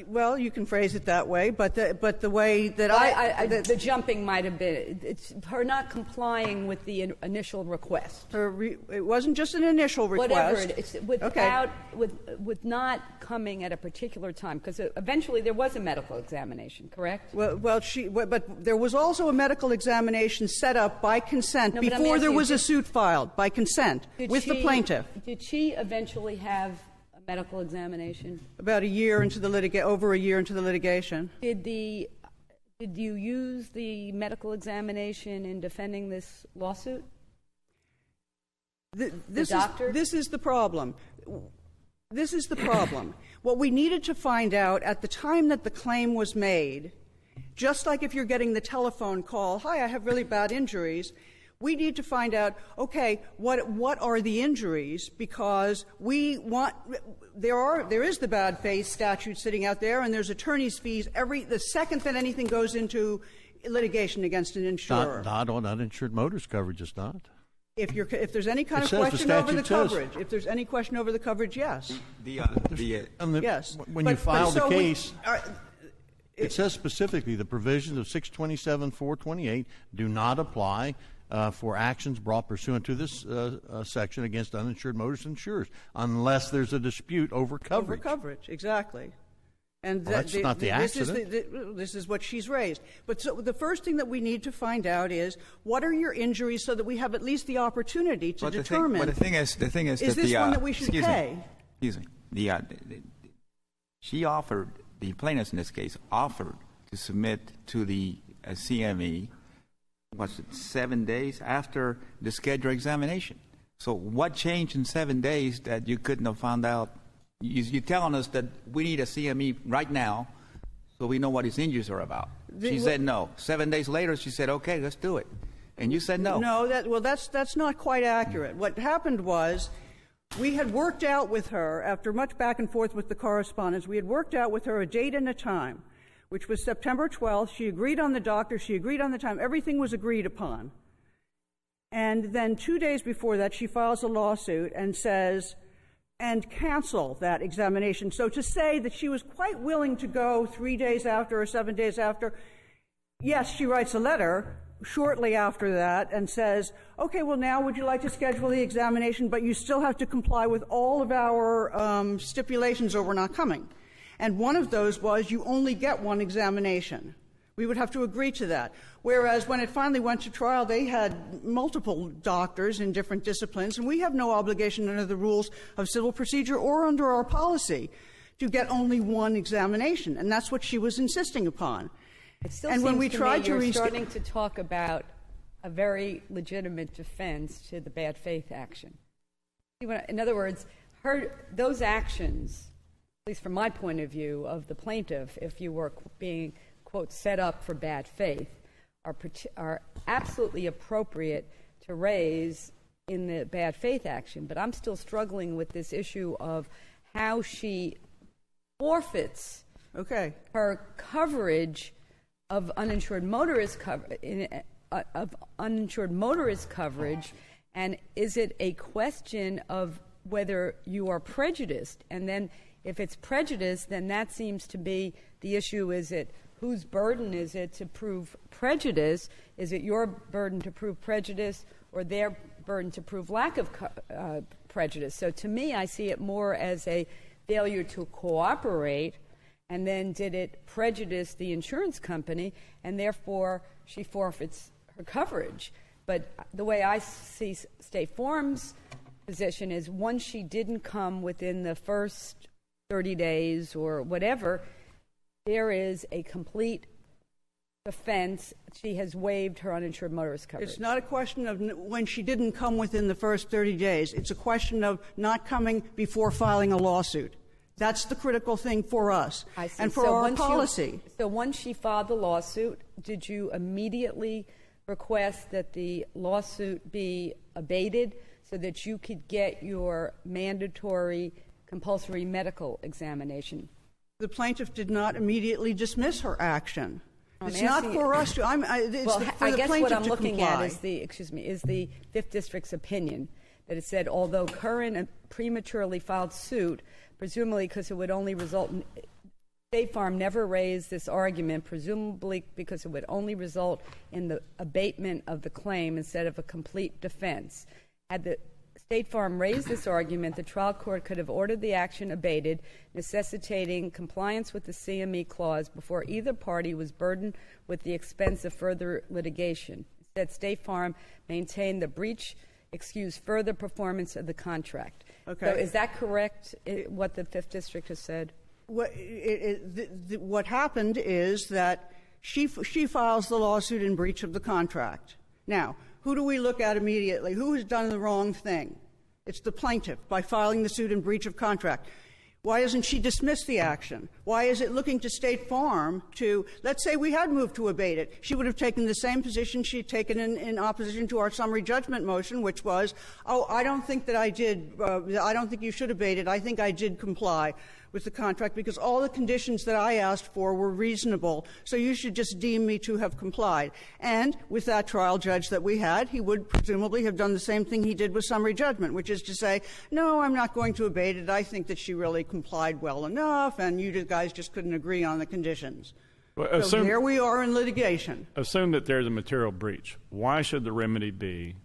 Well, you can phrase it that way, but the way that the jumping might have been it's her not complying with the initial request. It wasn't just an initial request. Whatever it's with not coming at a particular time, because eventually there was a medical examination, correct? But there was also a medical examination set up by consent before there was a suit filed by consent with the plaintiff. Did she eventually have medical examination? About over a year into the litigation. Did you use the medical examination in defending this lawsuit? This is the problem. This is the problem. What we needed to find out at the time that the claim was made, just like if you're getting the telephone call, hi, I have really bad injuries, we need to find out, okay, what are the injuries? Because there is the bad faith statute sitting out there, and there's attorney's fees the second that anything goes into litigation against an insurer. Not on uninsured motorist coverage, it's not. If there's any kind of question over the coverage, if there's any question over the coverage, yes. Yes. When you file the case, it says specifically the provisions of 627-428 do not apply for actions brought pursuant to this section against uninsured motorist insurers, unless there's a dispute over coverage. Over coverage, exactly. And that's not the accident. This is what she's raised. But so the first thing that we need to find out is, what are your injuries, so that we have at least the opportunity to determine. But the thing is is this one that we should pay? Excuse me. She offered, the plaintiff in this case, offered to submit to the CME, 7 days after the scheduled examination. So what changed in 7 days that you couldn't have found out? You're telling us that we need a CME right now so we know what his injuries are about. She said no. 7 days later, she said, okay, let's do it. And you said no. No, that's not quite accurate. What happened was, we had worked out with her, after much back and forth with the correspondence, we had worked out with her a date and a time, which was September 12th. She agreed on the doctor. She agreed on the time. Everything was agreed upon. And then 2 days before that, she files a lawsuit and says, and cancel that examination. So to say that she was quite willing to go 3 days after or 7 days after, yes, she writes a letter, shortly after that and says, okay, well, now would you like to schedule the examination, but you still have to comply with all of our stipulations or we're not coming. And one of those was you only get one examination. We would have to agree to that. Whereas when it finally went to trial, they had multiple doctors in different disciplines, and we have no obligation under the rules of civil procedure or under our policy to get only one examination. And that's what she was insisting upon. It still and seems when we to tried me to you're starting to talk about a very legitimate defense to the bad faith action. In other words, those actions, at least from my point of view, of the plaintiff, if you were being, quote, set up for bad faith, are absolutely appropriate to raise in the bad faith action. But I'm still struggling with this issue of how she forfeits her coverage of uninsured motorist coverage, and is it a question of whether you are prejudiced? And then if it's prejudice, then that seems to be the issue. Is it whose burden is it to prove prejudice? Is it your burden to prove prejudice or their burden to prove lack of prejudice? So to me, I see it more as a failure to cooperate, and then did it prejudice the insurance company, and therefore she forfeits her coverage. But the way I see State Farm's position is once she didn't come within the first 30 days or whatever, there is a complete defense. She has waived her uninsured motorist coverage. It's not a question of when she didn't come within the first 30 days. It's a question of not coming before filing a lawsuit. That's the critical thing for us and for our policy. So once she filed the lawsuit, did you immediately request that the lawsuit be abated so that you could get your mandatory compulsory medical examination? The plaintiff did not immediately dismiss her action. It's not for us to. I guess what I'm looking at is the Fifth District's opinion that it said, although current and prematurely filed suit, presumably because it would only result in State Farm never raised this argument, presumably because it would only result in the abatement of the claim instead of a complete defense. Had the State Farm raised this argument, the trial court could have ordered the action abated, necessitating compliance with the CME clause before either party was burdened with the expense of further litigation. Instead, State Farm maintained the breach excused further performance of the contract. Okay. So is that correct, what the Fifth District has said? What happened is that she files the lawsuit in breach of the contract. Now, who do we look at immediately? Who has done the wrong thing? It's the plaintiff by filing the suit in breach of contract. Why doesn't she dismiss the action? Why is it looking to State Farm to, let's say we had moved to abate it. She would have taken the same position she had taken in opposition to our summary judgment motion, which was, I don't think that I did, I don't think you should abate it. I think I did comply with the contract because all the conditions that I asked for were reasonable, so you should just deem me to have complied. And with that trial judge that we had, he would presumably have done the same thing he did with summary judgment, which is to say, no, I'm not going to abate it. I think that she really complied well enough, and you guys just couldn't agree on the conditions. Well, so there we are in litigation. Assume that there's a material breach. Why should the remedy be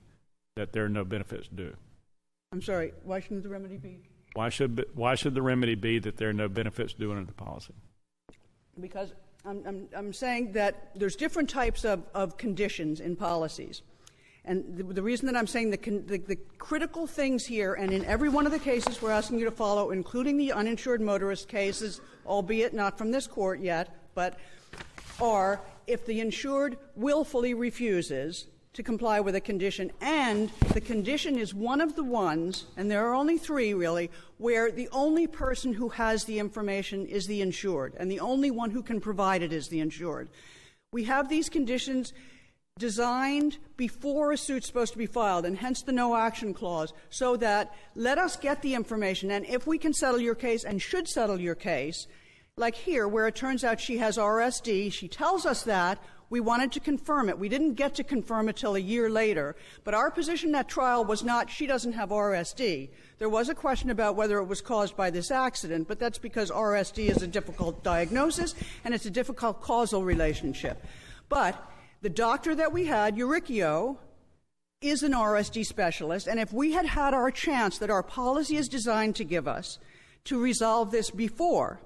that there are no benefits due? I'm sorry, why shouldn't the remedy be? Why should the remedy be that there are no benefits due under the policy? Because I'm saying that there's different types of conditions in policies. And the reason that I'm saying the critical things here, and in every one of the cases we're asking you to follow, including the uninsured motorist cases, albeit not from this court yet, but are if the insured willfully refuses to comply with a condition, and the condition is one of the ones, and there are only three really, where the only person who has the information is the insured, and the only one who can provide it is the insured. We have these conditions designed before a suit's supposed to be filed, and hence the no action clause, so that let us get the information, and if we can settle your case and should settle your case, like here where it turns out she has RSD, she tells us that, we wanted to confirm it. We didn't get to confirm it till a year later. But our position at trial was not she doesn't have RSD. There was a question about whether it was caused by this accident, but that's because RSD is a difficult diagnosis and it's a difficult causal relationship. But The doctor that we had, Euricchio, is an RSD specialist, and if we had had our chance that our policy is designed to give us to resolve this before,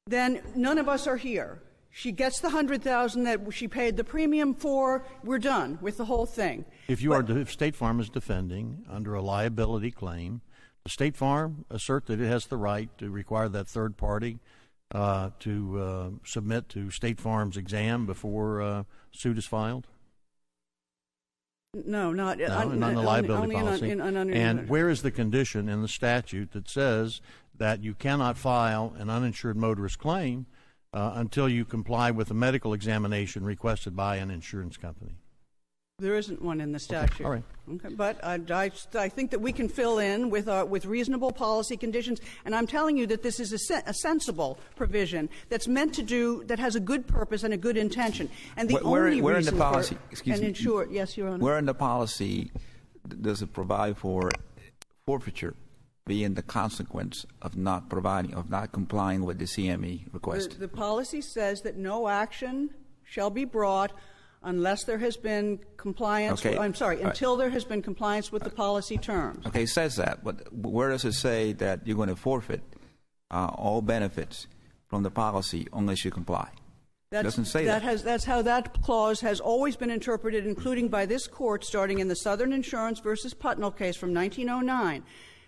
then none of us are here. She gets the $100,000 that she paid the premium for. We're done with the whole thing. If State Farm is defending under a liability claim, does State Farm assert that it has the right to require that third party to submit to State Farm's exam before suit is filed? No, not on the liability policy. And where is the condition in the statute that says that you cannot file an uninsured motorist claim until you comply with a medical examination requested by an insurance company? There isn't one in the statute. Okay. All right. Okay. But I think that we can fill in with reasonable policy conditions, and I'm telling you that this is a sensible provision that's meant to do, that has a good purpose and a good intention. And the only where reason in the policy, yes, Your Honor. Where in the policy does it provide for forfeiture being the consequence of not complying with the CME request? The policy says that no action shall be brought unless there has been compliance. Okay. Until there has been compliance with the policy terms. Okay, it says that, but where does it say that you're going to forfeit all benefits from the policy unless you comply? It doesn't say that. That's how that clause has always been interpreted, including by this court, starting in the Southern Insurance versus Putnell case from 1909.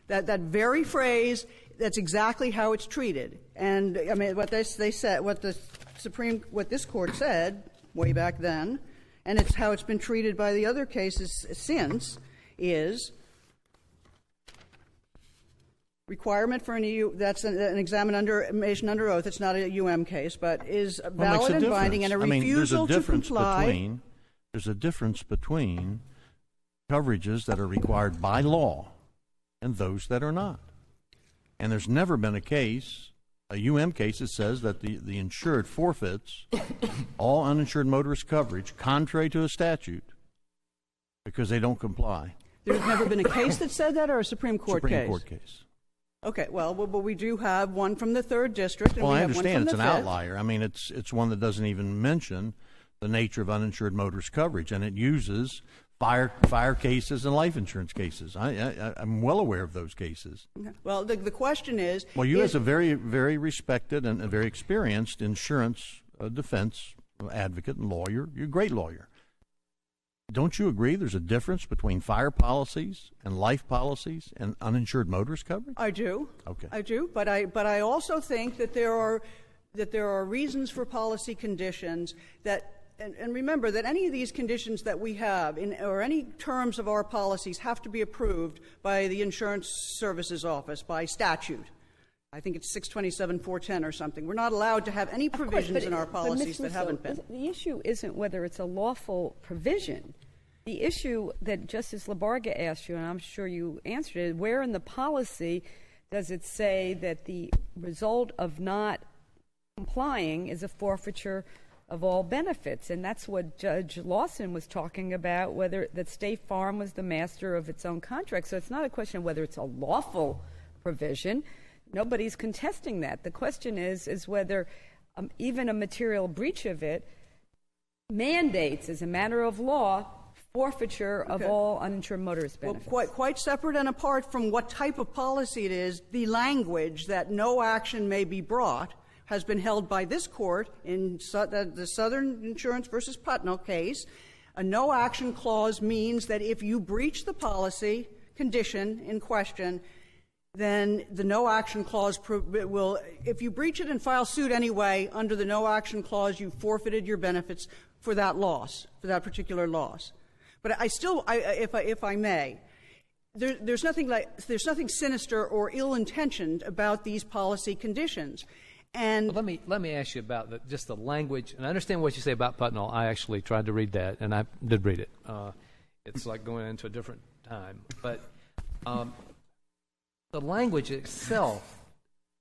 That very phrase, that's exactly how it's treated. And I mean, what they said, what this court said way back then, and it's how it's been treated by the other cases since, is requirement for that's an examination under oath. It's not a UM case, but is valid and binding, and a refusal to comply. There's a difference between coverages that are required by law and those that are not. And there's never been a case, a UM case, that says that the insured forfeits all uninsured motorist coverage contrary to a statute because they don't comply. There's never been a case that said that, or a Supreme Court case? Supreme Court case. Okay, well, we do have one from the 3rd District, and well, we I have one from understand the it's an 5th. outlier. I mean, it's one that doesn't even mention the nature of uninsured motorist coverage, and it uses fire cases and life insurance cases. I'm well aware of those cases. Okay. Well, the question is... Well, you as a very, very respected and a very experienced insurance defense advocate and lawyer, you're a great lawyer. Don't you agree there's a difference between fire policies and life policies and uninsured motorist coverage? I do. Okay. I do, but I also think that there are reasons for policy conditions that... And remember that any of these conditions that we have, or any terms of our policies, have to be approved by the Insurance Services Office by statute. I think it's 627-410 or something. We're not allowed to have any provisions in our policies that haven't been. The issue isn't whether it's a lawful provision. The issue that Justice Labarga asked you, and I'm sure you answered it, where in the policy does it say that the result of not complying is a forfeiture of all benefits? And that's what Judge Lawson was talking about, whether that State Farm was the master of its own contract. So it's not a question of whether it's a lawful provision. Nobody's contesting that. The question is whether even a material breach of it mandates, as a matter of law, forfeiture of all uninsured motorist benefits. Well, quite separate and apart from what type of policy it is, the language that no action may be brought has been held by this court in the Southern Insurance versus Putnell case. A no-action clause means that if you breach the policy condition in question, then the no-action clause will, if you breach it and file suit anyway, under the no-action clause, you forfeited your benefits for that loss, for that particular loss. But if I may, there's nothing sinister or ill-intentioned about these policy conditions. And well, let me ask you about just the language. And I understand what you say about Putnell. I actually tried to read that, and I did read it. It's like going into a different time. But the language itself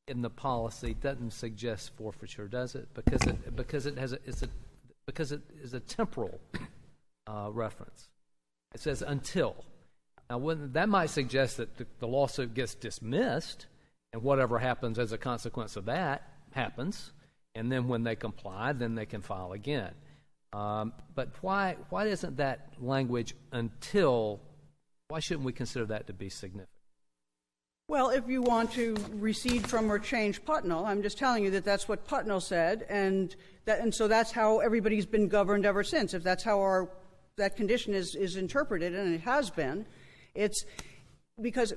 in the policy doesn't suggest forfeiture, does it? Because it is a temporal reference. It says until. Now, that might suggest that the lawsuit gets dismissed, and whatever happens as a consequence of that happens, and then when they comply, then they can file again. But why isn't that language until? Why shouldn't we consider that to be significant? Well, if you want to recede from or change Putnell, I'm just telling you that that's what Putnell said, and so that's how everybody's been governed ever since. If that's how that condition is interpreted, and it has been, it's because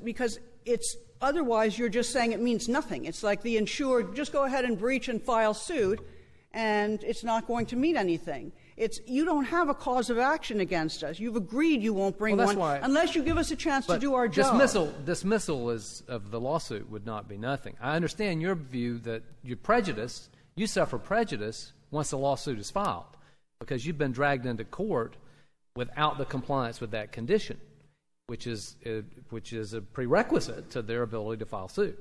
it's otherwise you're just saying it means nothing. It's like the insured just go ahead and breach and file suit, and it's not going to mean anything. You don't have a cause of action against us. You've agreed you won't bring one unless you give us a chance to do our job. Dismissal of the lawsuit would not be nothing. I understand your view that you suffer prejudice once the lawsuit is filed because you've been dragged into court without the compliance with that condition, which is a prerequisite to their ability to file suit.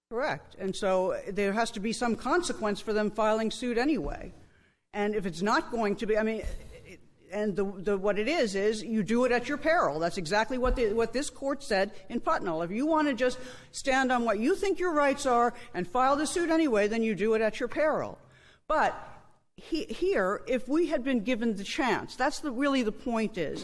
Correct. And so there has to be some consequence for them filing suit anyway. And if it's not going to be, what it is you do it at your peril. That's exactly what this court said in Putnell. If you want to just stand on what you think your rights are and file the suit anyway, then you do it at your peril. But here, if we had been given the chance, that's really the point is,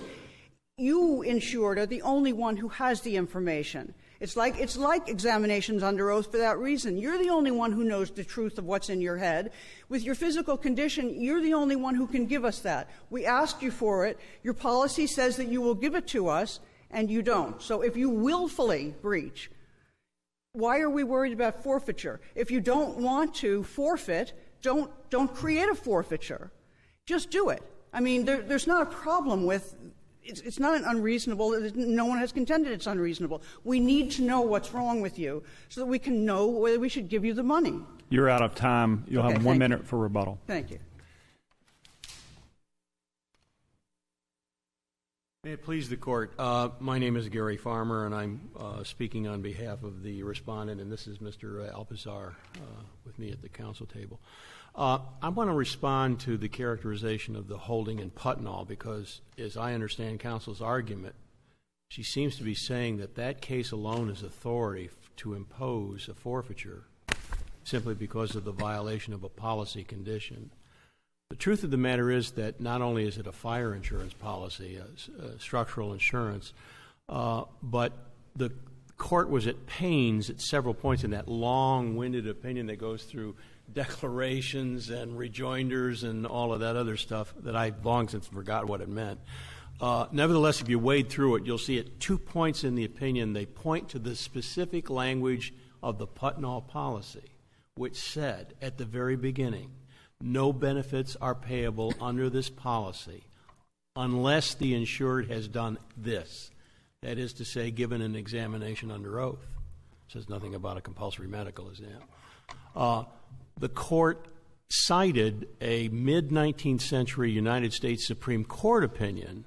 you insured are the only one who has the information. It's like examinations under oath for that reason. You're the only one who knows the truth of what's in your head. With your physical condition, you're the only one who can give us that. We asked you for it. Your policy says that you will give it to us, and you don't. So if you willfully breach, why are we worried about forfeiture? If you don't want to forfeit, don't create a forfeiture. Just do it. There's not a problem with. It's not an unreasonable. No one has contended it's unreasonable. We need to know what's wrong with you so that we can know whether we should give you the money. You're out of time. You'll have 1 minute for rebuttal. Thank you. May it please the Court. My name is Gary Farmer, and I'm speaking on behalf of the respondent, and this is Mr. Alpizar with me at the council table. I want to respond to the characterization of the holding in Putnall because, as I understand counsel's argument, she seems to be saying that case alone is authority to impose a forfeiture simply because of the violation of a policy condition. The truth of the matter is that not only is it a fire insurance policy, structural insurance, but the court was at pains at several points in that long-winded opinion that goes through declarations and rejoinders and all of that other stuff that I've long since forgot what it meant. Nevertheless, if you wade through it, you'll see at 2 points in the opinion they point to the specific language of the Putnall policy, which said at the very beginning, no benefits are payable under this policy unless the insured has done this. That is to say, given an examination under oath. It says nothing about a compulsory medical exam. The court cited a mid-19th century United States Supreme Court opinion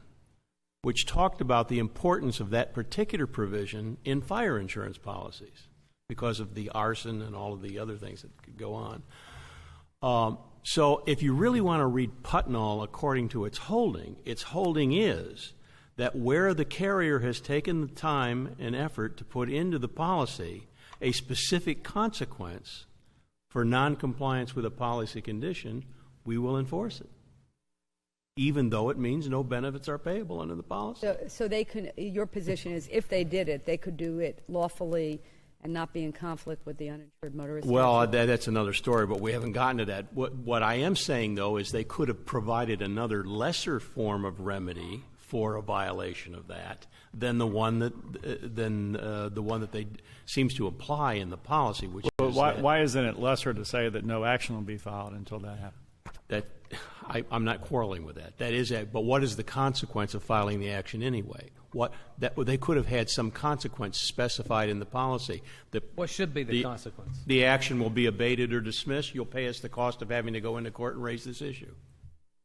which talked about the importance of that particular provision in fire insurance policies because of the arson and all of the other things that could go on. So if you really want to read Putnall according to its holding is that where the carrier has taken the time and effort to put into the policy a specific consequence for noncompliance with a policy condition, we will enforce it, even though it means no benefits are payable under the policy. So they could. Your position is, if they did it, they could do it lawfully and not be in conflict with the uninsured motorist. Well, that's another story, but we haven't gotten to that. What I am saying, though, is they could have provided another lesser form of remedy for a violation of that than the one that they seems to apply in the policy. Which but why isn't it lesser to say that no action will be filed until that happens? I'm not quarreling with that. That is, but what is the consequence of filing the action anyway? They could have had some consequence specified in the policy. What should be the consequence? The action will be abated or dismissed. You'll pay us the cost of having to go into court and raise this issue.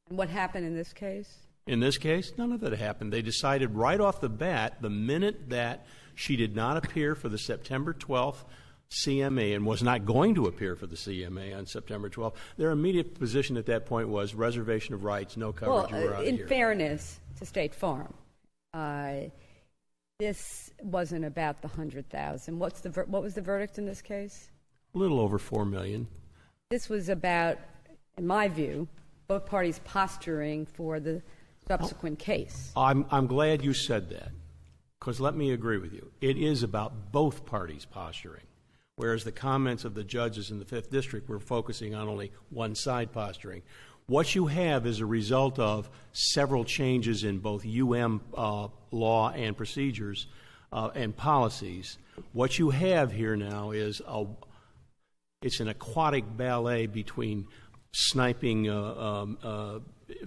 And what happened in this case? In this case, none of that happened. They decided right off the bat, the minute that she did not appear for the September 12th CMA and was not going to appear for the CMA on September 12th, their immediate position at that point was reservation of rights, no coverage, you were out of here. In fairness to State Farm, this wasn't about the $100,000. What was the verdict in this case? A little over $4 million. This was about, in my view, both parties posturing for the subsequent case. I'm glad you said that, because let me agree with you. It is about both parties posturing, whereas the comments of the judges in the 5th District were focusing on only one side posturing. What you have is a result of several changes in both law and procedures and policies. What you have here now is it's an aquatic ballet between sniping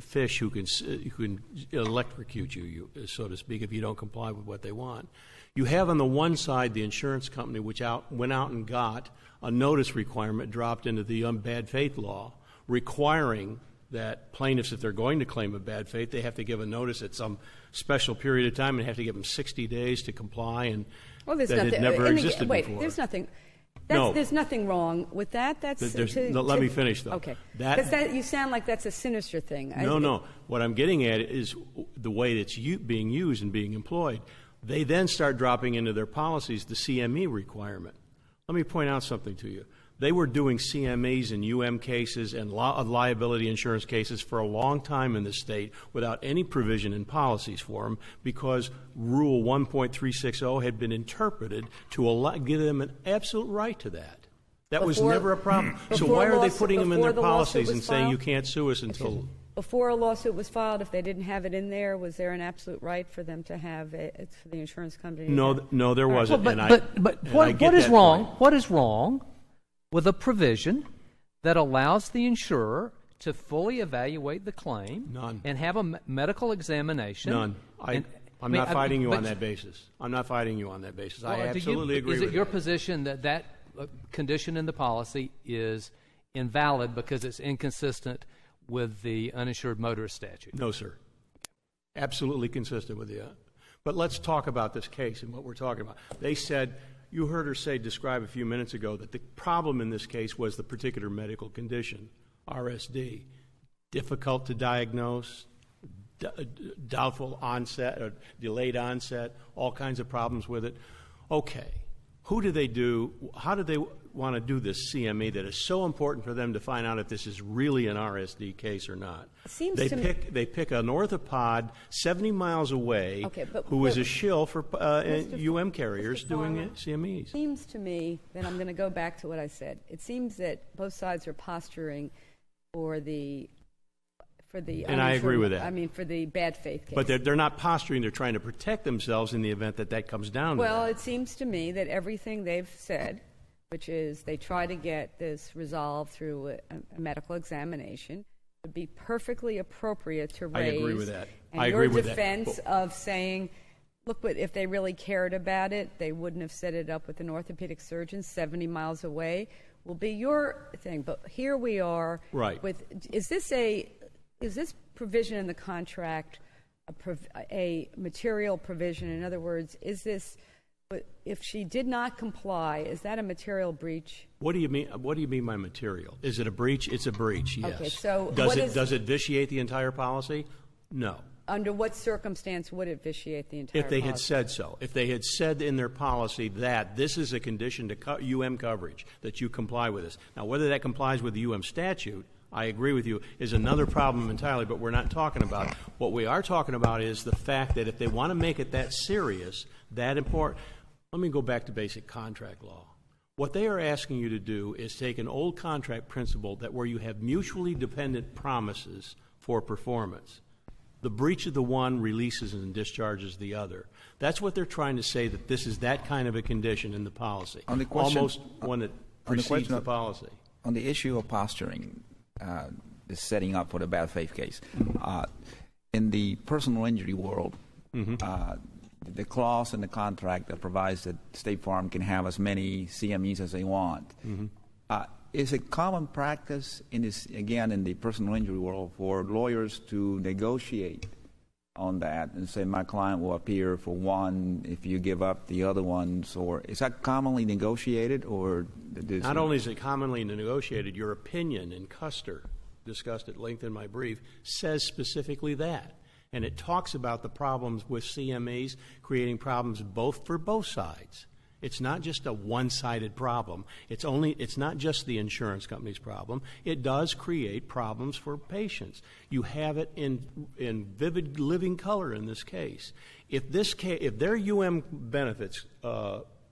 fish who can electrocute you, so to speak, if you don't comply with what they want. You have on the one side the insurance company, which went out and got a notice requirement dropped into the bad faith law, requiring that plaintiffs, if they're going to claim a bad faith, they have to give a notice at some special period of time and have to give them 60 days to comply, and that had never existed before. There's nothing wrong with that. Let me finish, though. Okay. You sound like that's a sinister thing. No. What I'm getting at is the way it's being used and being employed. They then start dropping into their policies the CME requirement. Let me point out something to you. They were doing CMEs in cases and liability insurance cases for a long time in the state without any provision in policies for them, because Rule 1.360 had been interpreted to give them an absolute right to that. That was never a problem. So why are they putting them in their policies and saying you can't sue us until... Before a lawsuit was filed, if they didn't have it in there, was there an absolute right for them to have it, for the insurance company? No, there wasn't. But what is wrong? What is wrong with a provision that allows the insurer to fully evaluate the claim and have a medical examination? None. I'm not fighting you on that basis. I'm not fighting you on that basis. I absolutely agree with you. Is it your position that condition in the policy is invalid because it's inconsistent with the uninsured motorist statute? No, sir. Absolutely consistent with you. But let's talk about this case and what we're talking about. They said... You heard her describe a few minutes ago that the problem in this case was the particular medical condition, RSD. Difficult to diagnose, doubtful onset or delayed onset, all kinds of problems with it. Okay, how do they want to do this CME that is so important for them to find out if this is really an RSD case or not? They pick an orthopod 70 miles away who is a shill for carriers doing CMEs. It seems to me that I'm going to go back to what I said. It seems that both sides are posturing for the and I agree with that. I mean, for the bad faith case. But they're not posturing. They're trying to protect themselves in the event that comes down to Well, that. it seems to me that everything they've said, which is they try to get this resolved through a medical examination, would be perfectly appropriate to raise. I agree with that. And your defense of saying, look, but if they really cared about it, they wouldn't have set it up with an orthopedic surgeon 70 miles away, will be your thing. But here we are. Right. Is this provision in the contract a material provision? In other words, if she did not comply, is that a material breach? What do you mean? What do you mean by material? Is it a breach? It's a breach. Yes. Okay. So does it vitiate the entire policy? No. Under what circumstance would it vitiate the entire policy? If they had said so. If they had said in their policy that this is a condition to coverage, that you comply with this. Now, whether that complies with the statute, I agree with you, is another problem entirely, but we're not talking about it. What we are talking about is the fact that if they want to make it that serious, that important. Let me go back to basic contract law. What they are asking you to do is take an old contract principle that where you have mutually dependent promises for performance. The breach of the one releases and discharges the other. That's what they're trying to say, that this is that kind of a condition in the policy. On the question, almost one that precedes the policy. On the issue of posturing, the setting up for the bad faith case, in the personal injury world, the clause in the contract that provides that State Farm can have as many CMEs as they want, is it common practice in the personal injury world for lawyers to negotiate on that and say my client will appear for one if you give up the other ones, or is that commonly negotiated? Or not only is it commonly negotiated, your opinion in Custer, discussed at length in my brief, says specifically that. And it talks about the problems with CMEs creating problems for both sides. It's not just a one-sided problem. It's not just the insurance company's problem. It does create problems for patients. You have it in vivid living color in this case. If their UM benefits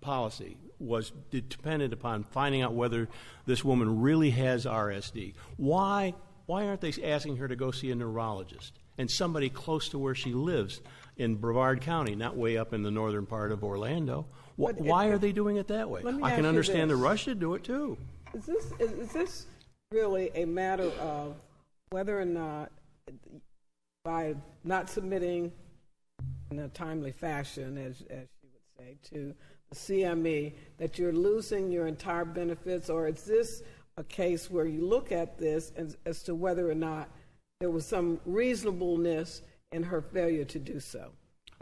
policy was dependent upon finding out whether this woman really has RSD, why aren't they asking her to go see a neurologist and somebody close to where she lives in Brevard County, not way up in the northern part of Orlando? Why are they doing it that way? I can understand the rush to do it too. Is this really a matter of whether or not, by not submitting in a timely fashion, as you would say, to the CME, that you're losing your entire benefits, or is this a case where you look at this as to whether or not there was some reasonableness in her failure to do so?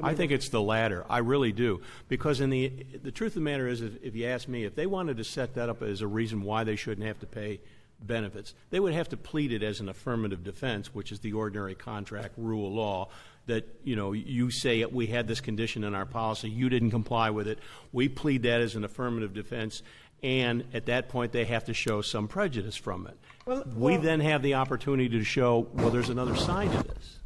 I think it's the latter. I really do. Because the truth of the matter is, if you ask me, if they wanted to set that up as a reason why they shouldn't have to pay benefits, they would have to plead it as an affirmative defense, which is the ordinary contract rule of law, that, you say we had this condition in our policy, you didn't comply with it, we plead that as an affirmative defense, and at that point they have to show some prejudice from it. We then have the opportunity to show, there's another side to this.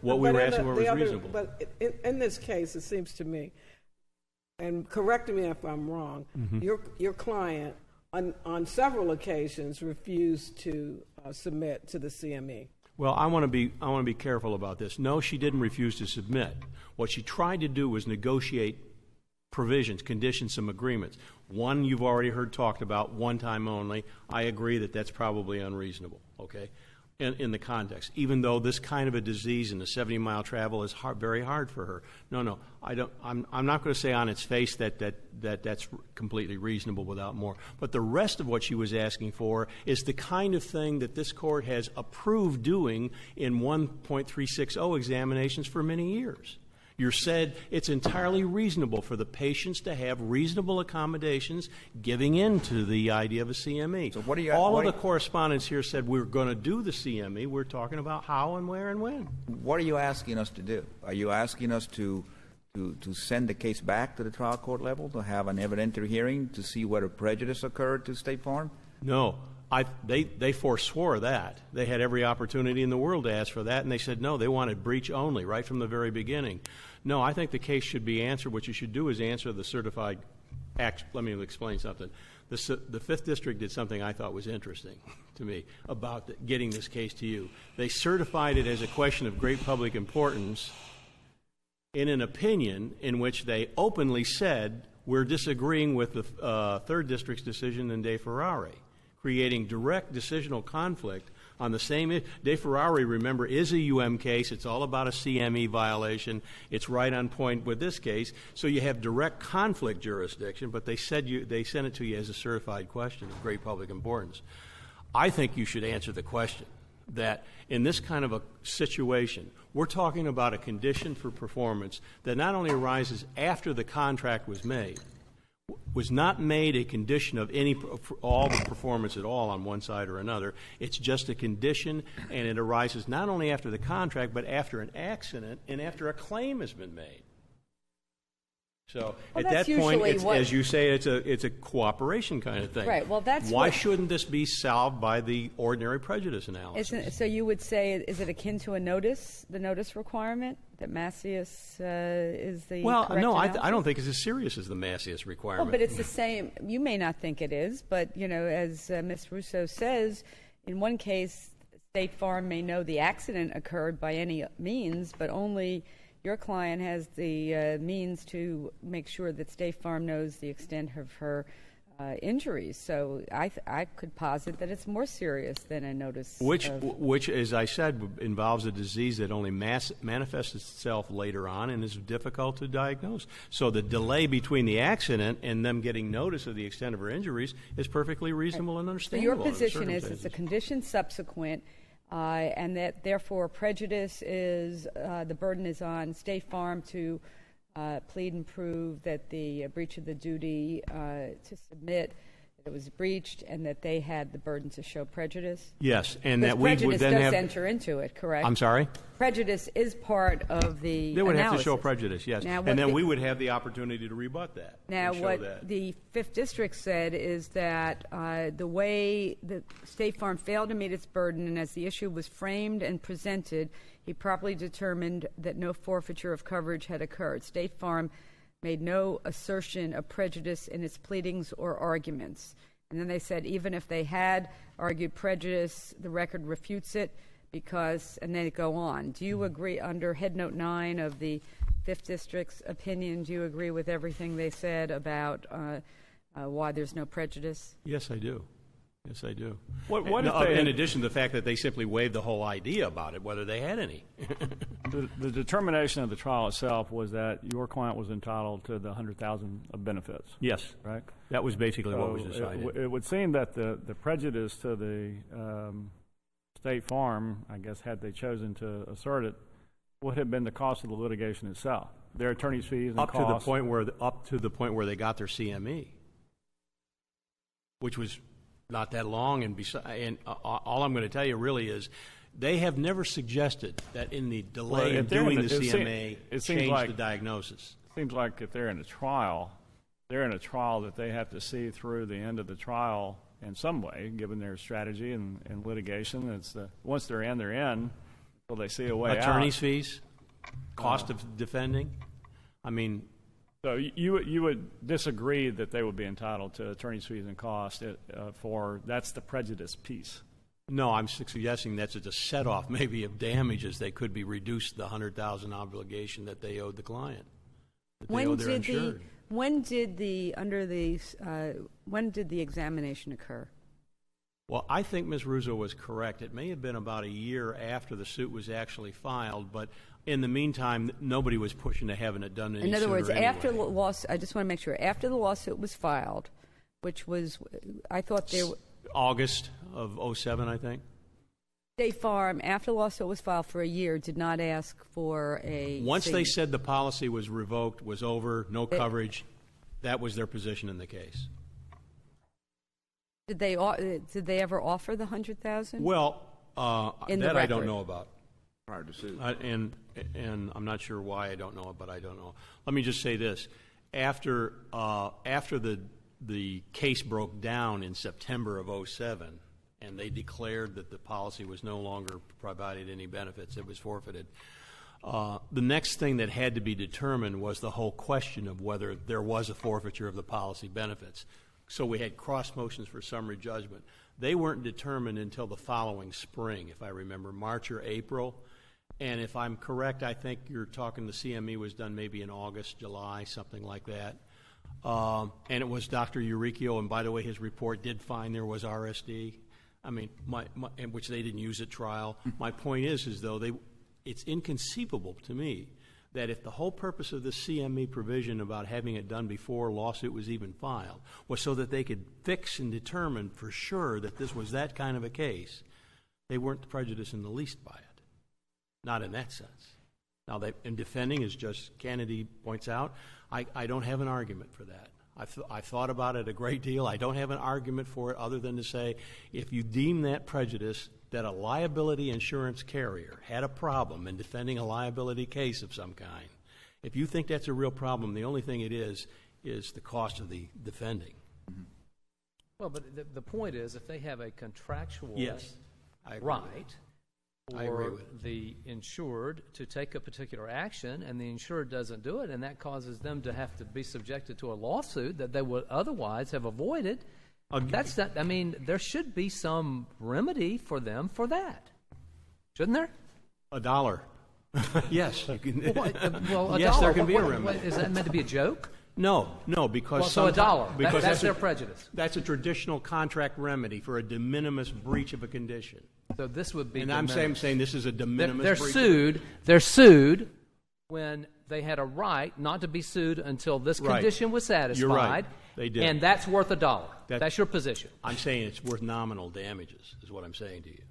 What we were asking for was reasonable. But in this case, it seems to me, and correct me if I'm wrong, your client on several occasions refused to submit to the CME. Well, I want to be careful about this. No, she didn't refuse to submit. What she tried to do was negotiate provisions, conditions, some agreements. One you've already heard talked about, one time only. I agree that that's probably unreasonable. Okay. In the context, even though this kind of a disease and the 70-mile travel is very hard for her. No, I don't. I'm not going to say on its face that's completely reasonable without more. But the rest of what she was asking for is the kind of thing that this court has approved doing in 1.360 examinations for many years. You said it's entirely reasonable for the patients to have reasonable accommodations, giving in to the idea of a CME. So all of the correspondents here said we're going to do the CME. We're talking about how and where and when. What are you asking us to do? Are you asking us to send the case back to the trial court level to have an evidentiary hearing to see whether prejudice occurred to State Farm? No. They forswore that. They had every opportunity in the world to ask for that, and they said no, they wanted breach only right from the very beginning. No, I think the case should be answered. What you should do is answer the certified act. Let me explain something. The 5th District did something I thought was interesting to me about getting this case to you. They certified it as a question of great public importance in an opinion in which they openly said we're disagreeing with the 3rd District's decision in De Ferrari, creating direct decisional conflict on the same. De Ferrari, remember, is a UM case. It's all about a CME violation. It's right on point with this case. So you have direct conflict jurisdiction, but they sent it to you as a certified question of great public importance. I think you should answer the question that in this kind of a situation, we're talking about a condition for performance that not only arises after the contract was made, was not made a condition of all the performance at all on one side or another. It's just a condition, and it arises not only after the contract, but after an accident and after a claim has been made. So at that point, as you say, it's a cooperation kind of thing. Right. Well, why shouldn't this be solved by the ordinary prejudice analysis? So you would say, is it akin to the notice requirement that Macias is the well? Correct no, analysis? I don't think it's as serious as the Macias requirement. Well, but it's the same. You may not think it is, but as Ms. Russo says, in one case, State Farm may know the accident occurred by any means, but only your client has the means to make sure that State Farm knows the extent of her injuries. So I could posit that it's more serious than a notice. Which, as I said, involves a disease that only manifests itself later on and is difficult to diagnose. So the delay between the accident and them getting notice of the extent of her injuries is perfectly reasonable and understandable. So your position is it's a condition subsequent, and that therefore prejudice is the burden is on State Farm to plead and prove that the breach of the duty to submit that it was breached, and that they had the burden to show prejudice? Yes, and that we would then prejudice have... does enter into it, correct? I'm sorry? Prejudice is part of the They would analysis. have to show prejudice, yes. Now, And then we would have the opportunity to rebut that. Now, and show what that. the 5th District said is that the way the State Farm failed to meet its burden, and as the issue was framed and presented, he properly determined that no forfeiture of coverage had occurred. State Farm made no assertion of prejudice in its pleadings or arguments. And then they said even if they had argued prejudice, the record refutes it because, and then go on. Do you agree, under Head Note 9 of the 5th District's opinion, do you agree with everything they said about why there's no prejudice? Yes, I do. Yes, I do. What if they, in addition to the fact that they simply waived the whole idea about it, whether they had any. the determination of the trial itself was that your client was entitled to the $100,000 of benefits. Yes, right. That was basically what was decided. It would seem that the prejudice to the State Farm, I guess, had they chosen to assert it, would have been the cost of the litigation itself, their attorney's fees and costs. Up to the point where they got their CME, which was not that long, and all I'm going to tell you really is they have never suggested that in the delay in doing the CMA change the diagnosis. It seems like if they're in a trial that they have to see through the end of the trial in some way, given their strategy and litigation. It's once they're in, until they see a way out. Attorney's fees, cost of defending. I mean... So you would disagree that they would be entitled to attorney's fees and costs that's the prejudice piece? No, I'm suggesting that's a set-off maybe of damages. They could be reduced to the $100,000 obligation that they owed the client. When did the examination occur? Well, I think Ms. Russo was correct. It may have been about a year after the suit was actually filed, but in the meantime, nobody was pushing to having it done any sooner. In other words, anyway. after the lawsuit, I just want to make sure, after the lawsuit was filed, which was, I thought there was... August of 07, I think. State Farm, after the lawsuit was filed for a year, did not ask for a... Once they said the policy was revoked, was over, no coverage, that was their position in the case. Did they ever offer the $100,000? Well, that I don't know about. Hard to sue. And I'm not sure why I don't know it, but I don't know. Let me just say this: after the case broke down in September of 07, and they declared that the policy was no longer provided any benefits, it was forfeited. The next thing that had to be determined was the whole question of whether there was a forfeiture of the policy benefits. So we had cross motions for summary judgment. They weren't determined until the following spring, if I remember, March or April. And if I'm correct, I think you're talking the CME was done maybe in August, July, something like that. And it was Dr. Euricchio, and by the way, his report did find there was RSD. I mean, which they didn't use at trial. My point is though, it's inconceivable to me that if the whole purpose of the CME provision about having it done before a lawsuit was even filed was so that they could fix and determine for sure that this was that kind of a case, they weren't prejudiced in the least by it. Not in that sense. Now, in defending, as Judge Kennedy points out, I don't have an argument for that. I've thought about it a great deal. I don't have an argument for it other than to say if you deem that prejudice, that a liability insurance carrier had a problem in defending a liability case of some kind, if you think that's a real problem, the only thing it is the cost of the defending. Mm-hmm. Well, but the point is, if they have a contractual right for the insured to take a particular action and the insured doesn't do it, and that causes them to have to be subjected to a lawsuit that they would otherwise have avoided, that's not, I mean, there should be some remedy for them for that. Shouldn't there? $1. Yes. You can, well, yes, $1. There can be a remedy. Is that meant to be a joke? No, because so $1. Because that's their prejudice. That's a traditional contract remedy for a de minimis breach of a condition. So this would be. And I'm saying this is a de minimis breach. They're sued when they had a right not to be sued until this condition was satisfied. You're right. They did. And that's worth $1. That's your position. I'm saying it's worth nominal damages, is what I'm saying to you.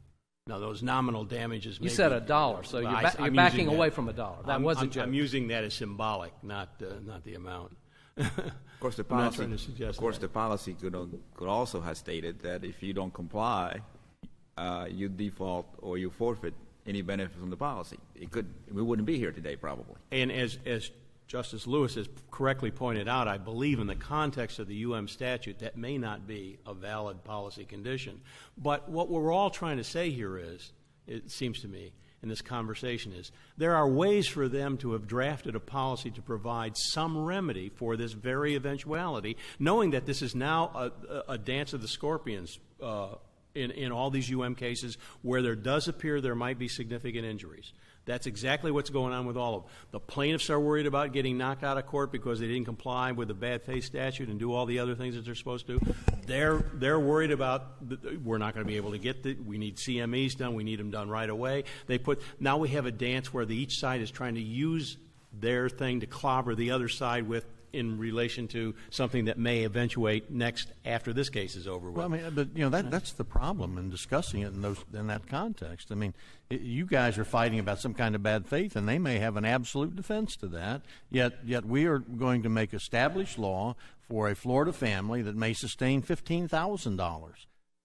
Now, those nominal damages. You said $1, so you're backing away from $1. That was a joke. I'm using that as symbolic, not the amount. Of course, the I'm not policy. trying to suggest Of course, that. the policy could also have stated that if you don't comply, you default or you forfeit any benefit from the policy. We wouldn't be here today, probably. And as Justice Lewis has correctly pointed out, I believe in the context of the UM statute, that may not be a valid policy condition. But what we're all trying to say here is, it seems to me, in this conversation is, there are ways for them to have drafted a policy to provide some remedy for this very eventuality, knowing that this is now a dance of the scorpions in all these UM cases where there does appear there might be significant injuries. That's exactly what's going on with all of them. The plaintiffs are worried about getting knocked out of court because they didn't comply with the bad faith statute and do all the other things that they're supposed to. They're worried about we're not going to be able to get we need CMEs done. We need them done right away. Now we have a dance where each side is trying to use their thing to clobber the other side with in relation to something that may eventuate next after this case is over with. Well, I mean, but that's the problem in discussing it in that context. I mean, you guys are fighting about some kind of bad faith, and they may have an absolute defense to that. Yet we are going to make established law for a Florida family that may sustain $15,000.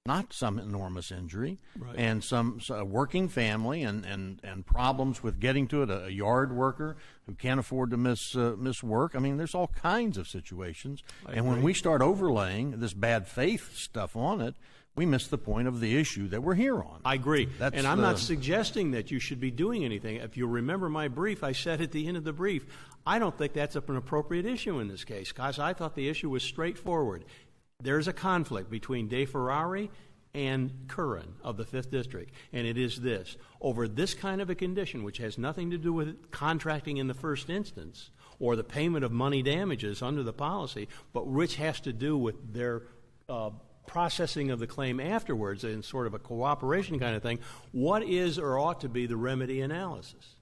Not some enormous injury, right. And a working family and problems with getting to it, a yard worker who can't afford to miss work. I mean, there's all kinds of situations. And when we start overlaying this bad faith stuff on it, we miss the point of the issue that we're here on. I agree. And I'm not suggesting that you should be doing anything. If you remember my brief, I said at the end of the brief, I don't think that's an appropriate issue in this case, because I thought the issue was straightforward. There's a conflict between DeFerrari and Curran of the 5th District, and it is this. Over this kind of a condition, which has nothing to do with contracting in the first instance or the payment of money damages under the policy, but which has to do with their processing of the claim afterwards in sort of a cooperation kind of thing, what is or ought to be the remedy analysis?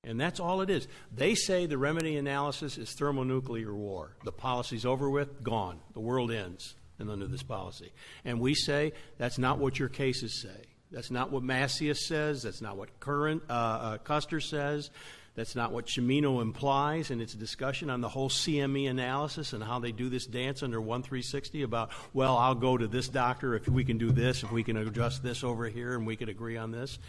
And that's all it is. They say the remedy analysis is thermonuclear war. The policy's over with, gone. The world ends under this policy. And we say that's not what your cases say. That's not what Macias says. That's not what Custer says. That's not what Cimino implies in its discussion on the whole CME analysis and how they do this dance under 1360 about, well, I'll go to this doctor if we can do this, if we can adjust this over here and we can agree on this.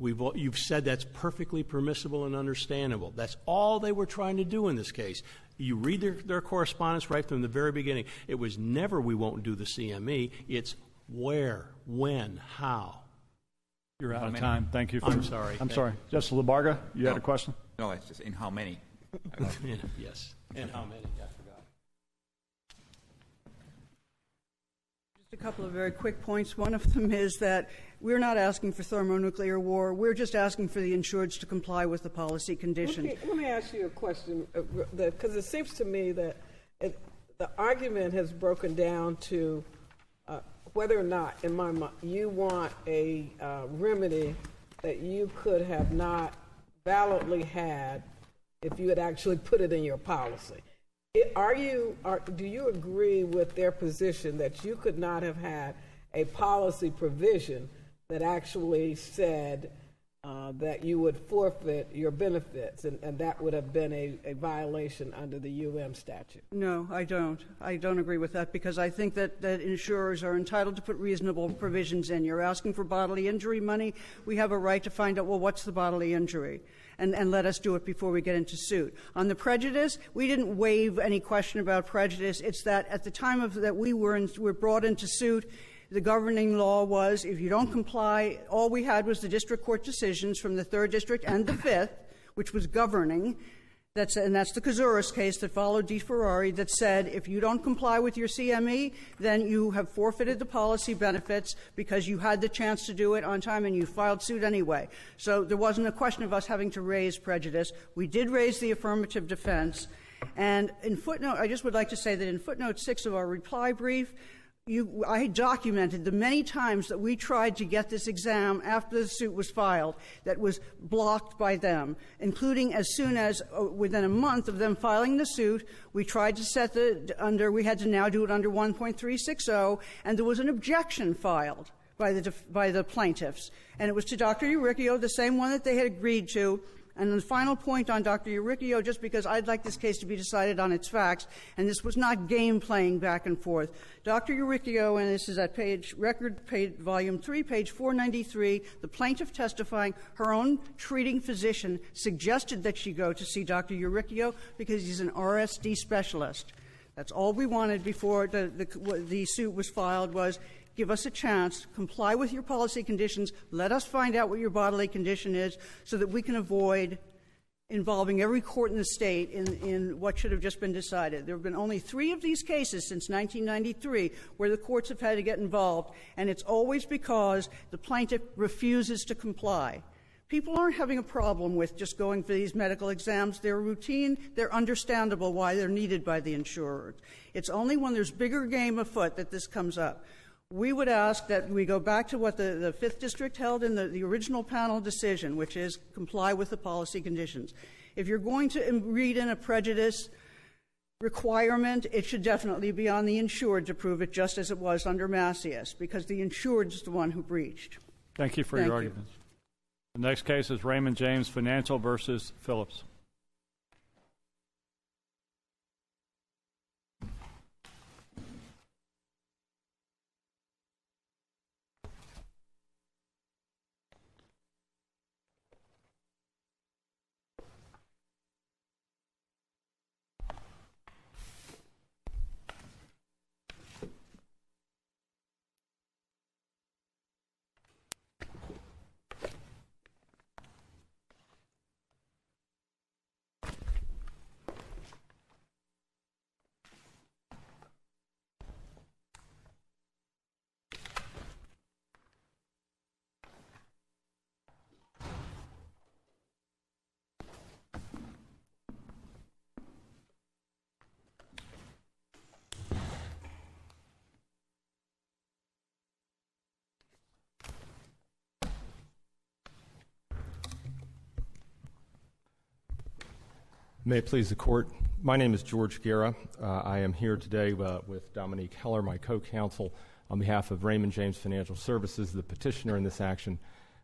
You've said that's perfectly permissible and understandable. That's all they were trying to do in this case. You read their correspondence right from the very beginning. It was never we won't do the CME. It's where, when, how. You're out of time. Thank you. I'm sorry. I'm sorry. Justice Labarga, you had a question? No, it's just in how many. Yes, and how many. I forgot. Just a couple of very quick points. One of them is that we're not asking for thermonuclear war. We're just asking for the insureds to comply with the policy condition. Let me ask you a question, because it seems to me that the argument has broken down to whether or not, in my mind, you want a remedy that you could have not validly had if you had actually put it in your policy. Do you agree with their position that you could not have had a policy provision that actually said that you would forfeit your benefits, and that would have been a violation under the UM statute? No, I don't. I don't agree with that, because I think that insurers are entitled to put reasonable provisions in. You're asking for bodily injury money. We have a right to find out, well, what's the bodily injury? And let us do it before we get into suit. On the prejudice, we didn't waive any question about prejudice. It's that at the time that we were brought into suit, the governing law was, if you don't comply, all we had was the district court decisions from the 3rd District and the 5th, which was governing. And that's the Kazouras case that followed DeFerrari, that said, if you don't comply with your CME, then you have forfeited the policy benefits because you had the chance to do it on time and you filed suit anyway. So there wasn't a question of us having to raise prejudice. We did raise the affirmative defense. And in footnote, I just would like to say that in footnote 6 of our reply brief, I documented the many times that we tried to get this exam after the suit was filed that was blocked by them, including as soon as within a month of them filing the suit, we tried to set we had to now do it under 1.360, and there was an objection filed by the plaintiffs. And it was to Dr. Uricchio, the same one that they had agreed to, And the final point on Dr. Uricchio, just because I'd like this case to be decided on its facts, and this was not game playing back and forth. Dr. Uricchio, and this is at volume 3, page 493, the plaintiff testifying, her own treating physician suggested that she go to see Dr. Uricchio because he's an RSD specialist. That's all we wanted before the suit was filed was, give us a chance, comply with your policy conditions, let us find out what your bodily condition is so that we can avoid involving every court in the state in what should have just been decided. There have been only 3 of these cases since 1993 where the courts have had to get involved, and it's always because the plaintiff refuses to comply. People aren't having a problem with just going for these medical exams. They're routine. They're understandable why they're needed by the insurer. It's only when there's bigger game afoot that this comes up. We would ask that we go back to what the 5th District held in the original panel decision, which is comply with the policy conditions. If you're going to read in a prejudice requirement, it should definitely be on the insured to prove it, just as it was under Macias, because the insured is the one who breached. Thank you for your arguments. The next case is Raymond James Financial versus Phillips. May it please the Court. My name is George Guerra. I am here today with Dominique Heller, my co-counsel, on behalf of Raymond James Financial Services, the petitioner in this action,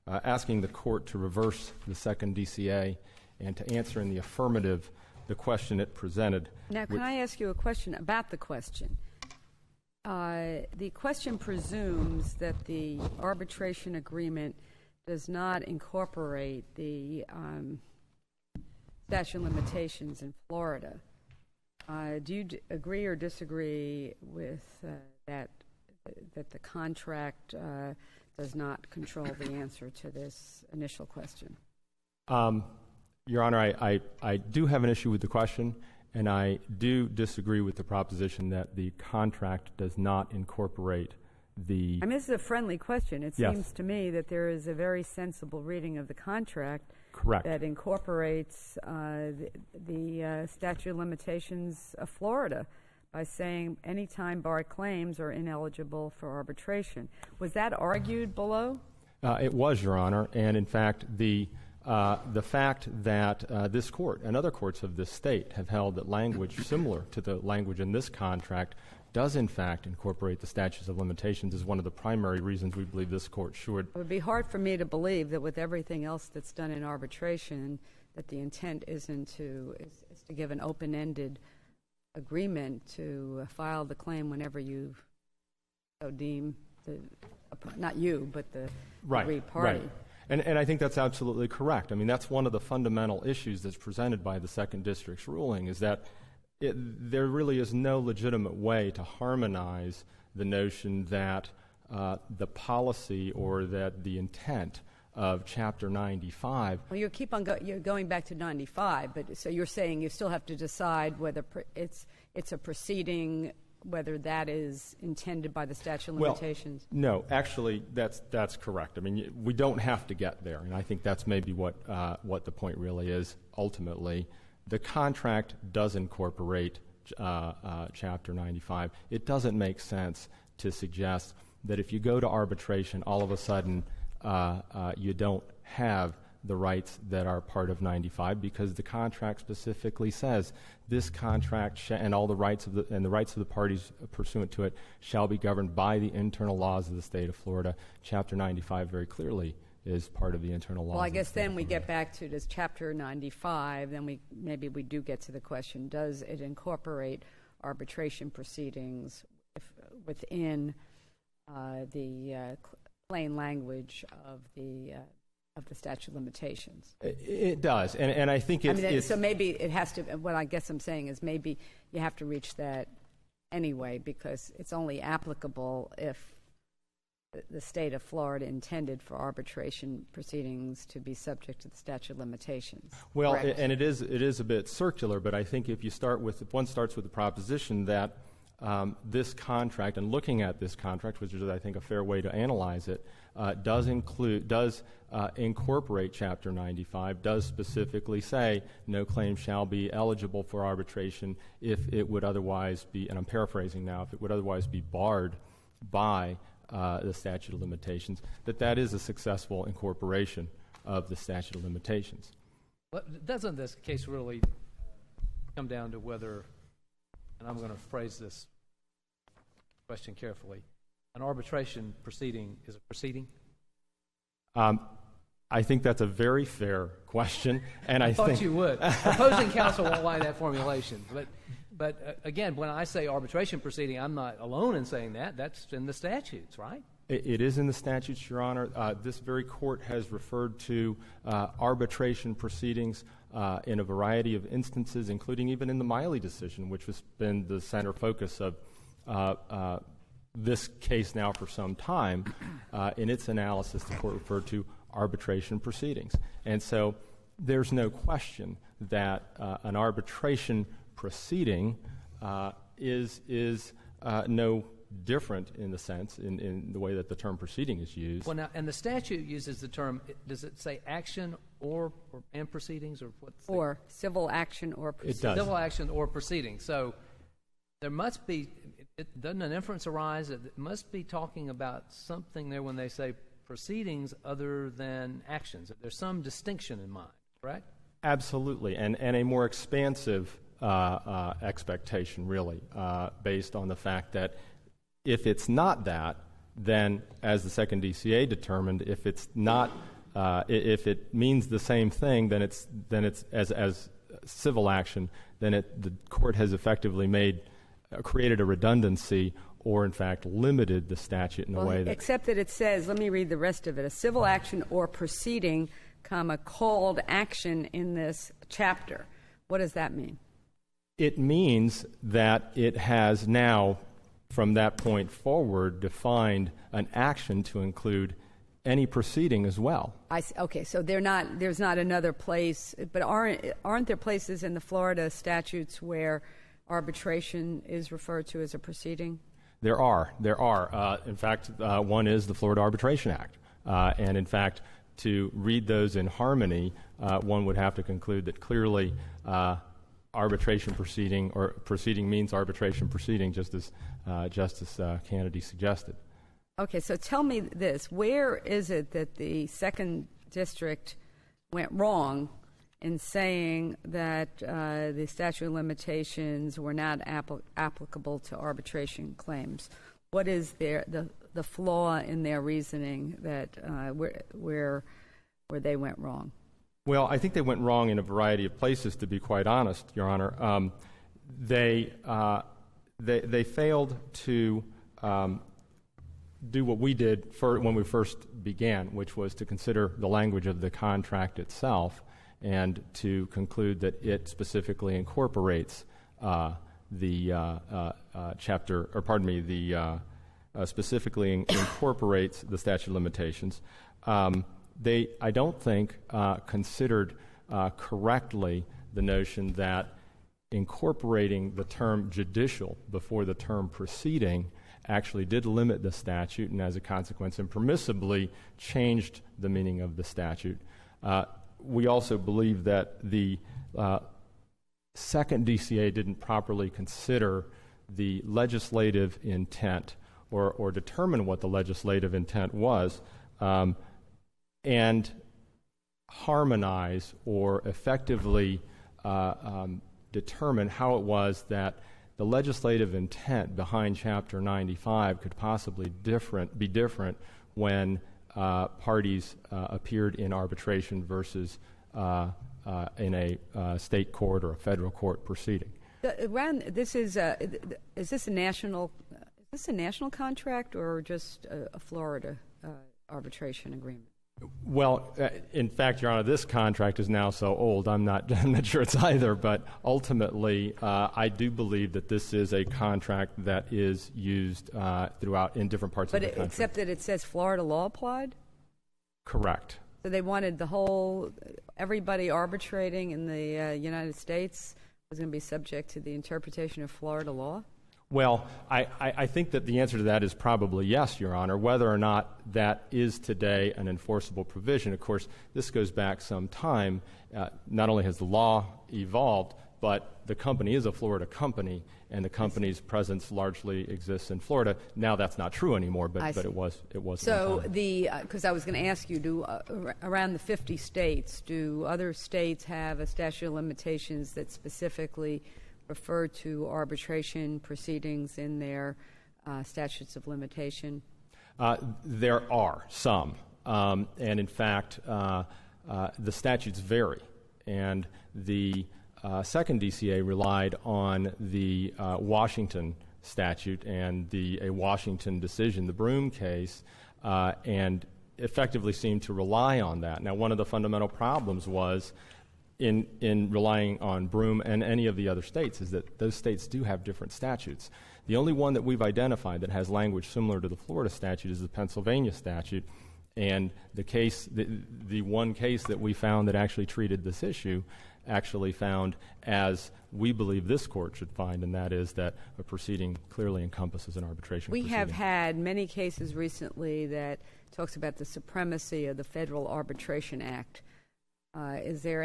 asking the Court to reverse the second DCA and to answer in the affirmative the question it presented. Now, can I ask you a question about the question? The question presumes that the arbitration agreement does not incorporate the statute of limitations in Florida. Do you agree or disagree with that the contract does not control the answer to this initial question? Your Honor, I do have an issue with the question, and I do disagree with the proposition that the contract does not incorporate the... I mean, this is a friendly question. It seems to me that there is a very sensible reading of the contract. Correct. That incorporates the statute of limitations of Florida by saying any time barred claims are ineligible for arbitration. Was that argued below? It was, Your Honor, and in fact, the fact that this Court and other courts of this state have held that language similar to the language in this contract does in fact incorporate the statutes of limitations is one of the primary reasons we believe this Court should. It would be hard for me to believe that with everything else that's done in arbitration that the intent isn't is to give an open-ended agreement to file the claim whenever you so deem, not you, but the agreed party. Right. And I think that's absolutely correct. I mean, that's one of the fundamental issues that's presented by the Second District's ruling is that there really is no legitimate way to harmonize the notion that the policy or that the intent of Chapter 95. Well, you keep on you're going back to 95, but so you're saying you still have to decide whether it's a proceeding, whether that is intended by the statute of limitations. Well, no, actually, that's correct. I mean, we don't have to get there, and I think that's maybe what the point really is ultimately. The contract does incorporate Chapter 95. It doesn't make sense to suggest that if you go to arbitration, all of a sudden you don't have the rights that are part of 95 because the contract specifically says this contract and all the rights of the parties pursuant to it shall be governed by the internal laws of the state of Florida. Chapter 95 very clearly is part of the internal law. Well, I guess then we get back to this Chapter 95, then maybe we do get to the question, does it incorporate arbitration proceedings within the plain language of the statute of limitations? It does, and I think it's so maybe it has to. What I guess I'm saying is maybe you have to reach that anyway, because it's only applicable if the state of Florida intended for arbitration proceedings to be subject to the statute of limitations. Well, correct? And it is a bit circular, but I think if one starts with the proposition that this contract, and looking at this contract, which is I think a fair way to analyze it, does incorporate Chapter 95, does specifically say no claim shall be eligible for arbitration if it would otherwise be, and I'm paraphrasing now, if it would otherwise be barred by the statute of limitations, that is a successful incorporation of the statute of limitations. Well, doesn't this case really come down to whether, and I'm going to phrase this question carefully, an arbitration proceeding is a proceeding? I think that's a very fair question, and I thought think you would. Opposing counsel won't like that formulation, but again, when I say arbitration proceeding, I'm not alone in saying that. That's in the statutes, right? It is in the statutes, Your Honor. This very court has referred to arbitration proceedings in a variety of instances, including even in the Miley decision, which has been the center focus of this case now for some time. In its analysis, the court referred to arbitration proceedings. And so there's no question that an arbitration proceeding is no different in the sense, in the way that the term proceeding is used. Well, now, and the statute uses the term, does it say action and proceedings, or what's or civil action or proceedings? It does. Civil action or proceedings. So there must be, doesn't an inference arise that it must be talking about something there when they say proceedings other than actions? There's some distinction in mind, correct? Absolutely, and a more expansive expectation, really, based on the fact that if it's not that, then, as the second DCA determined, if it's not, if it means the same thing, then it's as civil action, then the court has effectively created a redundancy, or in fact limited the statute in a way that. Except that it says, let me read the rest of it: a civil action or proceeding, called action in this chapter. What does that mean? It means that it has now, from that point forward, defined an action to include any proceeding as well. Okay, so there's not another place, but aren't there places in the Florida statutes where arbitration is referred to as a proceeding? There are. In fact, one is the Florida Arbitration Act. And in fact, to read those in harmony, one would have to conclude that clearly arbitration proceeding, or proceeding means arbitration proceeding, just as Justice Kennedy suggested. Okay, so tell me this. Where is it that the second district went wrong in saying that the statute of limitations were not applicable to arbitration claims? What is the flaw in their reasoning that where they went wrong? Well, I think they went wrong in a variety of places, to be quite honest, Your Honor. They failed to do what we did when we first began, which was to consider the language of the contract itself and to conclude that it specifically incorporates specifically incorporates the statute of limitations. They, I don't think, considered correctly the notion that incorporating the term judicial before the term proceeding actually did limit the statute, and as a consequence impermissibly changed the meaning of the statute. We also believe that the second DCA didn't properly consider the legislative intent or determine what the legislative intent was, and harmonize or effectively determine how it was that the legislative intent behind Chapter 95 could possibly be different when parties appeared in arbitration versus in a state court or a federal court proceeding. Is this a national contract or just a Florida arbitration agreement? Well, in fact, Your Honor, this contract is now so old, I'm not sure it's either, but ultimately, I do believe that this is a contract that is used throughout in different parts of the country. Except that it says Florida law applied? Correct. So they wanted everybody arbitrating in the United States was going to be subject to the interpretation of Florida law? Well, I think that the answer to that is probably yes, Your Honor. Whether or not that is today an enforceable provision, of course, this goes back some time. Not only has the law evolved, but the company is a Florida company, and the company's presence largely exists in Florida. Now that's not true anymore, but it was. So because I was going to ask you, around the 50 states, do other states have a statute of limitations that specifically refer to arbitration proceedings in their statutes of limitation? There are some, and in fact, the statutes vary. And the second DCA relied on the Washington statute and a Washington decision, the Broome case, and effectively seemed to rely on that. Now, one of the fundamental problems was in relying on Broome and any of the other states is that those states do have different statutes. The only one that we've identified that has language similar to the Florida statute is the Pennsylvania statute, and the one case that we found that actually treated this issue actually found as we believe this court should find, and that is that a proceeding clearly encompasses an arbitration proceeding. We have had many cases recently that talks about the supremacy of the Federal Arbitration Act. Is there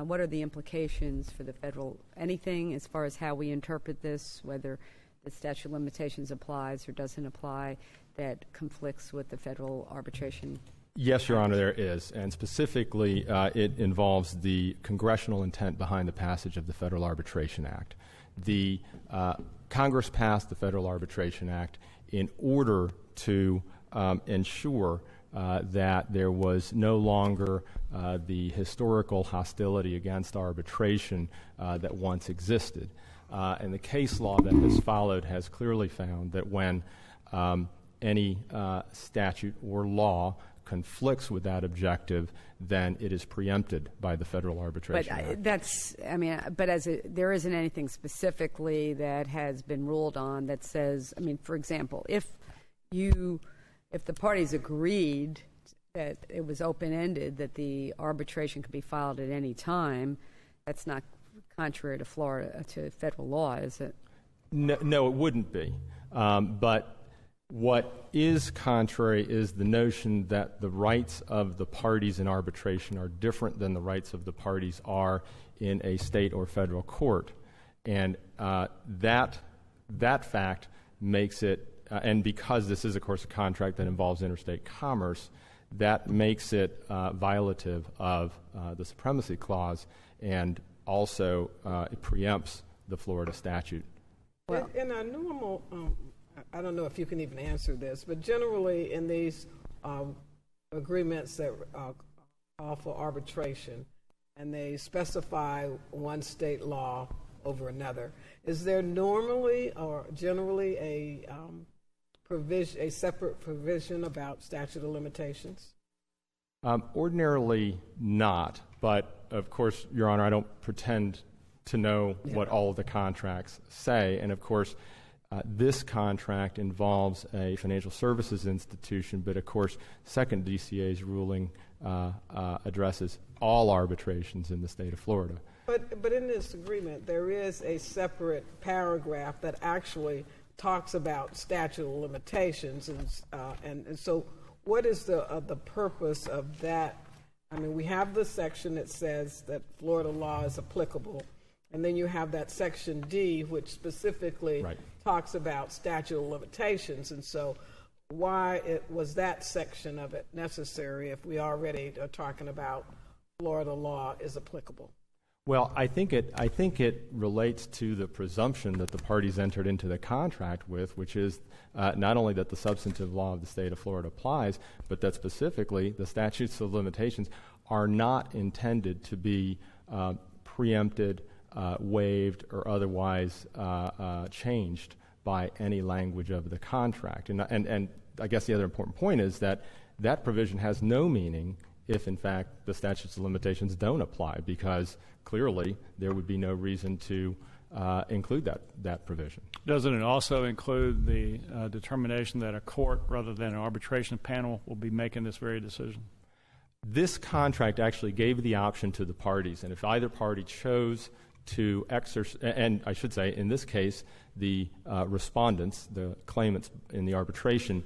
what are the implications for the federal, anything as far as how we interpret this, whether the statute of limitations applies or doesn't apply, that conflicts with the Federal Arbitration Act? Yes, Your Honor, there is, and specifically it involves the congressional intent behind the passage of the Federal Arbitration Act. The Congress passed the Federal Arbitration Act in order to ensure that there was no longer the historical hostility against arbitration that once existed. And the case law that has followed has clearly found that when any statute or law conflicts with that objective, then it is preempted by the Federal Arbitration Act. There isn't anything specifically that has been ruled on that says, for example, if the parties agreed that it was open-ended, that the arbitration could be filed at any time, that's not contrary to federal law, is it? No, it wouldn't be. But what is contrary is the notion that the rights of the parties in arbitration are different than the rights of the parties are in a state or federal court. And that fact makes it, and because this is, of course, a contract that involves interstate commerce, that makes it violative of the Supremacy Clause, and also it preempts the Florida statute. Well, in a normal, I don't know if you can even answer this, but generally in these agreements that call for arbitration, and they specify one state law over another, is there normally or generally a separate provision about statute of limitations? Ordinarily not, but of course, Your Honor, I don't pretend to know what all of the contracts say, and of course, this contract involves a financial services institution, but of course, second DCA's ruling addresses all arbitrations in the state of Florida. But in this agreement, there is a separate paragraph that actually talks about statute of limitations, and so what is the purpose of that? We have the section that says that Florida law is applicable, and then you have that section D, which specifically talks about statute of limitations, and so why was that section of it necessary if we already are talking about Florida law is applicable? Well, I think it relates to the presumption that the parties entered into the contract with, which is not only that the substantive law of the state of Florida applies, but that specifically the statutes of limitations are not intended to be preempted, waived, or otherwise changed by any language of the contract. And I guess the other important point is that that provision has no meaning if, in fact, the statutes of limitations don't apply, because clearly there would be no reason to include that provision. Doesn't it also include the determination that a court rather than an arbitration panel will be making this very decision? This contract actually gave the option to the parties, and if either party chose to exercise, and I should say in this case the respondents, the claimants in the arbitration,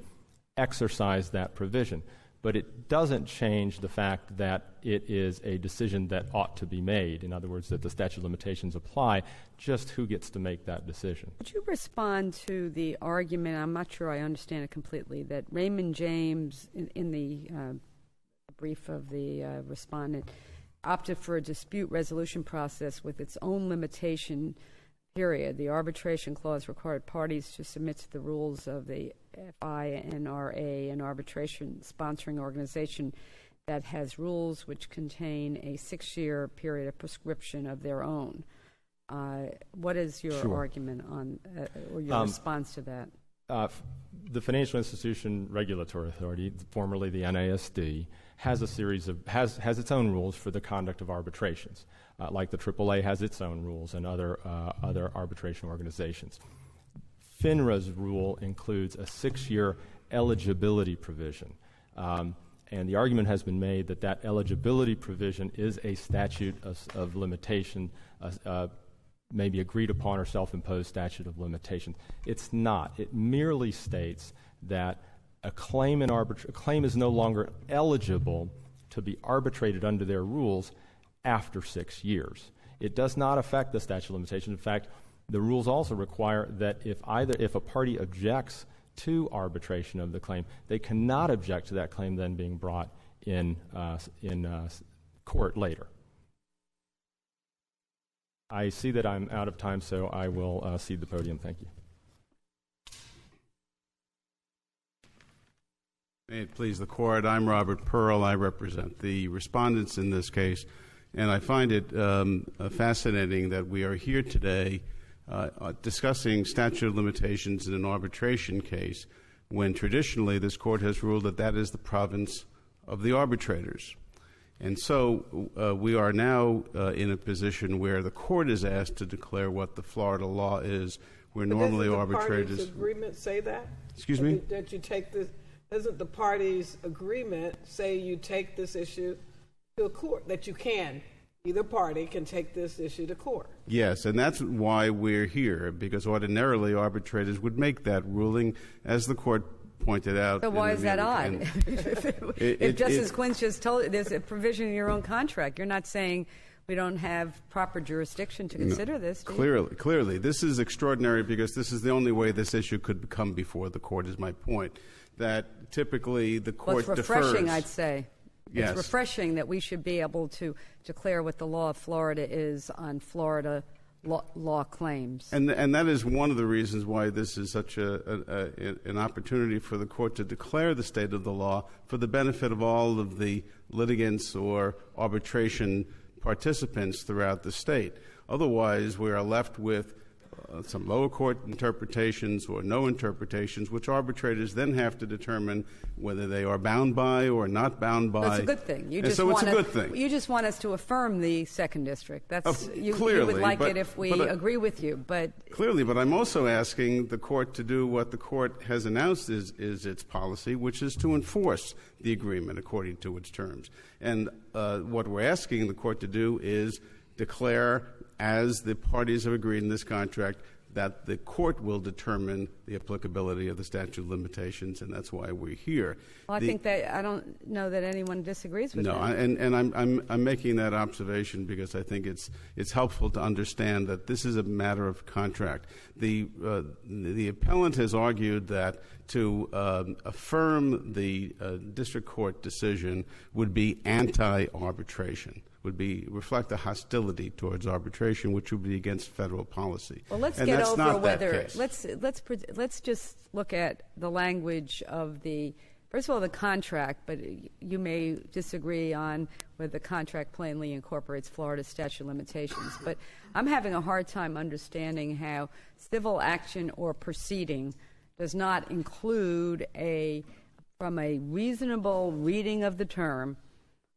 exercised that provision. But it doesn't change the fact that it is a decision that ought to be made. In other words, that the statute of limitations apply, just who gets to make that decision. Would you respond to the argument, I'm not sure I understand it completely, that Raymond James, in the brief of the respondent, opted for a dispute resolution process with its own limitation period. The arbitration clause required parties to submit to the rules of the FINRA, an arbitration sponsoring organization that has rules which contain a 6-year period of prescription of their own. What is your argument on, or your response to that? The Financial Institution Regulatory Authority, formerly the NASD, has a series of has its own rules for the conduct of arbitrations, like the AAA has its own rules and other arbitration organizations. FINRA's rule includes a 6-year eligibility provision, and the argument has been made that that eligibility provision is a statute of limitation, maybe agreed upon or self-imposed statute of limitation. It's not. It merely states that a claim is no longer eligible to be arbitrated under their rules after 6 years. It does not affect the statute of limitations. In fact, the rules also require that if a party objects to arbitration of the claim, they cannot object to that claim then being brought in court later. I see that I'm out of time, so I will cede the podium. Thank you. May it please the Court, I'm Robert Pearl. I represent the respondents in this case, and I find it fascinating that we are here today discussing statute of limitations in an arbitration case when traditionally this Court has ruled that that is the province of the arbitrators. And so we are now in a position where the Court is asked to declare what the Florida law is, where normally arbitrators... Doesn't the parties' agreement say that? Excuse me? That you take this... Doesn't the parties' agreement say you take this issue to a court, that you can, either party can take this issue to court? Yes, and that's why we're here, because ordinarily arbitrators would make that ruling, as the Court pointed out. So why is that odd? If Justice Quinn's just told you there's a provision in your own contract, you're not saying we don't have proper jurisdiction to consider this, do you? Clearly. This is extraordinary because this is the only way this issue could come before the Court, is my point. That typically the Court defers. It's refreshing, I'd say. Yes. It's refreshing that we should be able to declare what the law of Florida is on Florida law claims. And that is one of the reasons why this is such an opportunity for the Court to declare the state of the law for the benefit of all of the litigants or arbitration participants throughout the state. Otherwise, we are left with some lower court interpretations or no interpretations, which arbitrators then have to determine whether they are bound by or not bound by. That's a good thing. It's a good thing. You just want us to affirm the second district. Clearly, you would like it if we agree with you, but clearly. But I'm also asking the Court to do what the Court has announced is its policy, which is to enforce the agreement according to its terms. And what we're asking the Court to do is declare, as the parties have agreed in this contract, that the Court will determine the applicability of the statute of limitations, and that's why we're here. Well, I don't know that anyone disagrees with that. No, and I'm making that observation because I think it's helpful to understand that this is a matter of contract. The appellant has argued that to affirm the district court decision would be anti-arbitration, would reflect a hostility towards arbitration, which would be against federal policy. Well, let's and get that's over not whether that case. let's just look at the language of first of all the contract, but you may disagree on whether the contract plainly incorporates Florida statute of limitations. But I'm having a hard time understanding how civil action or proceeding does not include from a reasonable reading of the term,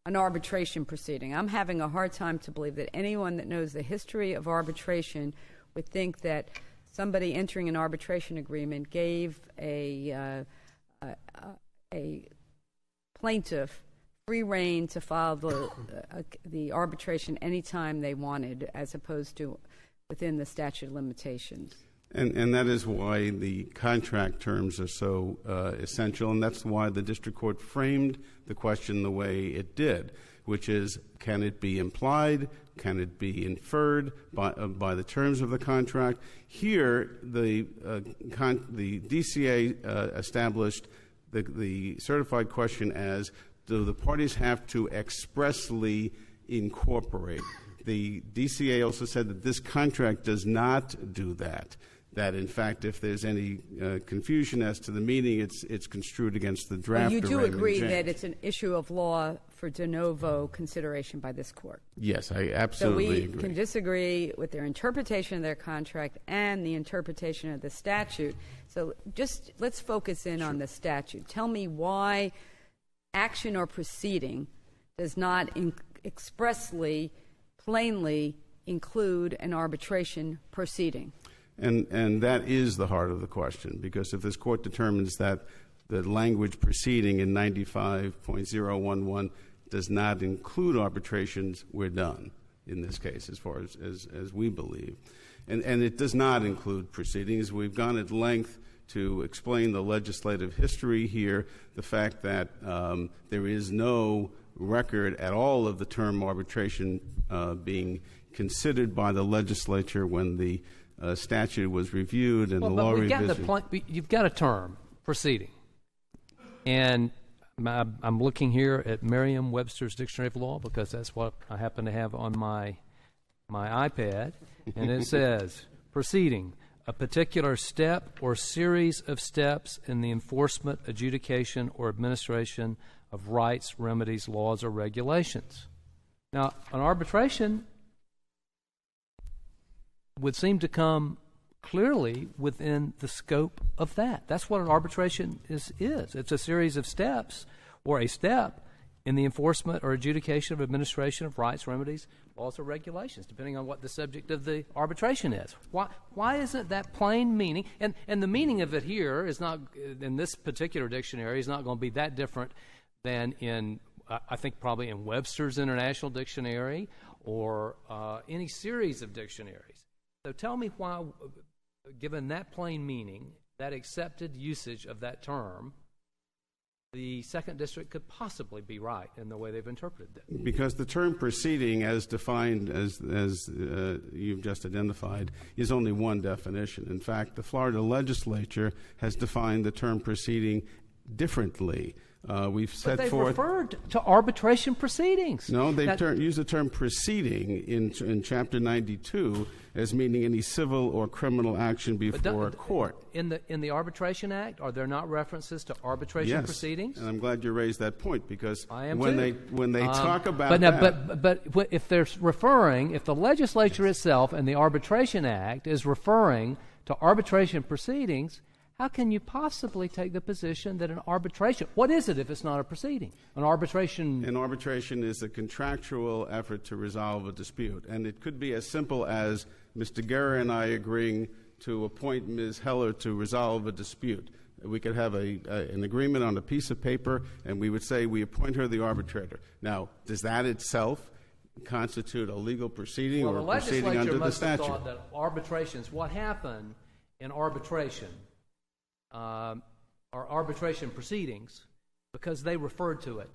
an arbitration proceeding. I'm having a hard time to believe that anyone that knows the history of arbitration would think that somebody entering an arbitration agreement gave a plaintiff free rein to file the arbitration anytime they wanted, as opposed to within the statute of limitations. And that is why the contract terms are so essential, and that's why the district court framed the question the way it did, which is, can it be implied? Can it be inferred by the terms of the contract? Here, the DCA established the certified question as, do the parties have to expressly incorporate? The DCA also said that this contract does not do that. That, in fact, if there's any confusion as to the meaning, it's construed against the drafter. Well, you do Raymond agree James. that it's an issue of law for de novo consideration by this court. Yes, I absolutely agree. So we can disagree with their interpretation of their contract and the interpretation of the statute. So just let's focus in on the statute. Tell me why action or proceeding does not expressly, plainly include an arbitration proceeding. And that is the heart of the question, because if this court determines that the language proceeding in 95.011 does not include arbitrations, we're done in this case, as far as we believe. And it does not include proceedings. We've gone at length to explain the legislative history here, the fact that there is no record at all of the term arbitration being considered by the legislature when the statute was reviewed and the law revision. You've got a term, proceeding. And I'm looking here at Merriam-Webster's Dictionary of Law because that's what I happen to have on my iPad. And it says, proceeding, a particular step or series of steps in the enforcement, adjudication, or administration of rights, remedies, laws, or regulations. Now, an arbitration would seem to come clearly within the scope of that. That's what an arbitration is. It's a series of steps or a step in the enforcement or adjudication of administration of rights, remedies, laws, or regulations, depending on what the subject of the arbitration is. Why isn't that plain meaning? And the meaning of it here is not, in this particular dictionary, is not going to be that different than in, I think, probably in Webster's International Dictionary or any series of dictionaries. So tell me why, given that plain meaning, that accepted usage of that term, the Second District could possibly be right in the way they've interpreted it. Because the term proceeding, as defined as you've just identified, is only one definition. In fact, the Florida legislature has defined the term proceeding differently. We've set but forth. But they referred to arbitration proceedings. No, they've used the term proceeding in Chapter 92 as meaning any civil or criminal action before a court. In the Arbitration Act, are there not references to arbitration proceedings? Yes, and I'm glad you raised that point because when they talk about but if they're referring, if the legislature itself and the Arbitration Act is referring to arbitration proceedings, how can you possibly take the position that an arbitration, what is it if it's not a proceeding? An arbitration is a contractual effort to resolve a dispute. And it could be as simple as Mr. Guerra and I agreeing to appoint Ms. Heller to resolve a dispute. We could have an agreement on a piece of paper, and we would say we appoint her the arbitrator. Now, does that itself constitute a legal proceeding or a proceeding under the statute? Well, the legislature must have thought that arbitrations, what happened in arbitration, are arbitration proceedings because they referred to it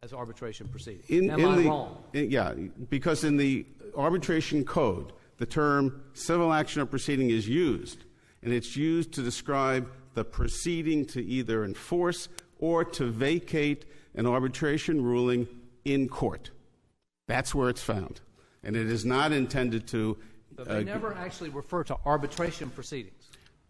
as arbitration proceedings. Am I wrong? Yeah, because in the arbitration code, the term civil action or proceeding is used, and it's used to describe the proceeding to either enforce or to vacate an arbitration ruling in court. That's where it's found. And it is not intended to... So they never actually refer to arbitration proceedings.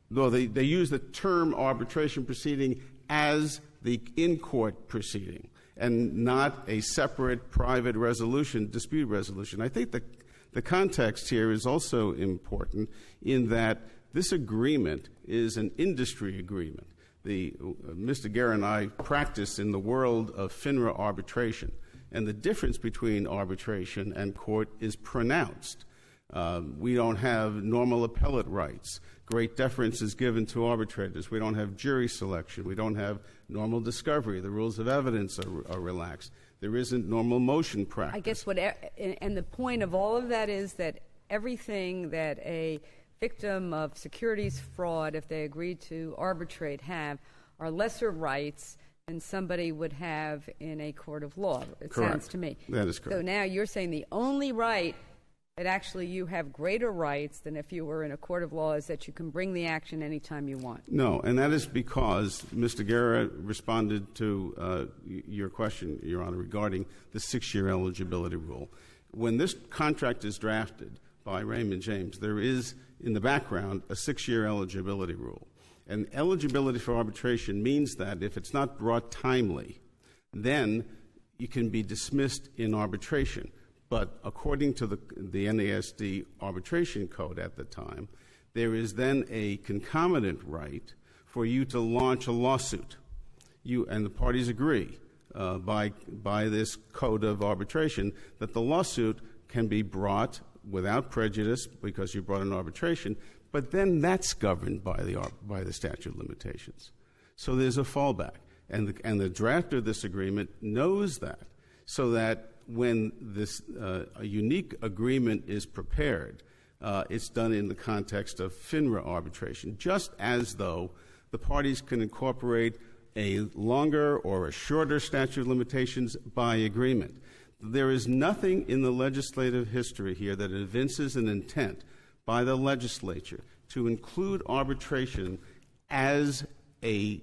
No, they use the term arbitration proceeding as the in-court proceeding and not a separate private resolution, dispute resolution. I think the context here is also important in that this agreement is an industry agreement. Mr. Guerra and I practice in the world of FINRA arbitration, and the difference between arbitration and court is pronounced. We don't have normal appellate rights. Great deference is given to arbitrators. We don't have jury selection. We don't have normal discovery. The rules of evidence are relaxed. There isn't normal motion practice. I guess and the point of all of that is that everything that a victim of securities fraud, if they agree to arbitrate, have are lesser rights than somebody would have in a court of law, it correct. Sounds to me. That is correct. So now you're saying the only right that actually you have greater rights than if you were in a court of law is that you can bring the action anytime you want. No, and that is because Mr. Guerra responded to your question, Your Honor, regarding the 6-year eligibility rule. When this contract is drafted by Raymond James, there is, in the background, a 6-year eligibility rule. And eligibility for arbitration means that if it's not brought timely, then you can be dismissed in arbitration. But according to the NASD arbitration code at the time, there is then a concomitant right for you to launch a lawsuit. You and the parties agree by this code of arbitration that the lawsuit can be brought without prejudice because you brought an arbitration, but then that's governed by the statute of limitations. So there's a fallback. And the drafter of this agreement knows that, so that when this a unique agreement is prepared, it's done in the context of FINRA arbitration, just as though the parties can incorporate a longer or a shorter statute of limitations by agreement. There is nothing in the legislative history here that evinces an intent by the legislature to include arbitration as a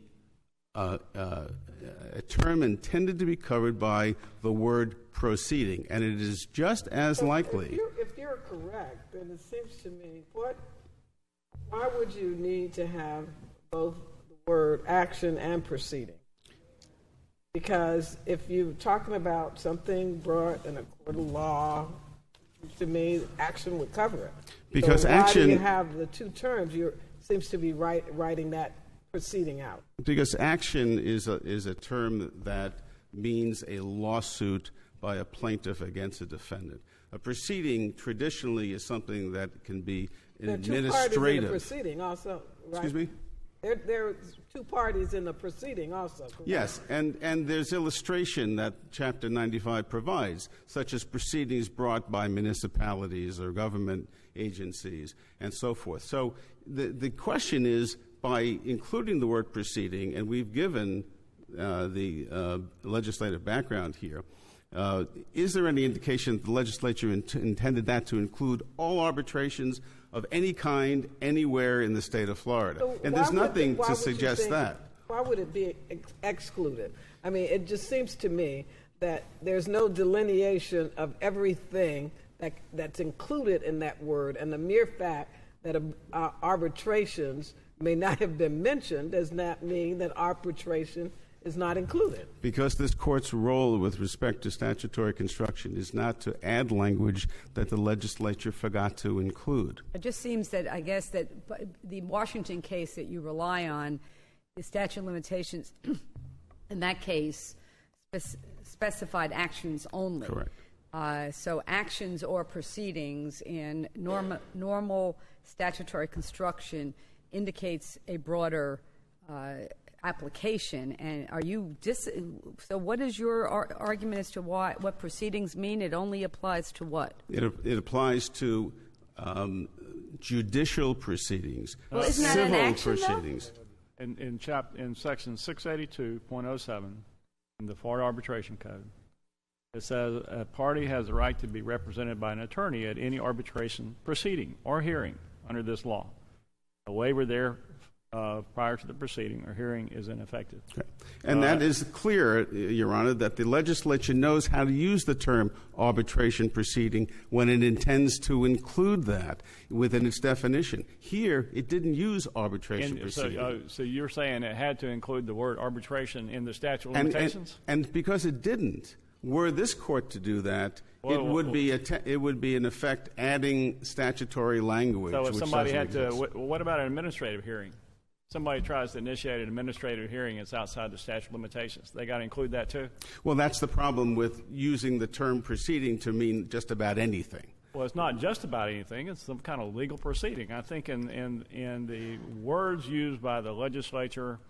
term intended to be covered by the word proceeding, and it is just as likely. If you're correct, then it seems to me, why would you need to have both the word action and proceeding? Because if you're talking about something brought in a court of law, to me, action would cover it. Because so action, why do you have the two terms? Seems to be writing that proceeding out. Because action is a term that means a lawsuit by a plaintiff against a defendant. A proceeding traditionally is something that can be administrative. There are two parties in the proceeding also, right? Excuse me? There are two parties in the proceeding also, correct? Yes, and there's illustration that Chapter 95 provides, such as proceedings brought by municipalities or government agencies and so forth. So the question is, by including the word proceeding, and we've given the legislative background here, is there any indication that the legislature intended that to include all arbitrations of any kind anywhere in the state of Florida? So and there's nothing to suggest that. Why would it be excluded? I mean, it just seems to me that there's no delineation of everything that's included in that word, and the mere fact that arbitrations may not have been mentioned does not mean that arbitration is not included. Because this court's role with respect to statutory construction is not to add language that the legislature forgot to include. It just seems that, I guess, that the Washington case that you rely on, the statute of limitations, in that case, specified actions only. Correct. So actions or proceedings in normal statutory construction indicates a broader application. And are you so what is your argument as to what proceedings mean? It only applies to what? It applies to judicial proceedings, well, isn't that civil an action, proceedings. In section 682.07 in the Florida Arbitration Code, it says a party has the right to be represented by an attorney at any arbitration proceeding or hearing under this law. A waiver prior to the proceeding or hearing is ineffective. Okay. And that is clear, Your Honor, that the legislature knows how to use the term arbitration proceeding when it intends to include that within its definition. Here, it didn't use arbitration proceeding. So you're saying it had to include the word arbitration in the statute of limitations? And because it didn't, were this court to do that, it would be in effect adding statutory language. So if which somebody had doesn't to, exist. what about an administrative hearing? Somebody tries to initiate an administrative hearing, it's outside the statute of limitations. They got to include that too? Well, that's the problem with using the term proceeding to mean just about anything. Well, it's not just about anything. It's some kind of legal proceeding. I think in the words used by the legislature,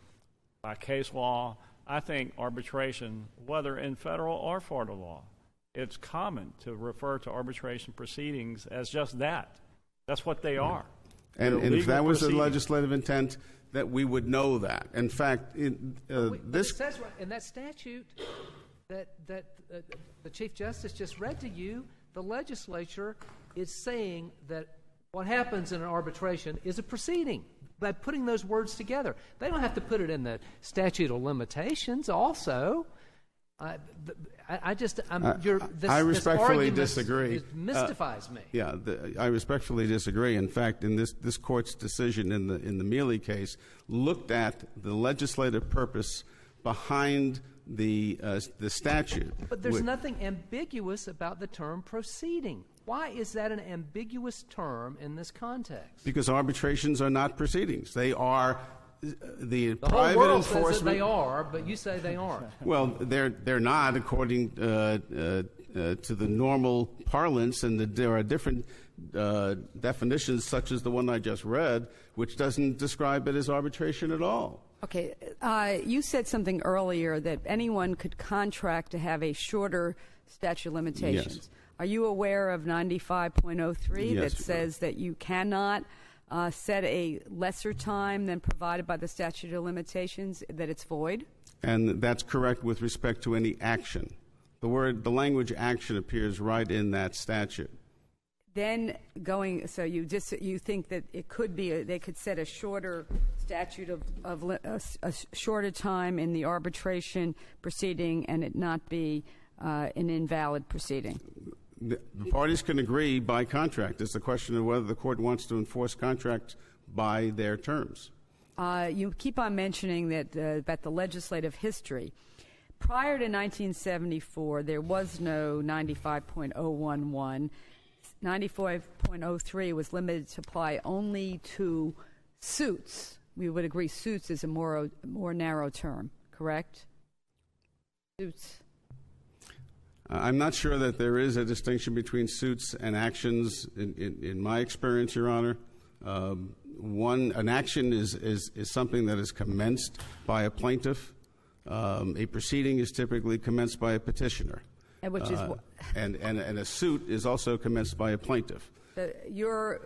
by case law, I think arbitration, whether in federal or Florida law, it's common to refer to arbitration proceedings as just that. That's what they are. And if that was the legislative intent, that we would know that. In fact, this it says in that statute that the Chief Justice just read to you, the legislature is saying that what happens in an arbitration is a proceeding by putting those words together. They don't have to put it in the statute of limitations also. I respectfully disagree. It mystifies me. Yeah, I respectfully disagree. In fact, in this court's decision in the Mealy case, looked at the legislative purpose behind the statute. But there's nothing ambiguous about the term proceeding. Why is that an ambiguous term in this context? Because arbitrations are not proceedings. They are the private whole world enforcement. Says that they are, but you say they aren't. Well, they're not according to the normal parlance, and there are different definitions, such as the one I just read, which doesn't describe it as arbitration at all. Okay, you said something earlier that anyone could contract to have a shorter statute of limitations. Yes. Are you aware of 95.03 Yes, that says that you cannot set a lesser time than provided by the statute of limitations, that it's void? And that's correct with respect to any action. The language action appears right in that statute. Then so you think that it could be they could set a shorter statute of a shorter time in the arbitration proceeding and it not be an invalid proceeding. The parties can agree by contract. It's a question of whether the court wants to enforce contracts by their terms. You keep on mentioning that about the legislative history. Prior to 1974, there was no 95.011. 95.03 was limited to apply only to suits. We would agree suits is a more narrow term, correct? Suits. I'm not sure that there is a distinction between suits and actions in my experience, Your Honor. An action is something that is commenced by a plaintiff. A proceeding is typically commenced by a petitioner. And which is and a suit is also commenced by a plaintiff. Your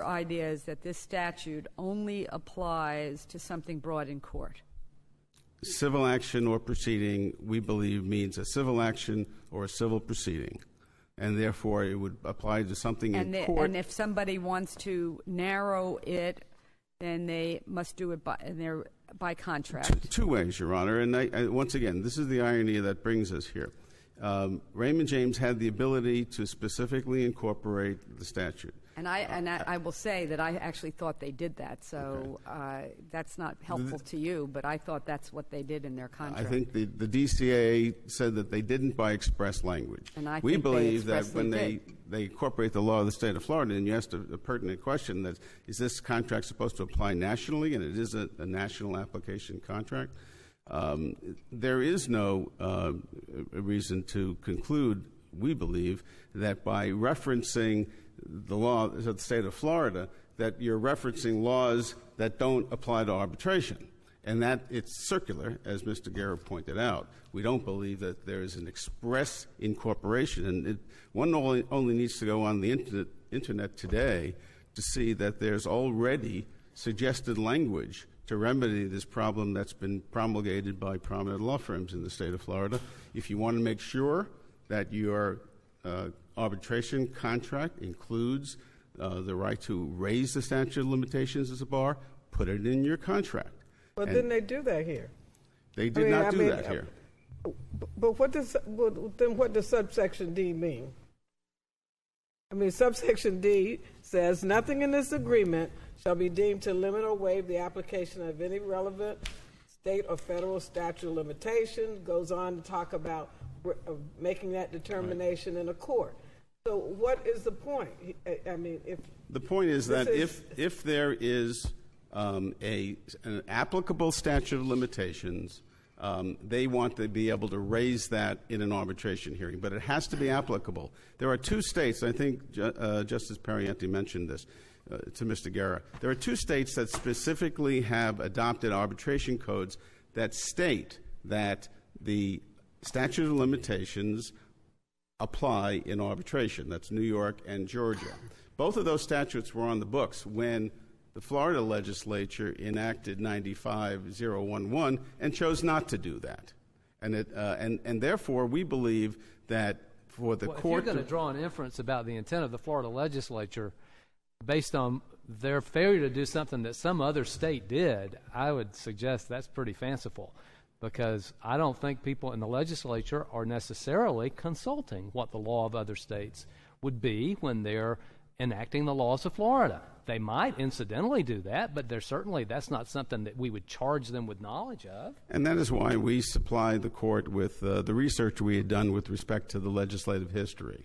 idea is that this statute only applies to something brought in court. Civil action or proceeding, we believe, means a civil action or a civil proceeding, and therefore it would apply to something in court. And if somebody wants to narrow it, then they must do it by contract. Two ways, Your Honor. And once again, this is the irony that brings us here. Raymond James had the ability to specifically incorporate the statute. And I will say that I actually thought they did that, so that's not helpful to you, but I thought that's what they did in their contract. I think the DCA said that they didn't by express language. And I we think believe they that when they incorporate the law of the state of Florida, and you asked a pertinent question, that is this contract supposed to apply nationally, and it is a national application contract. There is no reason to conclude, we believe, that by referencing the law of the state of Florida, that you're referencing laws that don't apply to arbitration. And that it's circular, as Mr. Guerra pointed out. We don't believe that there is an express incorporation. And one only needs to go on the internet today to see that there's already suggested language to remedy this problem that's been promulgated by prominent law firms in the state of Florida. If you want to make sure that your arbitration contract includes the right to raise the statute of limitations as a bar, put it in your contract. But didn't they do that here? They did not do that here. But what does subsection D mean? I mean, subsection D says nothing in this agreement shall be deemed to limit or waive the application of any relevant state or federal statute of limitation. Goes on to talk about making that determination in a court. So what is the point? I mean, if the point is that if there is an applicable statute of limitations, they want to be able to raise that in an arbitration hearing, but it has to be applicable. There are two states, I think Justice Pariente mentioned this to Mr. Guerra. There are two states that specifically have adopted arbitration codes that state that the statute of limitations apply in arbitration. That's New York and Georgia. Both of those statutes were on the books when the Florida legislature enacted 95-011 and chose not to do that. And therefore, we believe that for the court... If you're going to draw an inference about the intent of the Florida legislature based on their failure to do something that some other state did, I would suggest that's pretty fanciful, because I don't think people in the legislature are necessarily consulting what the law of other states would be when they're enacting the laws of Florida. They might incidentally do that, but that's not something that we would charge them with knowledge of. And that is why we supplied the court with the research we had done with respect to the legislative history.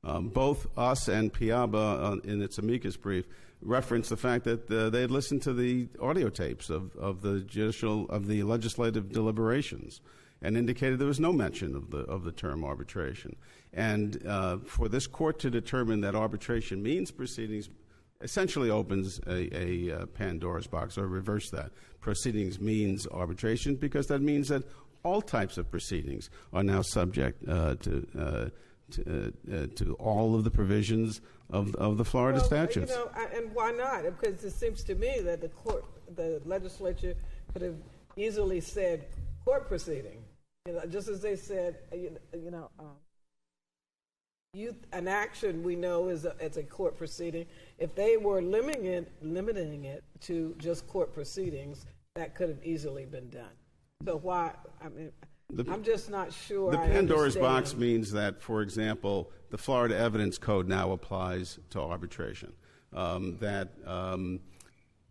Both us and Piaba, in its amicus brief, referenced the fact that they had listened to the audio tapes of the legislative deliberations, and indicated there was no mention of the term arbitration. And for this court to determine that arbitration means proceedings essentially opens a Pandora's box, or reverse that. Proceedings means arbitration, because that means that all types of proceedings are now subject to all of the provisions of the Florida statutes. And why not? Because it seems to me that the legislature could have easily said court proceeding, just as they said, an action we know is a court proceeding. If they were limiting it to just court proceedings, that could have easily been done. So why? I mean, I'm just not sure. The Pandora's box means that, for example, the Florida Evidence Code now applies to arbitration. That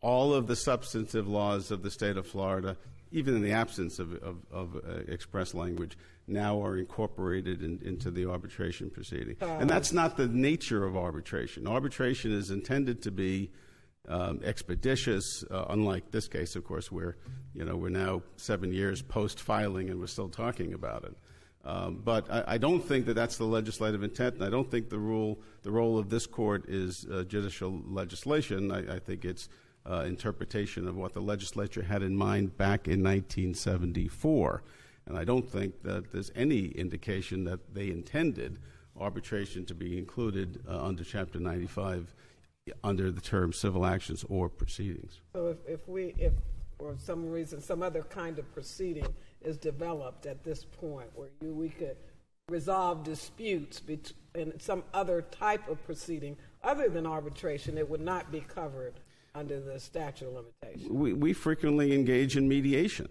all of the substantive laws of the state of Florida, even in the absence of express language, now are incorporated into the arbitration proceeding. And that's not the nature of arbitration. Arbitration is intended to be expeditious, unlike this case, of course, where we're now 7 years post-filing and we're still talking about it. But I don't think that that's the legislative intent, and I don't think the role of this court is judicial legislation. I think it's interpretation of what the legislature had in mind back in 1974. And I don't think that there's any indication that they intended arbitration to be included under Chapter 95 under the term civil actions or proceedings. So if for some reason some other kind of proceeding is developed at this point where we could resolve disputes in some other type of proceeding other than arbitration, it would not be covered under the statute of limitations. We frequently engage in mediation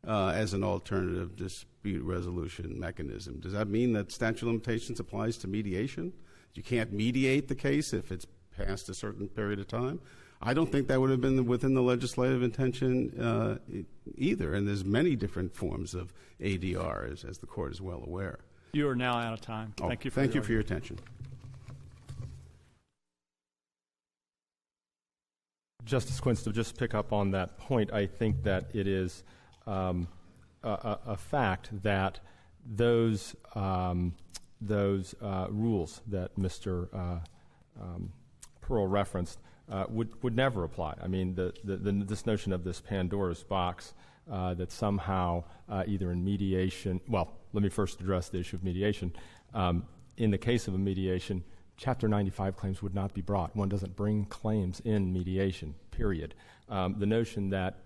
as an alternative dispute resolution mechanism. Does that mean that statute of limitations applies to mediation? You can't mediate the case if it's past a certain period of time? I don't think that would have been within the legislative intention either, and there's many different forms of ADR, as the court is well aware. You are now out of time. Thank you for your attention. Justice Quince, to just pick up on that point, I think that it is a fact that those rules that Mr. Pearl referenced would never apply. I mean, this notion of this Pandora's box that somehow either in mediation, well, let me first address the issue of mediation. In the case of a mediation, Chapter 95 claims would not be brought. One doesn't bring claims in mediation, period. The notion that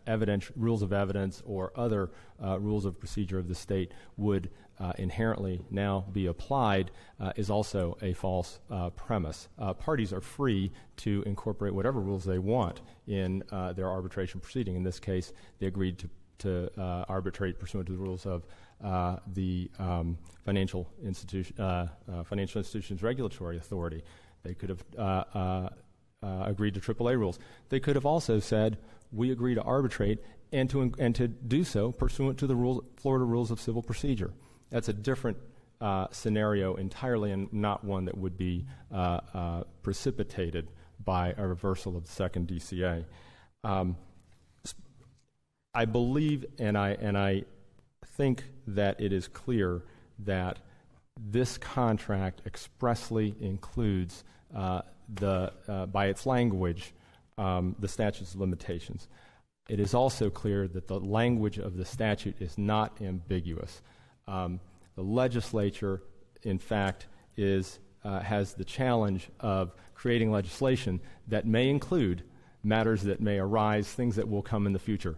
rules of evidence or other rules of procedure of the state would inherently now be applied is also a false premise. Parties are free to incorporate whatever rules they want in their arbitration proceeding. In this case, they agreed to arbitrate pursuant to the rules of the Financial Institutions Regulatory Authority. They could have agreed to AAA rules. They could have also said, we agree to arbitrate and to do so pursuant to the Florida Rules of Civil Procedure. That's a different scenario entirely, and not one that would be precipitated by a reversal of the second DCA. I believe and I think that it is clear that this contract expressly includes by its language, the statutes of limitations. It is also clear that the language of the statute is not ambiguous. The legislature, in fact, has the challenge of creating legislation that may include matters that may arise, things that will come in the future,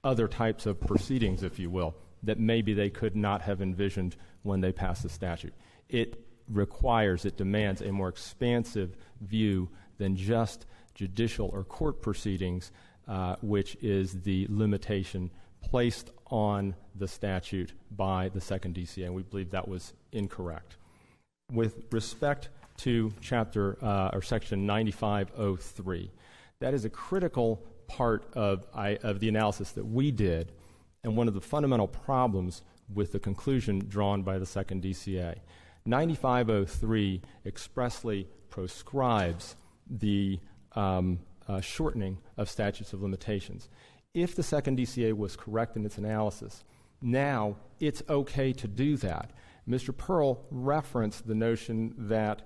other types of proceedings, if you will, that maybe they could not have envisioned when they passed the statute. It demands a more expansive view than just judicial or court proceedings, which is the limitation placed on the statute by the second DCA, and we believe that was incorrect. With respect to section 9503, that is a critical part of the analysis that we did, and one of the fundamental problems with the conclusion drawn by the second DCA. 9503 expressly proscribes the shortening of statutes of limitations. If the second DCA was correct in its analysis, now it's okay to do that. Mr. Pearl referenced the notion that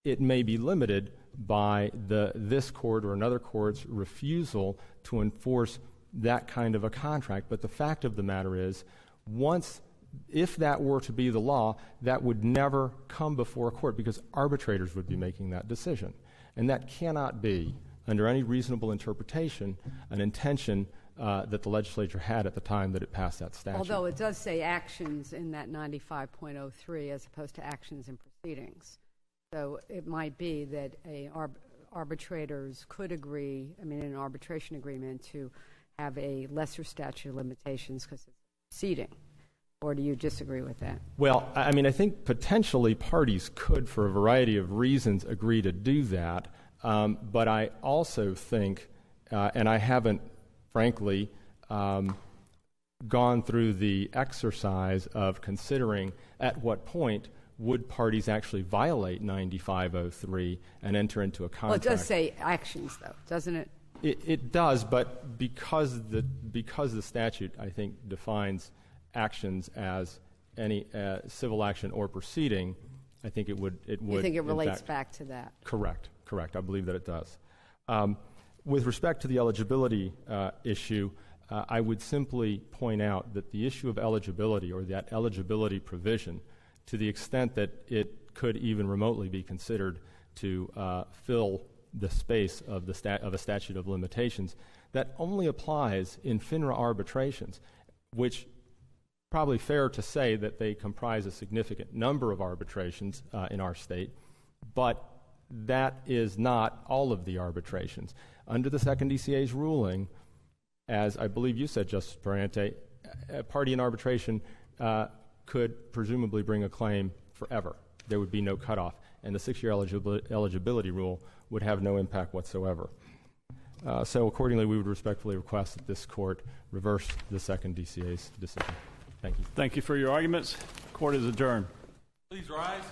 it may be limited by this court or another court's refusal to enforce that kind of a contract. But the fact of the matter is, if that were to be the law, that would never come before a court because arbitrators would be making that decision. And that cannot be, under any reasonable interpretation, an intention that the legislature had at the time that it passed that statute. Although it does say actions in that 95.03 as opposed to actions in proceedings. So it might be that arbitrators could agree, in an arbitration agreement, to have a lesser statute of limitations because it's proceeding. Or do you disagree with that? Well, I think potentially parties could, for a variety of reasons, agree to do that. But I also think, and I haven't, frankly, gone through the exercise of considering at what point would parties actually violate 9503 and enter into a contract. Well, it does say actions, though, doesn't it? It does, but because the statute, I think, defines actions as any civil action or proceeding, I think it would. You think it relates back to that? Correct. I believe that it does. With respect to the eligibility issue, I would simply point out that the issue of eligibility, or that eligibility provision, to the extent that it could even remotely be considered to fill the space of a statute of limitations, that only applies in FINRA arbitrations, which probably fair to say that they comprise a significant number of arbitrations in our state, but that is not all of the arbitrations. Under the second DCA's ruling, as I believe you said, Justice Parente, a party in arbitration could presumably bring a claim forever. There would be no cutoff, and the 6-year eligibility rule would have no impact whatsoever. So accordingly, we would respectfully request that this court reverse the second DCA's decision. Thank you. Thank you for your arguments. Court is adjourned. Please rise.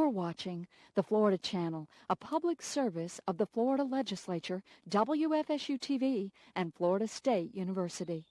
You're watching the Florida Channel, a public service of the Florida Legislature, WFSU-TV, and Florida State University.